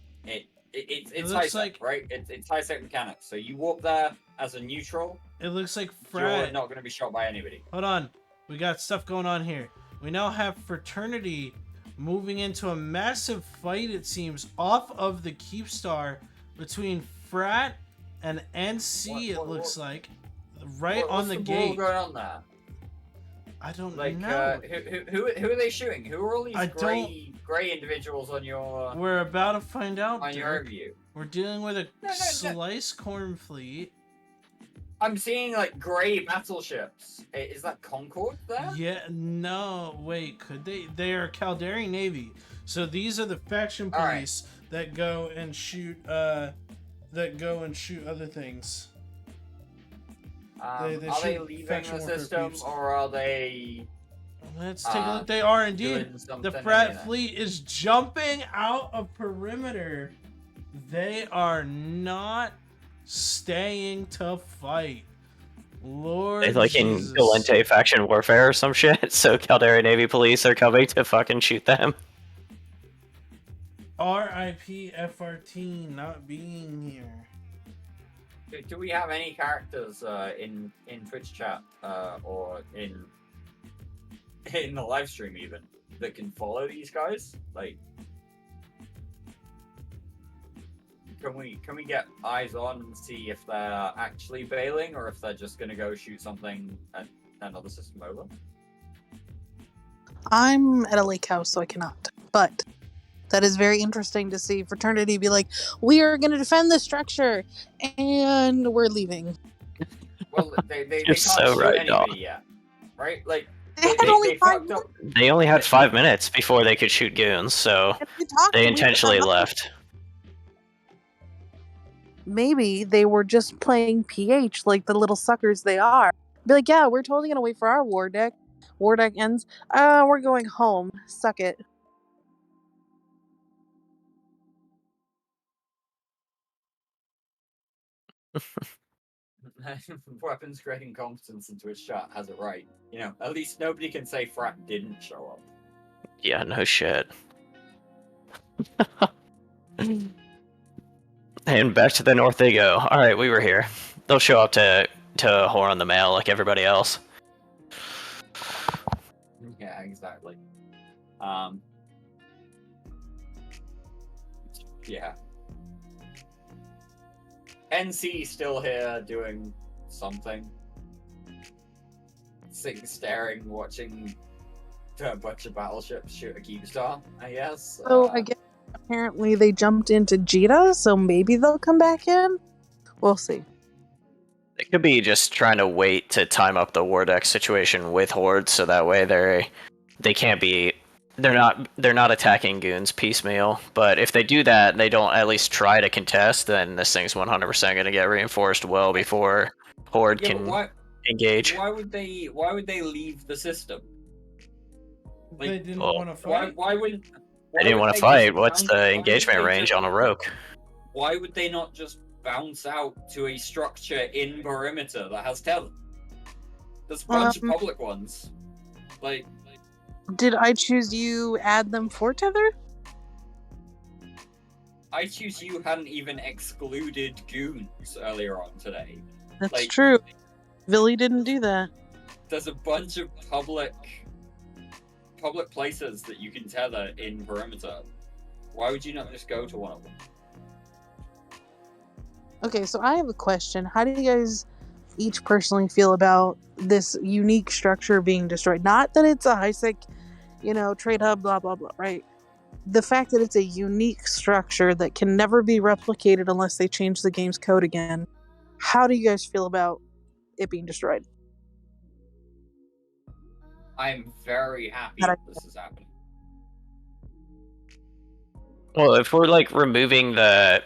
It's high sec, right? It's high sec mechanics. So you walk there as a neutral. It looks like You're not going to be shot by anybody. Hold on. We got stuff going on here. We now have Fraternity moving into a massive fight, it seems, off of the Keepstar between Frat and NC, it looks like. Right on the gate. What's going on there? I don't Like, know. who are they shooting? Who are all these I gray individuals on your We're about to find out, on your Dirk. view? We're dealing with a No. slice corn fleet. I'm seeing like gray battleships. Is that Concord there? Yeah, no, wait, could they? They are Caldari Navy. So these are the faction All right. police that go and shoot other things. Are they shoot leaving faction the warfare system, peeps. or are they Let's take a look. They are indeed. doing The something frat in it? fleet is jumping out of perimeter. They are not staying to fight. Lord It's like Jesus. in Galente faction warfare or some shit, so Caldera Navy police are coming to fucking shoot them. RIP FRT not being here. Do we have any characters in Twitch chat or in the live stream even that can follow these guys? Like, can we get eyes on and see if they're actually bailing or if they're just gonna go shoot something at another system over? I'm at a lake house, so I cannot. But that is very interesting to see Fraternity be like, we are going to defend this structure, and we're leaving. Well, they You're can't so shoot right, anybody dog. yet, right? Like, They had only they 5 fucked up. They only had 5 minutes before they could shoot goons, so they intentionally left. Maybe they were just playing PH like the little suckers they are. Be like, yeah, we're totally going to wait for our war deck. War deck ends. We're going home. Suck it. Weapons creating competence in Twitch chat has it right. At least nobody can say Frat didn't show up. Yeah, no shit. And back to the north they go. Alright, we were here. They'll show up to whore on the mail like everybody else. Yeah, exactly. Yeah. NC still here doing something. Sitting, staring, watching a bunch of battleships shoot a Keepstar, I guess. So I guess apparently they jumped into Jita, so maybe they'll come back in. We'll see. It could be just trying to wait to time up the war deck situation with hordes, so that way they can't be they're not attacking goons piecemeal. But if they do that, and they don't at least try to contest, then this thing's 100% going to get reinforced well before horde can engage. Why would they leave the system? Like, They didn't want to fight. Why wouldn't They didn't want to fight. What's the engagement range on a rogue? Why would they not just bounce out to a structure in perimeter that has tether? There's a bunch of public ones. Like, did I choose you add them for tether? I choose you hadn't even excluded goons earlier on today. That's true. Billy didn't do that. There's a bunch of public places that you can tether in perimeter. Why would you not just go to one of them? Okay, so I have a question. How do you guys each personally feel about this unique structure being destroyed? Not that it's a high-sec, trade hub, blah, blah, blah, right? The fact that it's a unique structure that can never be replicated unless they change the game's code again. How do you guys feel about it being destroyed? I'm very happy that this is happening. Well, if we're like removing the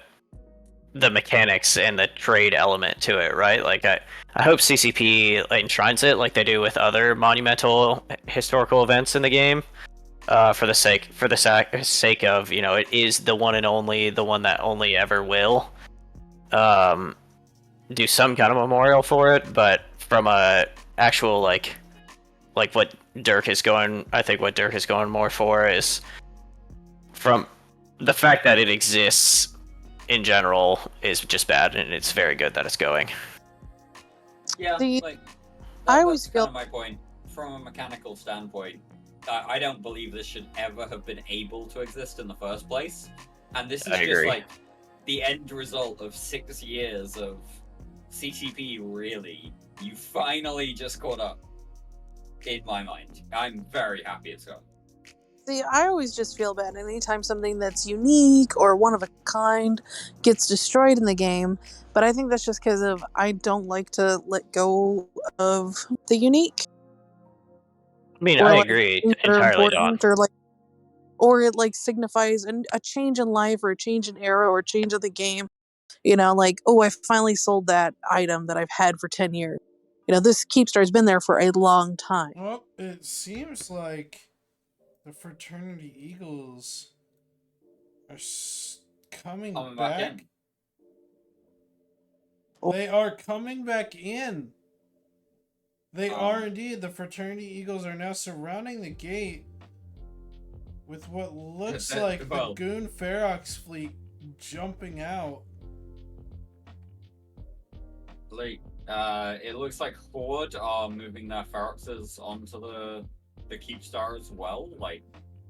mechanics and the trade element to it, right? Like I hope CCP enshrines it like they do with other monumental historical events in the game, for the sake of, it is the one and only, the one that only ever will. Do some kind of memorial for it, but from a actual like what Dirk is going, I think what Dirk is going more for is from the fact that it exists in general is just bad, and it's very good that it's going. Yeah, I always feel kind of my point from a mechanical standpoint. I don't believe this should ever have been able to exist in the first place, and this is just like the end result of 6 years of CCP. Really, you finally just caught up. In my mind, I'm very happy it's gone. See, I always just feel bad anytime something that's unique or one of a kind gets destroyed in the game. But I think that's just because I don't like to let go of the unique. I mean, I agree entirely, Don. Or it signifies a change in life or a change in era or a change of the game. I finally sold that item that I've had for 10 years. This Keepstar's been there for a long time. Well, it seems like the Fraternity Eagles are coming back. They are coming back in. They are indeed. The Fraternity Eagles are now surrounding the gate with what looks like the Goon Ferox fleet jumping out. It looks like Horde are moving their Feroxes onto the Keepstar as well,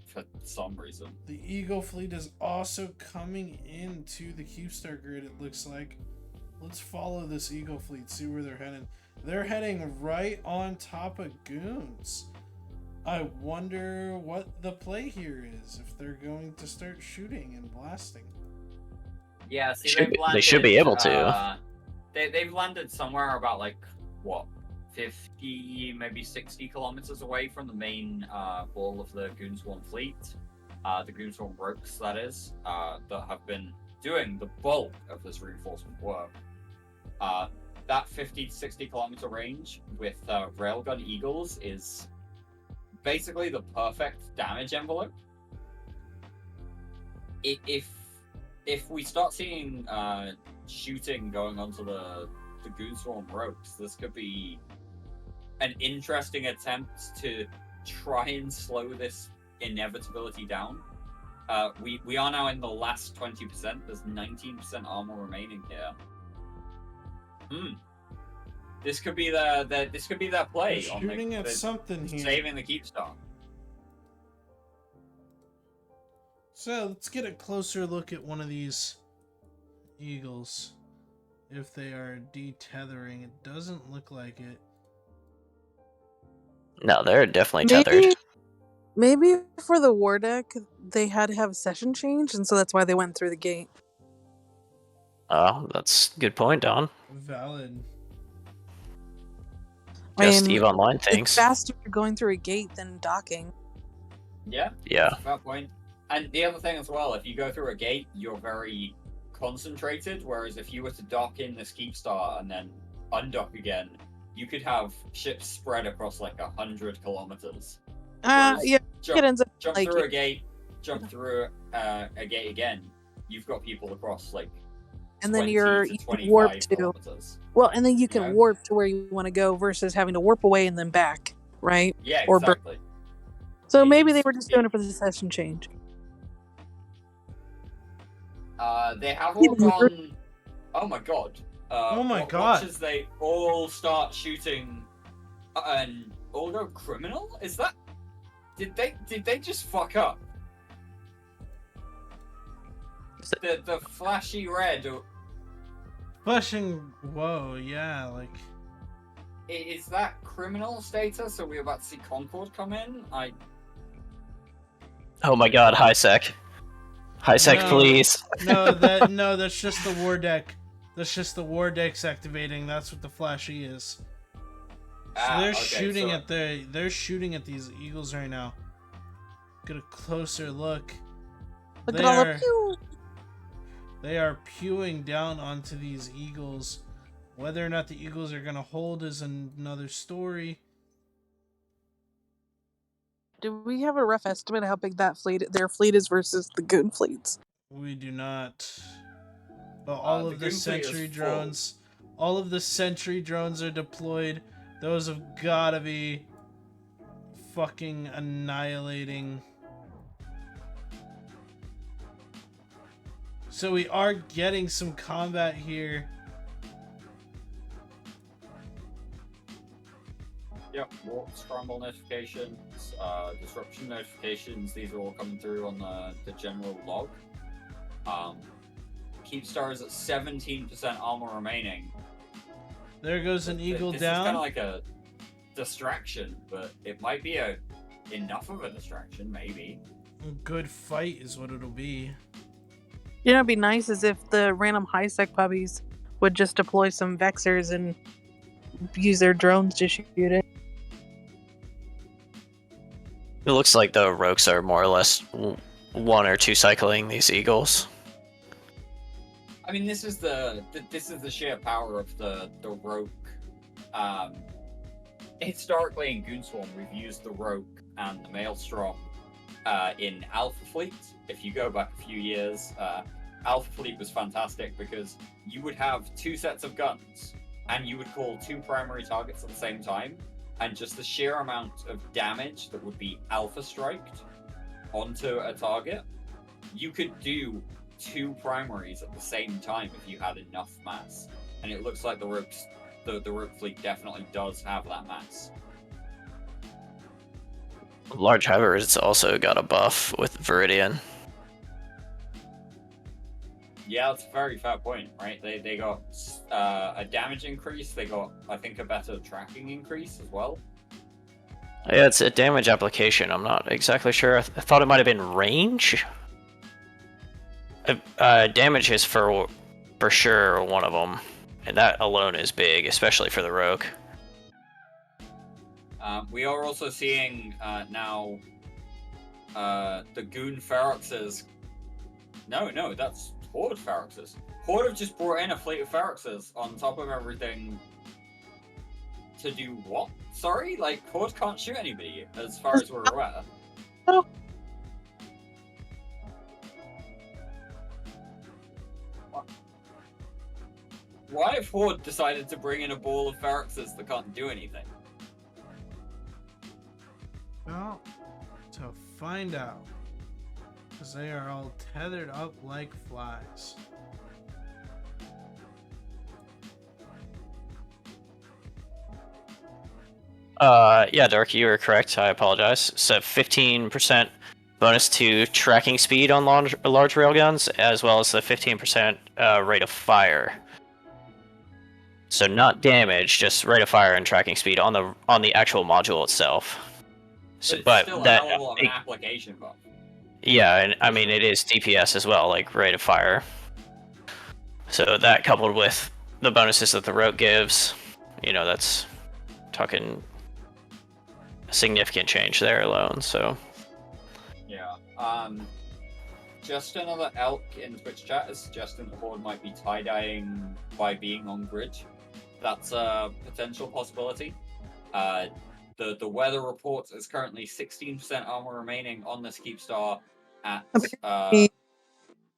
for some reason. The Eagle fleet is also coming into the Keepstar grid, it looks like. Let's follow this Eagle fleet, see where they're heading. They're heading right on top of goons. I wonder what the play here is, if they're going to start shooting and blasting. Yeah, see, they should be able to. They've landed somewhere about 50, maybe 60 kilometers away from the main ball of the Goonswarm fleet. The Goonswarm Brokes, that is, that have been doing the bulk of this reinforcement work. That 50 to 60 kilometer range with Railgun Eagles is basically the perfect damage envelope. If we start seeing shooting going onto the Goonswarm Brokes, this could be an interesting attempt to try and slow this inevitability down. We are now in the last 20%. There's 19% armor remaining here. This could be their play. They're shooting at something here. Saving the Keepstar. So let's get a closer look at one of these eagles. If they are detethering, it doesn't look like it. No, they're definitely tethered. Maybe for the war deck, they had to have a session change, and so that's why they went through the gate. Oh, that's a good point, Don. Valid. Just I mean, EVE Online it's things. faster going through a gate than docking. Yeah. Yeah. That's a fair point. And the other thing as well, if you go through a gate, you're very concentrated, whereas if you were to dock in this Keepstar and then undock again, you could have ships spread across like 100 kilometers. Whereas Yeah, it ends up jump like through a gate, jump through a gate again, you've got people across like and then 20 you to can warp 25 to. kilometers. Well, and then you can know? warp to where you want to go versus having to warp away and then back, right? Yeah, Or exactly. So maybe they were just doing it for the session change. They have all gone. Oh my god. Oh my god. Watch as they all start shooting and all go criminal? Is that. Did they just fuck up? The flashy red. Flashing. Whoa, yeah, like. Is that criminal status? Are we about to see Concord come in? Oh my god, high sec. High sec, No. please. No, that's just the war deck. That's just the war decks activating. That's what the flashy is. So they're shooting at they're shooting at these eagles right now. Get a closer look. Look at all the pew. They are pewing down onto these eagles. Whether or not the eagles are gonna hold is another story. Do we have a rough estimate of how big their fleet is versus the goon fleets? We do not. But all of the sentry drones, all of the sentry drones are deployed. Those have gotta be fucking annihilating. So we are getting some combat here. Yep, warp scramble notifications, disruption notifications, these are all coming through on the general log. Keepstar is at 17% armor remaining. There goes an eagle this down. Is kind of like a distraction, but it might be enough of a distraction, maybe. A good fight is what it'll be. You know, it'd be nice as if the random high sec puppies would just deploy some vexers and use their drones to shoot it. It looks like the rogues are more or less one or two cycling these eagles. I mean, this is the sheer power of the rogue. Historically in Goonswarm, we've used the rogue and the maelstrom in Alpha Fleet. If you go back a few years, Alpha Fleet was fantastic because you would have two sets of guns and you would call two primary targets at the same time, and just the sheer amount of damage that would be alpha striked onto a target, you could do two primaries at the same time if you had enough mass. And it looks like the rogue fleet definitely does have that mass. Large Hybrids also got a buff with Viridian. Yeah, that's a very fair point, right? They got a damage increase. They got, I think, a better tracking increase as well. Yeah, it's a damage application. I'm not exactly sure. I thought it might have been range. Damage is for sure one of them, and that alone is big, especially for the rogue. We are also seeing now the Goon Feroxes. No, that's Horde Feroxes. Horde have just brought in a fleet of Feroxes on top of everything. To do what? Sorry? Like, Horde can't shoot anybody, as far as we're aware. Oh. Why have Horde decided to bring in a ball of Feroxes that can't do anything? Well, to find out. Because they are all tethered up like flies. Yeah, Dark, you were correct. I apologize. So 15% bonus to tracking speed on large railguns, as well as the 15% rate of fire. So not damage, just rate of fire and tracking speed on the actual module itself. So, It's but still a that, hell of an application buff. yeah, and I mean it is DPS as well, like rate of fire. So that coupled with the bonuses that the rogue gives, that's talking a significant change there alone. So Yeah. Just another elk in Twitch chat is suggesting the horde might be tie-dyeing by being on grid. That's a potential possibility. The weather report is currently 16% armor remaining on this Keepstar at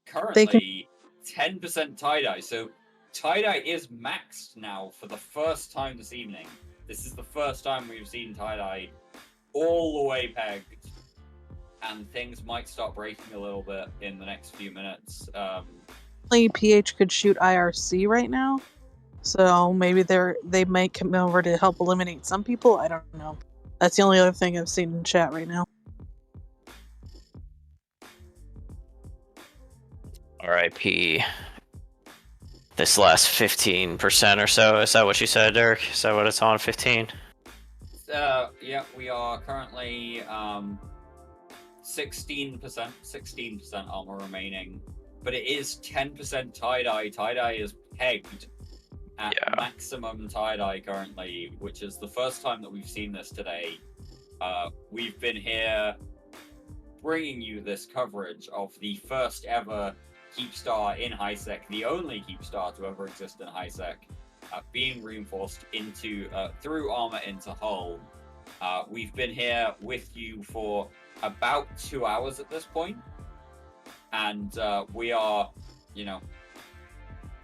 currently 10% tie-dye. So tie-dye is maxed now for the first time this evening. This is the first time we've seen tie-dye all the way pegged. And things might start breaking a little bit in the next few minutes. PH could shoot IRC right now, so maybe they might come over to help eliminate some people. I don't know. That's the only other thing I've seen in chat right now. RIP. This last 15% or so. Is that what you said, Dirk? Is that what it's on? 15? Yeah, we are currently 16% armor remaining, but it is 10% tie-dye. Tie-dye is pegged at maximum tie-dye currently, which is the first time that we've seen this today. We've been here bringing you this coverage of the first ever Keepstar in HiSec, the only Keepstar to ever exist in HiSec, being reinforced through armor into hull. We've been here with you for about 2 hours at this point, and we are,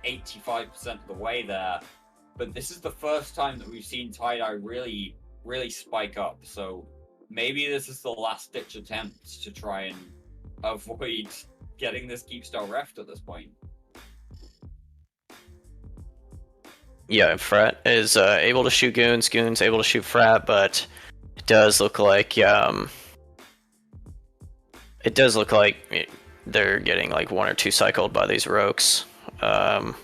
85% of the way there. But this is the first time that we've seen tie-dye really, really spike up. So maybe this is the last-ditch attempt to try and avoid getting this Keepstar reft at this point. Yeah, Frat is able to shoot goons. Goons able to shoot Frat, but it does look like they're getting like 1 or 2 cycled by these rogues.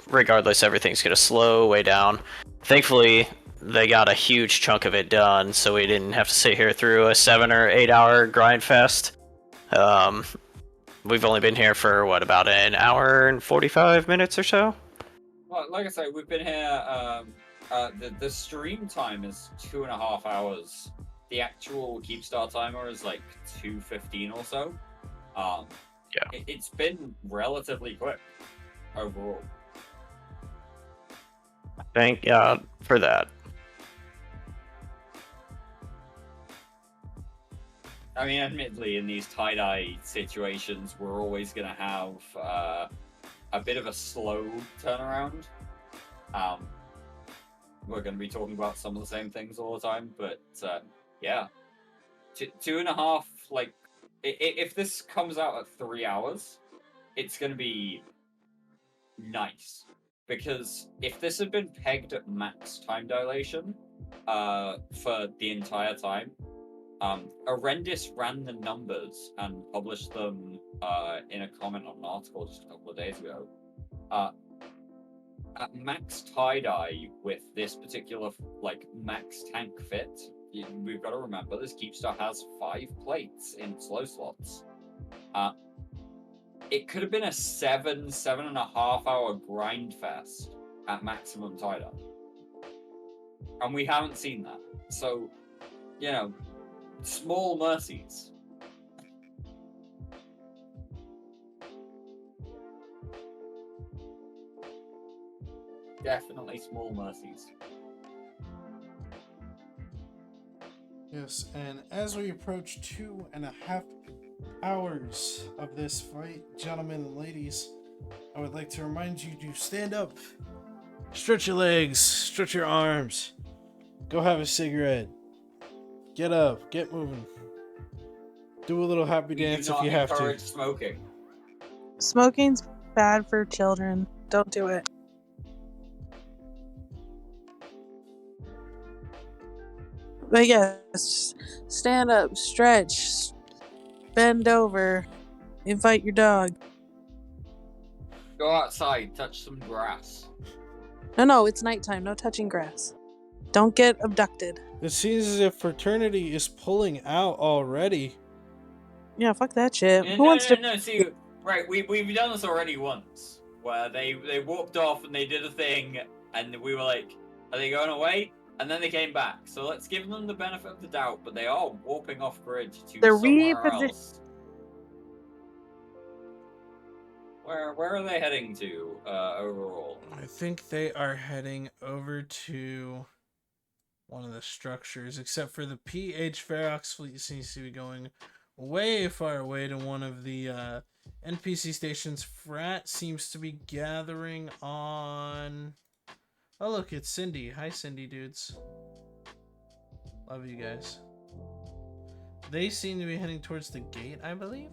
Regardless, everything's gonna slow way down. Thankfully, they got a huge chunk of it done, so we didn't have to sit here through a 7 or 8 hour grind fest. We've only been here for about an hour and 45 minutes or so. Well, like I say, we've been here. The stream time is 2.5 hours. The actual Keepstar timer is like 2:15 or so. It's been relatively quick overall. Thank God for that. I mean, admittedly, in these tie-dye situations, we're always going to have a bit of a slow turnaround. We're going to be talking about some of the same things all the time, but yeah. 2.5, like, if this comes out at 3 hours, it's going to be nice. Because if this had been pegged at max time dilation for the entire time, Arendis ran the numbers and published them in a comment on an article just a couple of days ago. At max tie-dye with this particular max tank fit, we've got to remember this Keepstar has 5 plates in slow slots. It could have been a 7.5 hour grind fest at maximum tie-dye. And we haven't seen that. So, small mercies. Definitely small mercies. Yes, and as we approach 2.5 hours of this fight, gentlemen and ladies, I would like to remind you to stand up, stretch your legs, stretch your arms, go have a cigarette, get up, get moving, do a little happy dance if you have to. Encourage smoking. Smoking's bad for children. Don't do it. But yes, stand up, stretch, Bend over. Invite your dog. Go outside, touch some grass. No, it's nighttime. No touching grass. Don't get abducted. It seems as if fraternity is pulling out already. Yeah, fuck that shit. Yeah, Who wants to? no. See, right, we've done this already once, where they walked off and they did a thing, and we were like, "Are they going away?" And then they came back. So let's give them the benefit of the doubt, but they are warping off grid to They're somewhere else. Where are they heading to overall? I think they are heading over to one of the structures, except for the PH Ferox fleet seems to be going way far away to one of the NPC stations. Frat seems to be gathering on... Oh, look, it's Cindy. Hi, Cindy dudes. Love you guys. They seem to be heading towards the gate, I believe?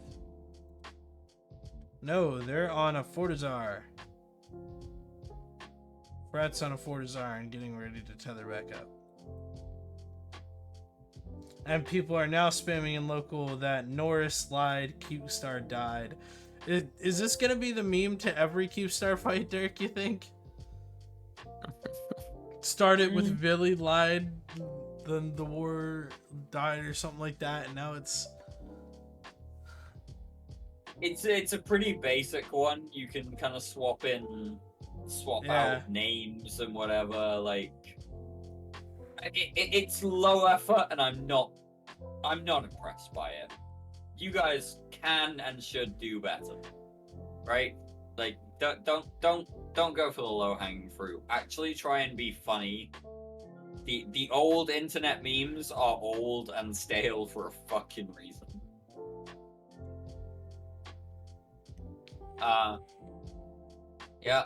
No, they're on a Fortizar. Frat's on a Fortizar and getting ready to tether back up. And people are now spamming in local that Norris lied, Keepstar died. Is this going to be the meme to every Keepstar fight, Derek, you think? Started with Billy lied, then the war died or something like that, and now it's... It's a pretty basic one. You can kind of swap out names and whatever. Like, it's low effort, and I'm not impressed by it. You guys can and should do better, right? Like, don't go for the low hanging fruit. Actually, try and be funny. The old internet memes are old and stale for a fucking reason. Yeah.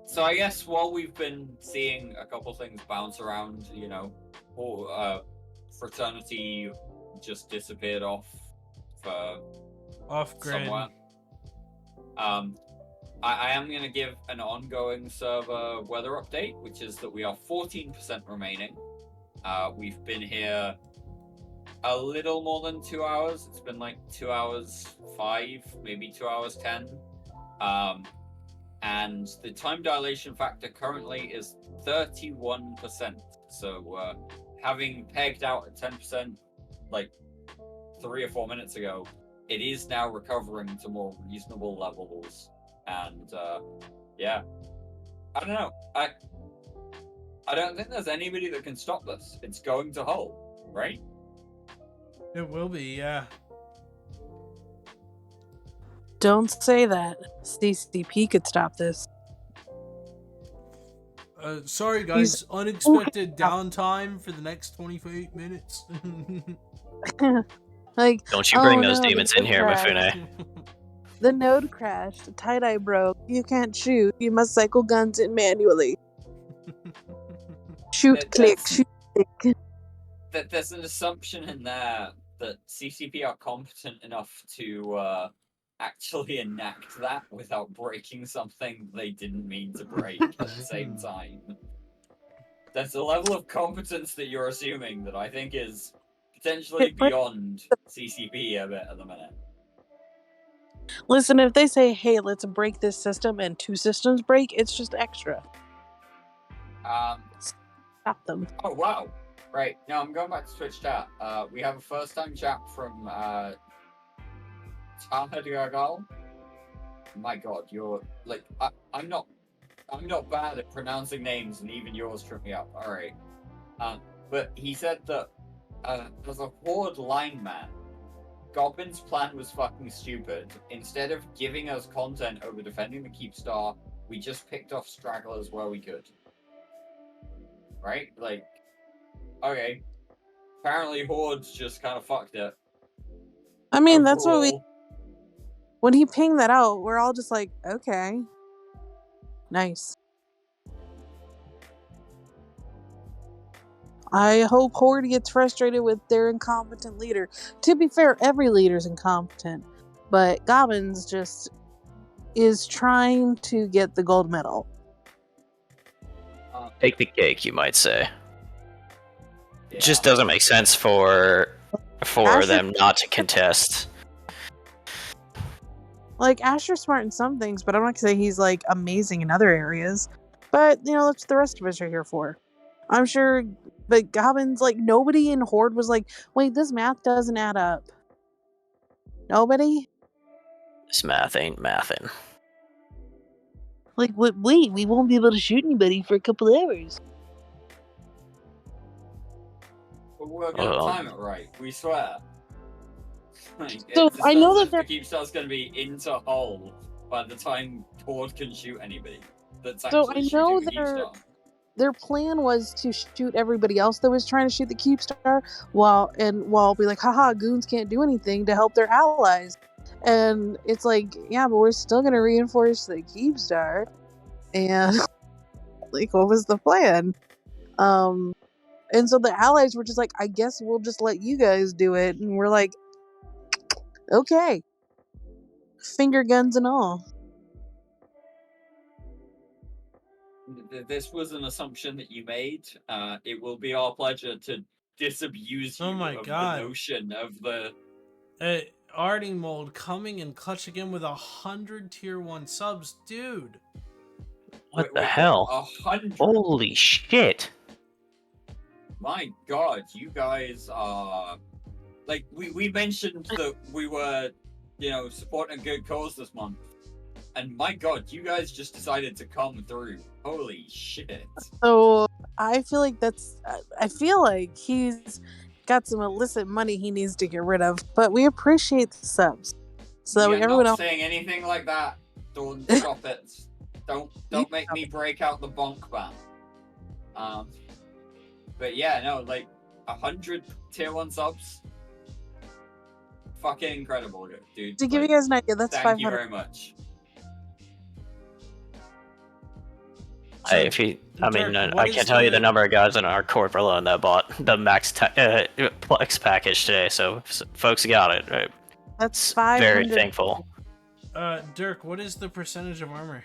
So I guess while we've been seeing a couple things bounce around, you know, fraternity just disappeared off grid. somewhere. I am going to give an ongoing server weather update, which is that we are 14% remaining. We've been here a little more than 2 hours. It's been like 2 hours 5, maybe 2 hours 10. And the time dilation factor currently is 31%. So having pegged out at 10% like 3 or 4 minutes ago, it is now recovering to more reasonable levels. And yeah, I don't know. I don't think there's anybody that can stop this. It's going to Hull, right? It will be, yeah. Don't say that. CCP could stop this. Sorry guys, unexpected downtime for the next 28 minutes. Like, Don't you bring those no, demons the in here, node Mifune. The node crashed. The tie-dye broke. You can't shoot. You must cycle guns in manually. Shoot, click, shoot, click. There's an assumption in there that CCP are competent enough to actually enact that without breaking something they didn't mean to break at the same time. There's a level of competence that you're assuming that I think is potentially beyond CCP a bit at the minute. Listen, if they say, hey, let's break this system and 2 systems break, it's just extra. Stop them. Oh, wow. Right. Now I'm going back to Twitch chat. We have a first time chat from Tahadiagal. My god, you're like I'm not bad at pronouncing names, and even yours trip me up. Alright. But he said that as a horde lineman, Gobbins' plan was fucking stupid. Instead of giving us content over defending the Keepstar, we just picked off stragglers where we could. Right? Like, okay. Apparently Horde's just kind of fucked it. I mean, that's what we... When he pinged that out, we're all just like, okay. Nice. I hope Horde gets frustrated with their incompetent leader. To be fair, every leader's incompetent. But Gobbins just is trying to get the gold medal. Take the cake, you might say. Yeah. It just doesn't make sense for for Asher- them not to contest. Like, Asher's smart in some things, but I'm not gonna say he's like amazing in other areas. But you know, that's what the rest of us are here for. I'm sure, but Gobbins, like, nobody in Horde was like, wait, this math doesn't add up. Nobody? This math ain't mathin'. Like, wait, we won't be able to shoot anybody for a couple hours. But we're gonna time it right, we swear. Like, So, it's I know that the Keepstar's gonna be into hull by the time Horde can shoot anybody. That's So, actually I know shooting the Keepstar. their plan was to shoot everybody else that was trying to shoot the Keepstar while be like, haha, goons can't do anything to help their allies. And it's like, yeah, but we're still gonna reinforce the Keepstar. And like, what was the plan? And so the allies were just like, I guess we'll just let you guys do it. And we're like, okay. Finger guns and all. This was an assumption that you made. It will be our pleasure to disabuse you Oh my of God. the notion of the... Arting Mold coming and clutching in with 100 tier 1 subs. Dude. What the hell? 100? Holy shit. My God, you guys are... Like, we mentioned that we were, you know, supporting a good cause this month. And my God, you guys just decided to come through. Holy shit. So I feel like he's got some illicit money he needs to get rid of. But we appreciate the subs. So You're everyone not else. saying anything like that. Don't stop it. Don't make me break out the bonk ban. But yeah, no, like 100 tier 1 subs. Fucking incredible, dude. To give you guys an idea, that's Thank 500. you very much. I can't tell you the number of guys in our corp alone that bought the max Plex package today. So folks got it. Right? That's Very 500. thankful. Dirk, what is the percentage of armor?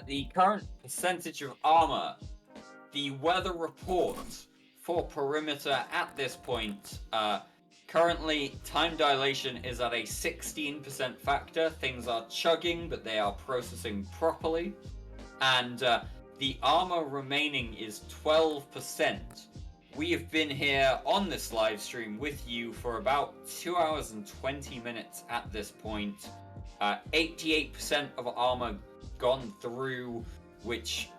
The current percentage of armor, the weather report for perimeter at this point, currently time dilation is at a 16% factor. Things are chugging, but they are processing properly. And the armor remaining is 12%. We have been here on this live stream with you for about 2 hours and 20 minutes at this point. 88% of armor gone through, which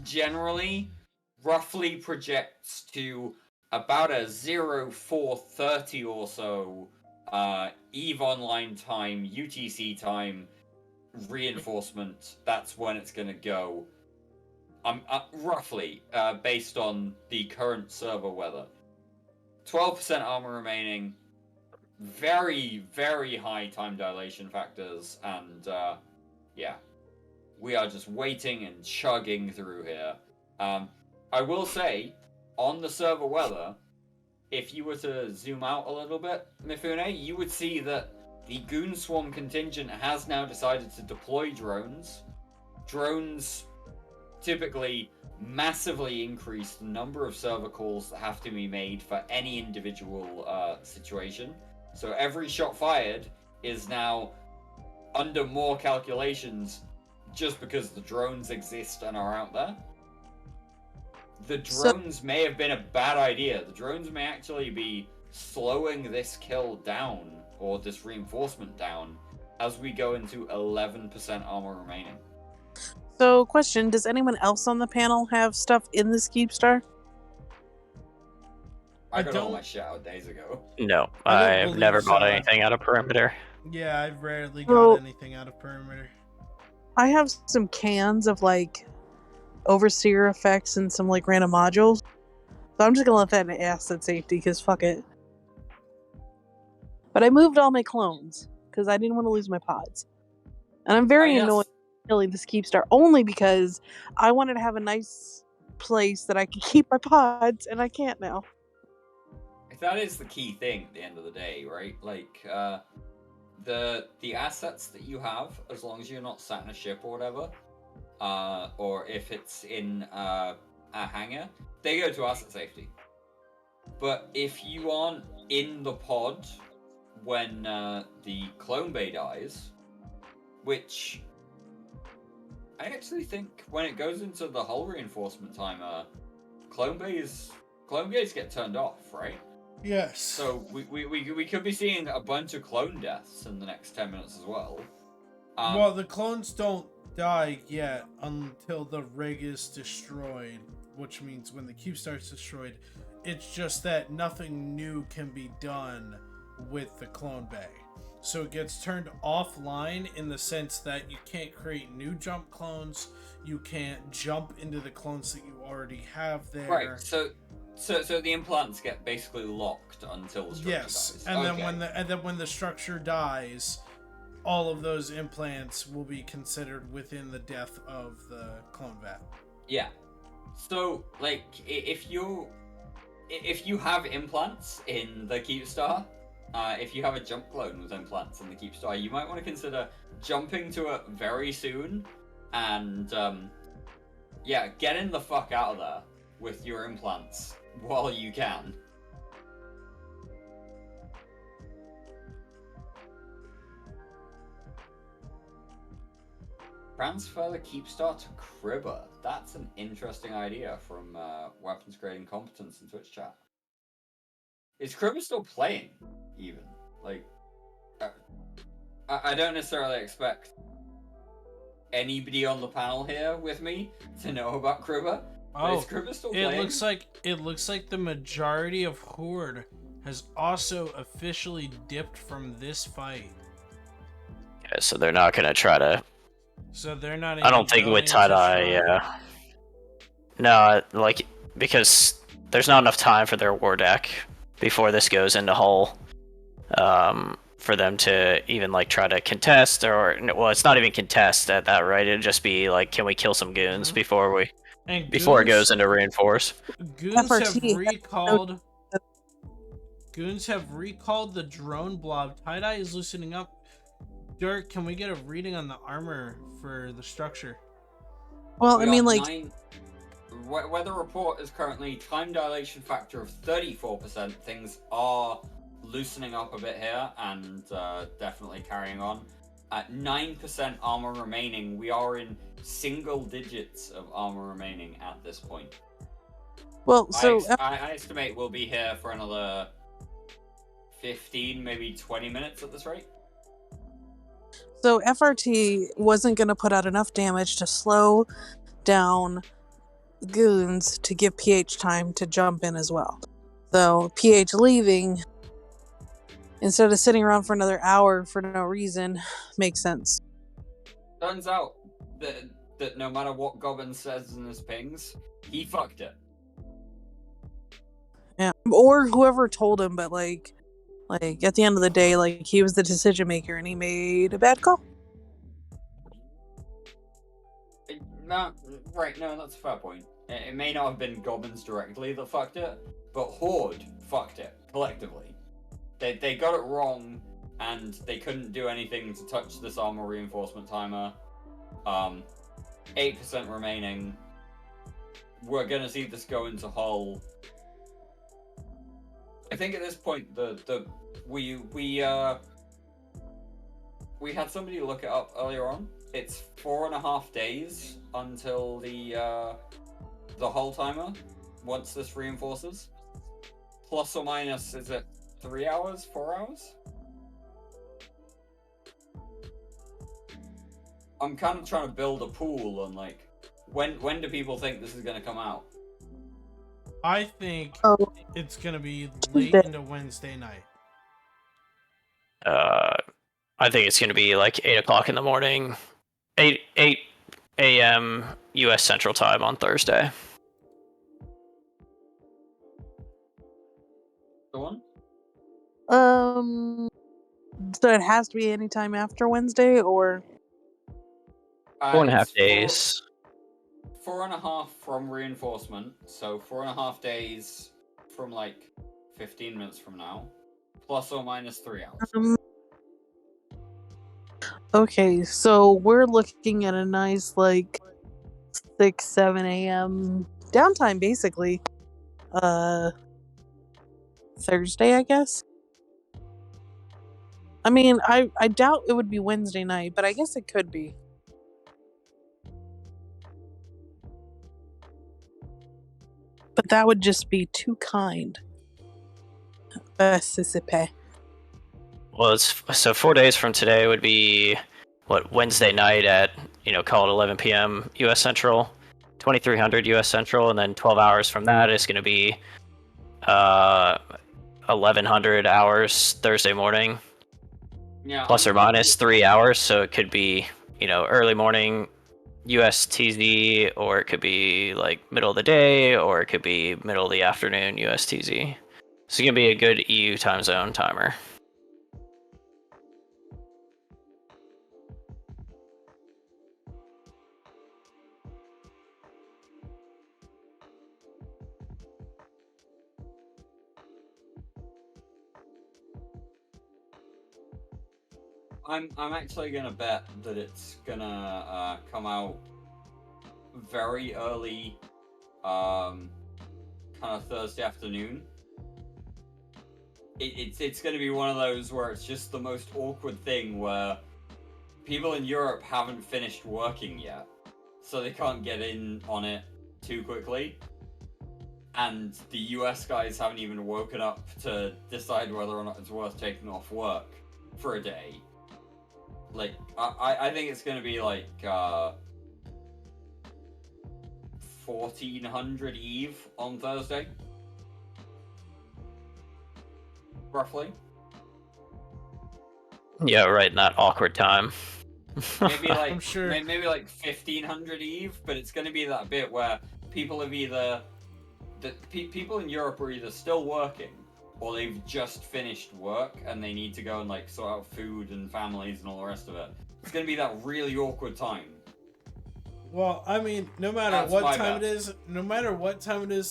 generally roughly projects to about a 0430 or so EVE Online time, UTC time, reinforcement. That's when it's going to go. Roughly, based on the current server weather. 12% armor remaining, very, very high time dilation factors, and yeah, we are just waiting and chugging through here. I will say, on the server weather, if you were to zoom out a little bit, Mifune, you would see that the Goon Swarm contingent has now decided to deploy drones. Drones typically massively increase the number of server calls that have to be made for any individual situation. So every shot fired is now under more calculations just because the drones exist and are out there. The drones may have been a bad idea. The drones may actually be slowing this kill down, or this reinforcement down, as we go into 11% armor remaining. So, question, does anyone else on the panel have stuff in this Keepstar? I got all my shit out days ago. No, I don't I've believe never bought so. anything out of perimeter. Yeah, I've rarely got anything out of perimeter. I have some cans of like overseer effects and some like random modules. So I'm just gonna let that in asset safety because fuck it. But I moved all my clones because I didn't want to lose my pods. And I'm very annoyed killing this Keepstar only because I wanted to have a nice place that I could keep my pods, and I can't now. That is the key thing at the end of the day, right? Like, the assets that you have, as long as you're not sat in a ship or whatever, or if it's in a hangar, they go to asset safety. But if you aren't in the pod when the clone bay dies, which I actually think when it goes into the hull reinforcement timer, clone bays get turned off, right? Yes. So we could be seeing a bunch of clone deaths in the next 10 minutes as well. Well, the clones don't die yet until the rig is destroyed, which means when the Keepstar's destroyed, it's just that nothing new can be done with the clone bay. So it gets turned offline in the sense that you can't create new jump clones, you can't jump into the clones that you already have there. Right. So the implants get basically locked until the structure dies. And then when the structure dies, all of those implants will be considered within the death of the clone vat. Yeah. So, like, if you have implants in the Keepstar, if you have a jump clone with implants in the Keepstar, you might want to consider jumping to it very soon, and getting the fuck out of there with your implants while you can. Transfer the Keepstar to Cribber. That's an interesting idea from Weapons Grading Competence in Twitch chat. Is Cribber still playing, even? Like, I don't necessarily expect anybody on the panel here with me to know about Cribber. But is Cribber still playing? It looks like the majority of Horde has also officially dipped from this fight. Yeah, so they're not gonna try to. So they're not. I don't think with tie-dye, yeah. No, like, because there's not enough time for their war deck before this goes into hull, for them to even like try to contest, or well, it's not even contest at that, right? It'd just be like, can we kill some goons before it goes into reinforce? Goons have recalled the drone blob. Tie-dye is loosening up. Dirk, can we get a reading on the armor for the structure? Well, I mean, like, weather report is currently time dilation factor of 34%. Things are loosening up a bit here and definitely carrying on. At 9% armor remaining, we are in single digits of armor remaining at this point. Well, so I estimate we'll be here for another 15, maybe 20 minutes at this rate. So FRT wasn't going to put out enough damage to slow down goons to give PH time to jump in as well. So PH leaving, instead of sitting around for another hour for no reason, makes sense. Turns out that no matter what Gobbins says in his pings, he fucked it. Yeah, or whoever told him, but like at the end of the day, like, he was the decision maker and he made a bad call. No, that's a fair point. It may not have been Gobbins directly that fucked it, but Horde fucked it collectively. They got it wrong, and they couldn't do anything to touch this armor reinforcement timer. 8% remaining. We're gonna see this go into hull. I think at this point we had somebody look it up earlier on. It's 4.5 days until the hull timer once this reinforces. Plus or minus, is it 3 hours, 4 hours? I'm kind of trying to build a pool on like when do people think this is gonna come out? I think it's gonna be late into Wednesday night. I think it's gonna be like 8 o'clock in the morning, 8 a.m. U.S. Central Time on Thursday. Go on. So it has to be any time after Wednesday, or 4.5 days. 4.5 from reinforcement, so 4.5 days from like 15 minutes from now, plus or minus 3 hours. Okay, so we're looking at a nice like 6-7 a.m. downtime, basically. Thursday, I guess. I mean, I doubt it would be Wednesday night, but I guess it could be. But that would just be too kind. Sisipe. Well, it's so 4 days from today would be what, Wednesday night at, call it 11 p.m. U.S. Central, 2300 U.S. Central, and then 12 hours from that is going to be 1100 hours Thursday morning, Yeah, plus or minus 3 hours. So it could be early morning USTZ, or it could be like middle of the day, or it could be middle of the afternoon USTZ. So it's gonna be a good EU time zone timer. I'm actually gonna bet that it's gonna come out very early, kind of Thursday afternoon. It's gonna be one of those where it's just the most awkward thing where people in Europe haven't finished working yet, so they can't get in on it too quickly, and the US guys haven't even woken up to decide whether or not it's worth taking off work for a day. Like, I think it's gonna be like 1400 Eve on Thursday, roughly. Yeah, right in that awkward time. Maybe like I'm sure. maybe like 1500 Eve, but it's gonna be that bit where people have either people in Europe are either still working or they've just finished work and they need to go and like sort out food and families and all the rest of it. It's gonna be that really awkward time. Well, I mean, no matter That's what my time bet. it is,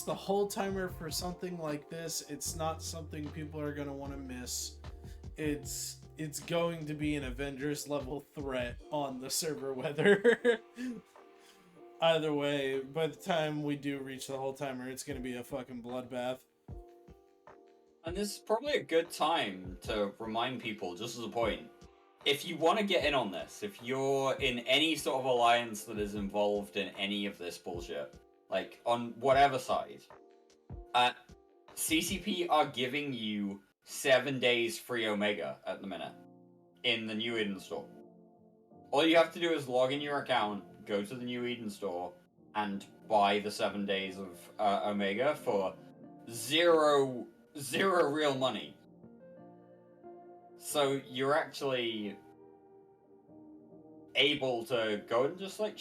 the whole timer for something like this, it's not something people are going to want to miss. It's going to be an Avengers level threat on the server weather. Either way, by the time we do reach the whole timer, it's going to be a fucking bloodbath. And this is probably a good time to remind people, just as a point, if you want to get in on this, if you're in any sort of alliance that is involved in any of this bullshit, like on whatever side, CCP are giving you 7 days free Omega at the minute in the New Eden store. All you have to do is log in your account, go to the New Eden store, and buy the 7 days of Omega for zero real money. So you're actually able to go and just like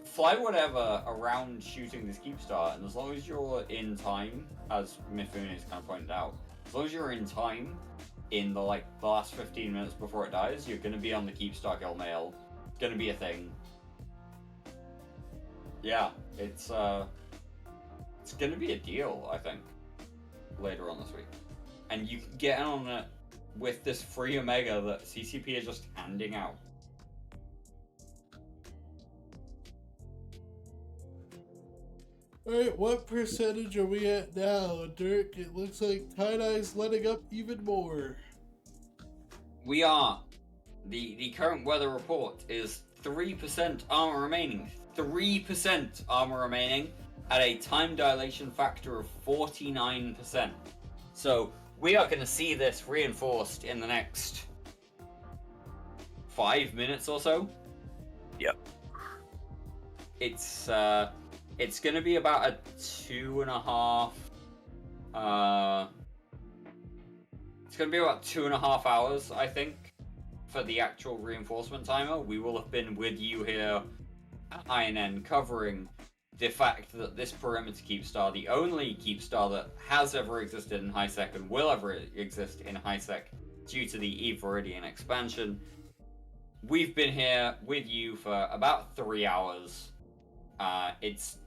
fly whatever around shooting this Keepstar, and as long as you're in time, as Mifune has kind of pointed out, as long as you're in time in the last 15 minutes before it dies, you're gonna be on the Keepstar Killmail. It's gonna be a thing. Yeah, it's gonna be a deal, I think, later on this week. And you can get in on it with this free Omega that CCP is just handing out. Alright, what percentage are we at now, Dirk? It looks like Tie-Dye's letting up even more. We are. The current weather report is 3% armor remaining. 3% armor remaining at a time dilation factor of 49%. So we are going to see this reinforced in the next 5 minutes or so. Yep. It's going to be about a 2.5. It's going to be about 2.5 hours, I think, for the actual reinforcement timer. We will have been with you here at INN covering the fact that this perimeter Keepstar, the only Keepstar that has ever existed in HiSec and will ever exist in HiSec due to the Eve Viridian expansion. We've been here with you for about 3 hours. It's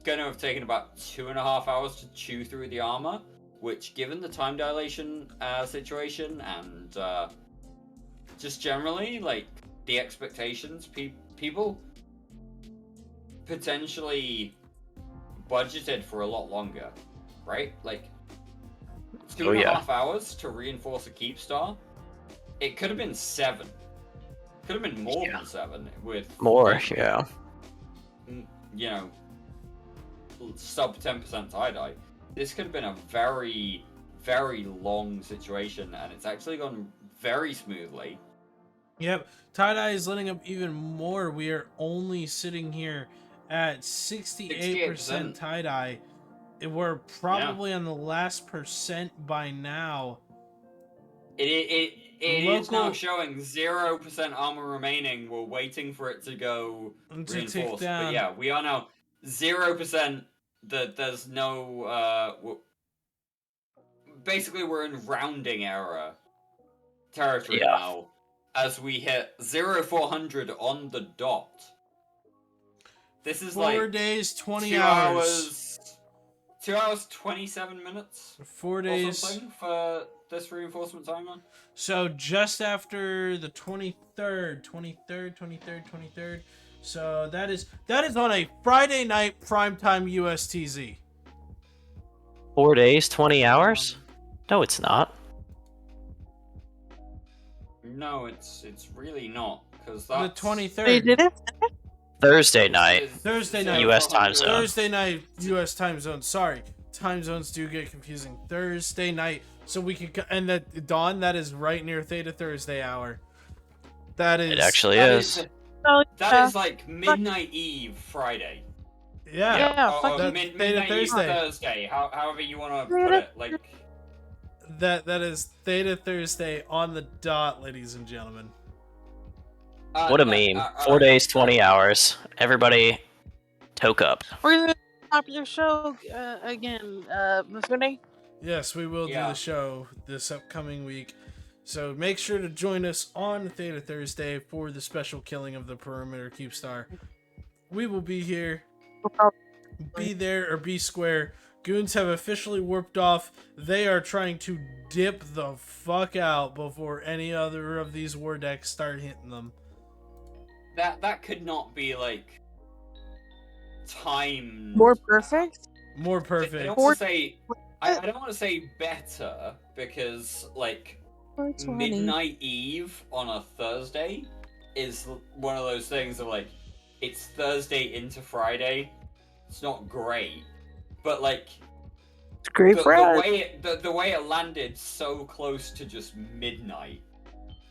going to have taken about 2.5 hours to chew through the armor, which, given the time dilation situation and just generally, like, the expectations, people potentially budgeted for a lot longer, right? Like, Two and a half hours to reinforce a Keepstar. It could have been 7. Could have been more than 7 with More, like, yeah. You know, sub 10% tie-dye. This could have been a very, very long situation, and it's actually gone very smoothly. Yep, tie-dye is letting up even more. We are only sitting here at 68% tie-dye. We're probably on the last percent by now. It is now showing 0% armor remaining. We're waiting for it to go reinforced. But yeah, we are now 0%. There's no basically we're in rounding error territory now, as we hit 0400 on the dot. This is 4 like days, 20 2 hours. 2 hours 27 minutes. 4 days for this reinforcement timer. So just after the 23rd. So that is on a Friday night primetime USTZ. 4 days, 20 hours? No, it's not. No, it's really not, because The that's 23rd. They did it? Thursday night. Thursday night. US time zone. Thursday night US time zone. Sorry. Time zones do get confusing. Thursday night. So we can, and that Dawn, that is right near Theta Thursday hour. That is. It actually is. That is like midnight eve Friday. Yeah. Or midnight Thursday. However you want to put it. Like that is Theta Thursday on the dot, ladies and gentlemen. What a meme. 4 days, 20 hours. Everybody toke up. We're gonna top your show again, Mufune. Yes, we will do the show this upcoming week. So make sure to join us on Theta Thursday for the special killing of the Perimeter Keepstar. We will be here. Be there or be square. Goons have officially warped off. They are trying to dip the fuck out before any other of these war decks start hitting them. That could not be like timed more perfect. More perfect. I don't want to say better, because like midnight eve on a Thursday is one of those things of like, it's Thursday into Friday. It's not great, but like it's great for us. The way it landed so close to just midnight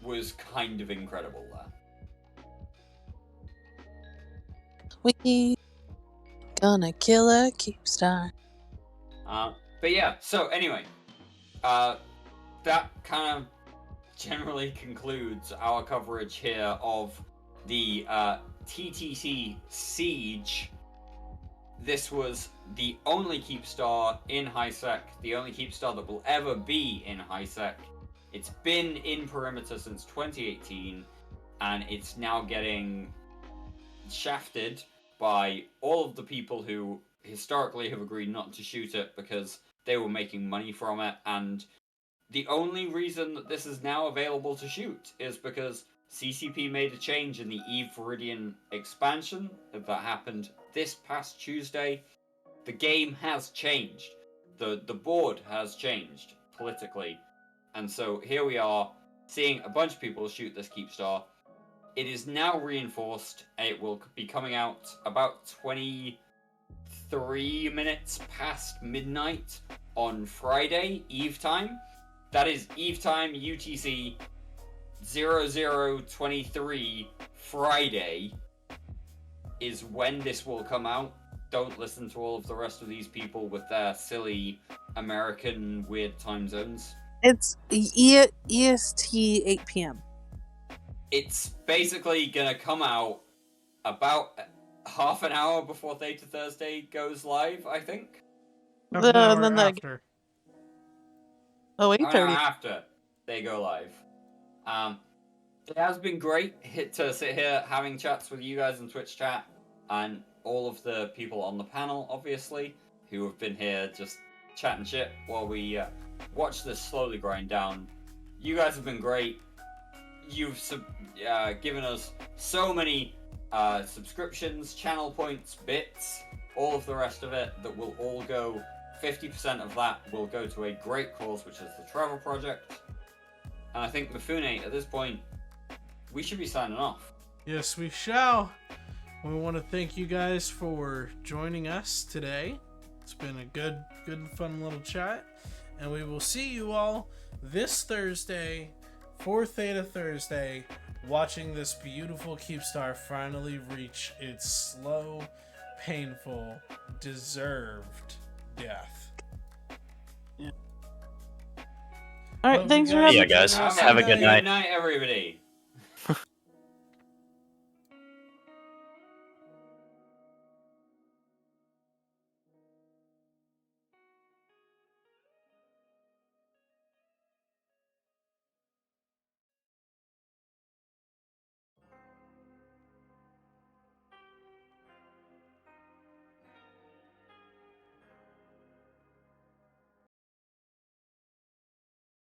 was kind of incredible there. We gonna kill a Keepstar. But yeah, so anyway, that kind of generally concludes our coverage here of the TTT Siege. This was the only Keepstar in HiSec, the only Keepstar that will ever be in HiSec. It's been in Perimeter since 2018, and it's now getting shafted by all of the people who historically have agreed not to shoot it because they were making money from it, and the only reason that this is now available to shoot is because CCP made a change in the Eve Viridian expansion that happened this past Tuesday. The game has changed. The board has changed politically, and so here we are seeing a bunch of people shoot this Keepstar. It is now reinforced. It will be coming out about 23 minutes past midnight on Friday, Eve time. That is Eve time, UTC 0023 Friday is when this will come out. Don't listen to all of the rest of these people with their silly American weird time zones. It's EST 8 p.m. It's basically gonna come out about half an hour before Theta Thursday goes live, I think. After. Oh, 8:30. After they go live. It has been great to sit here having chats with you guys in Twitch chat, and all of the people on the panel, obviously, who have been here just chatting shit while we watch this slowly grind down. You guys have been great. You've given us so many subscriptions, channel points, bits, all of the rest of it that will all go 50% of that will go to a great cause, which is the travel project. And I think Mifune, at this point, we should be signing off. Yes, we shall. We want to thank you guys for joining us today. It's been a good fun little chat. And we will see you all this Thursday for Theta Thursday, watching this beautiful Keepstar finally reach its slow, painful, deserved death. All right, Love thanks you for guys. having Yeah, me. guys. Have a good night. Good night, everybody.